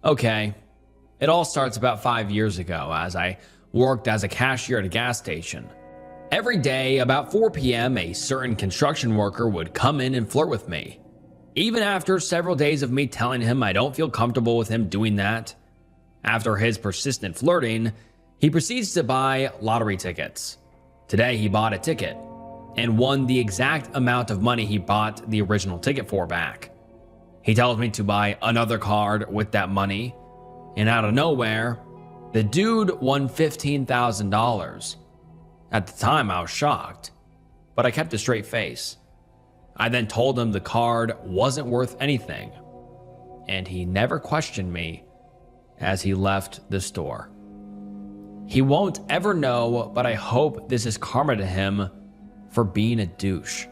Okay, it all starts about 5 years ago as I worked as a cashier at a gas station. Every day, about 4 p.m., a certain construction worker would come in and flirt with me. Even after several days of me telling him I don't feel comfortable with him doing that, after his persistent flirting, he proceeds to buy lottery tickets. Today, he bought a ticket and won the exact amount of money he bought the original ticket for back. He tells me to buy another card with that money, and out of nowhere, the dude won $15,000. At the time, I was shocked, but I kept a straight face. I then told him the card wasn't worth anything, and he never questioned me as he left the store. He won't ever know, but I hope this is karma to him for being a douche.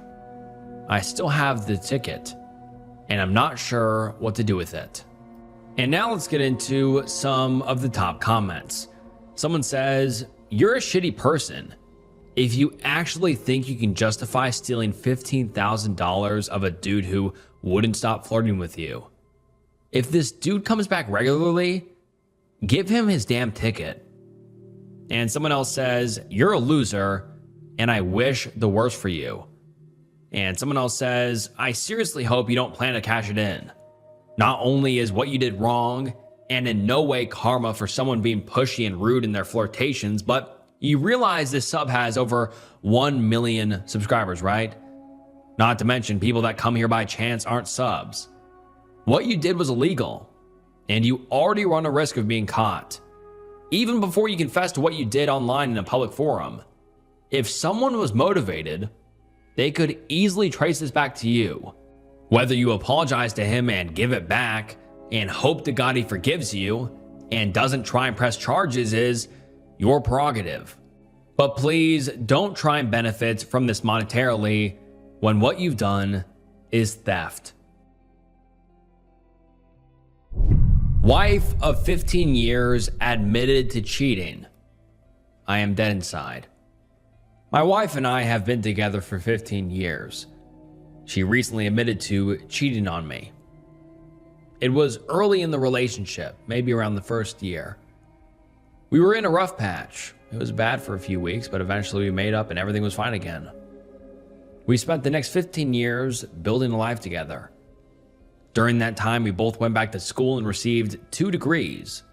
I still have the ticket, and I'm not sure what to do with it. And now let's get into some of the top comments. Someone says, "You're a shitty person if you actually think you can justify stealing $15,000 of a dude who wouldn't stop flirting with you. If this dude comes back regularly, give him his damn ticket." And someone else says, "You're a loser, and I wish the worst for you." And someone else says, "I seriously hope you don't plan to cash it in. Not only is what you did wrong, and in no way karma for someone being pushy and rude in their flirtations, but you realize this sub has over 1 million subscribers, right? Not to mention people that come here by chance aren't subs. What you did was illegal, and you already run a risk of being caught. Even before you confess to what you did online in a public forum. If someone was motivated, they could easily trace this back to you. Whether you apologize to him and give it back and hope to God he forgives you and doesn't try and press charges is your prerogative. But please don't try and benefit from this monetarily when what you've done is theft." Wife of 15 years admitted to cheating. I am dead inside. My wife and I have been together for 15 years. She recently admitted to cheating on me. It was early in the relationship, maybe around the first year. We were in a rough patch. It was bad for a few weeks, but eventually we made up and everything was fine again. We spent the next 15 years building a life together. During that time, we both went back to school and received 2 degrees,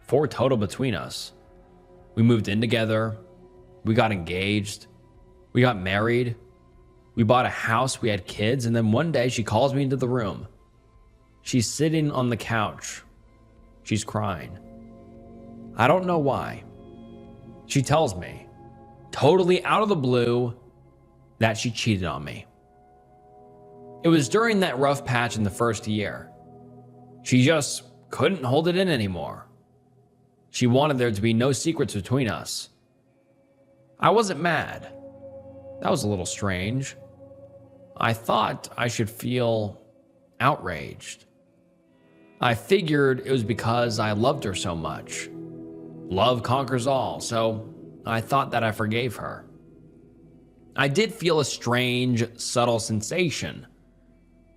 4 total between us. We moved in together. We got engaged. We got married. We bought a house. We had kids. And then one day she calls me into the room. She's sitting on the couch. She's crying. I don't know why. She tells me, totally out of the blue, that she cheated on me. It was during that rough patch in the first year. She just couldn't hold it in anymore. She wanted there to be no secrets between us. I wasn't mad. That was a little strange. I thought I should feel outraged. I figured it was because I loved her so much. Love conquers all, so I thought that I forgave her. I did feel a strange, subtle sensation.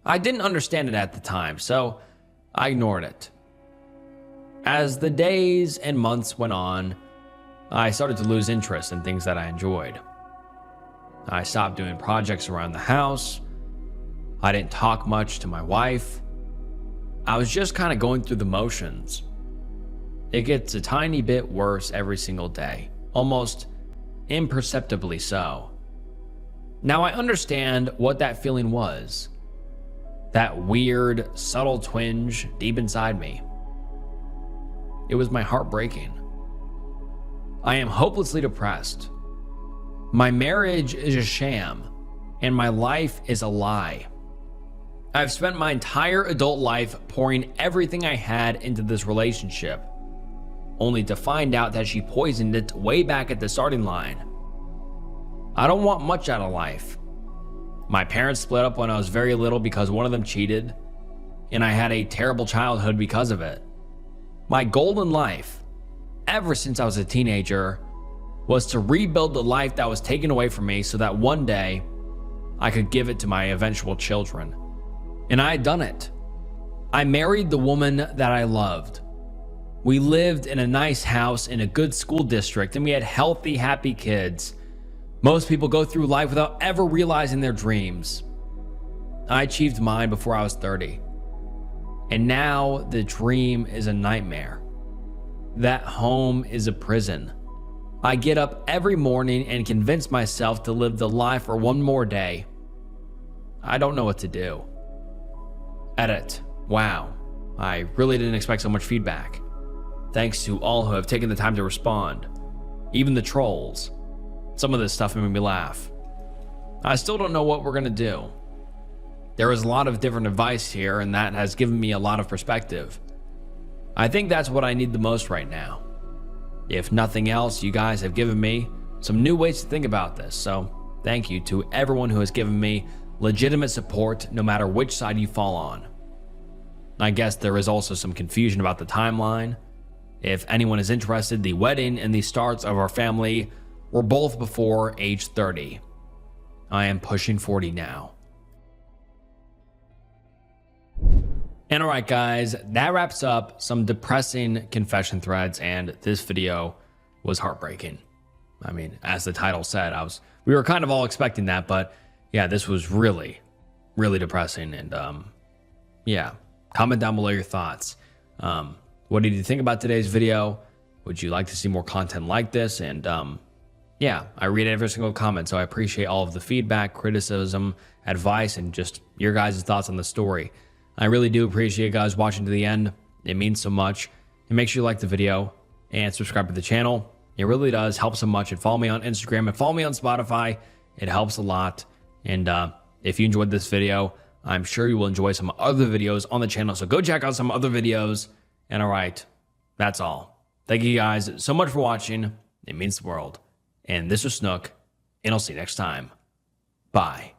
I didn't understand it at the time, so I ignored it. As the days and months went on, I started to lose interest in things that I enjoyed. I stopped doing projects around the house. I didn't talk much to my wife. I was just kind of going through the motions. It gets a tiny bit worse every single day, almost imperceptibly so. Now I understand what that feeling was. That weird, subtle twinge deep inside me. It was my heart breaking. I am hopelessly depressed. My marriage is a sham, and my life is a lie. I've spent my entire adult life pouring everything I had into this relationship, only to find out that she poisoned it way back at the starting line. I don't want much out of life. My parents split up when I was very little because one of them cheated, and I had a terrible childhood because of it. My goal in life, ever since I was a teenager, was to rebuild the life that was taken away from me so that one day I could give it to my eventual children. And I had done it. I married the woman that I loved. We lived in a nice house in a good school district, and we had healthy, happy kids. Most people go through life without ever realizing their dreams. I achieved mine before I was 30. And now the dream is a nightmare. That home is a prison. I get up every morning and convince myself to live the life for one more day. I don't know what to do. Edit. Wow. I really didn't expect so much feedback. Thanks to all who have taken the time to respond. Even the trolls. Some of this stuff made me laugh. I still don't know what we're gonna do. There is a lot of different advice here, and that has given me a lot of perspective. I think that's what I need the most right now. If nothing else, you guys have given me some new ways to think about this, so thank you to everyone who has given me legitimate support no matter which side you fall on. I guess there is also some confusion about the timeline. If anyone is interested, the wedding and the starts of our family were both before age 30. I am pushing 40 now. And alright guys, that wraps up some depressing confession threads, and this video was heartbreaking. I mean, as the title said, we were kind of all expecting that, but yeah, this was really, really depressing. And yeah, comment down below your thoughts. What did you think about today's video? Would you like to see more content like this? And yeah, I read every single comment, so I appreciate all of the feedback, criticism, advice, and just your guys' thoughts on the story. I really do appreciate you guys watching to the end. It means so much. And make sure you like the video and subscribe to the channel. It really does help so much. And follow me on Instagram and follow me on Spotify. It helps a lot. And if you enjoyed this video, I'm sure you will enjoy some other videos on the channel. So go check out some other videos. And all right, that's all. Thank you guys so much for watching. It means the world. And this was Snook, and I'll see you next time. Bye.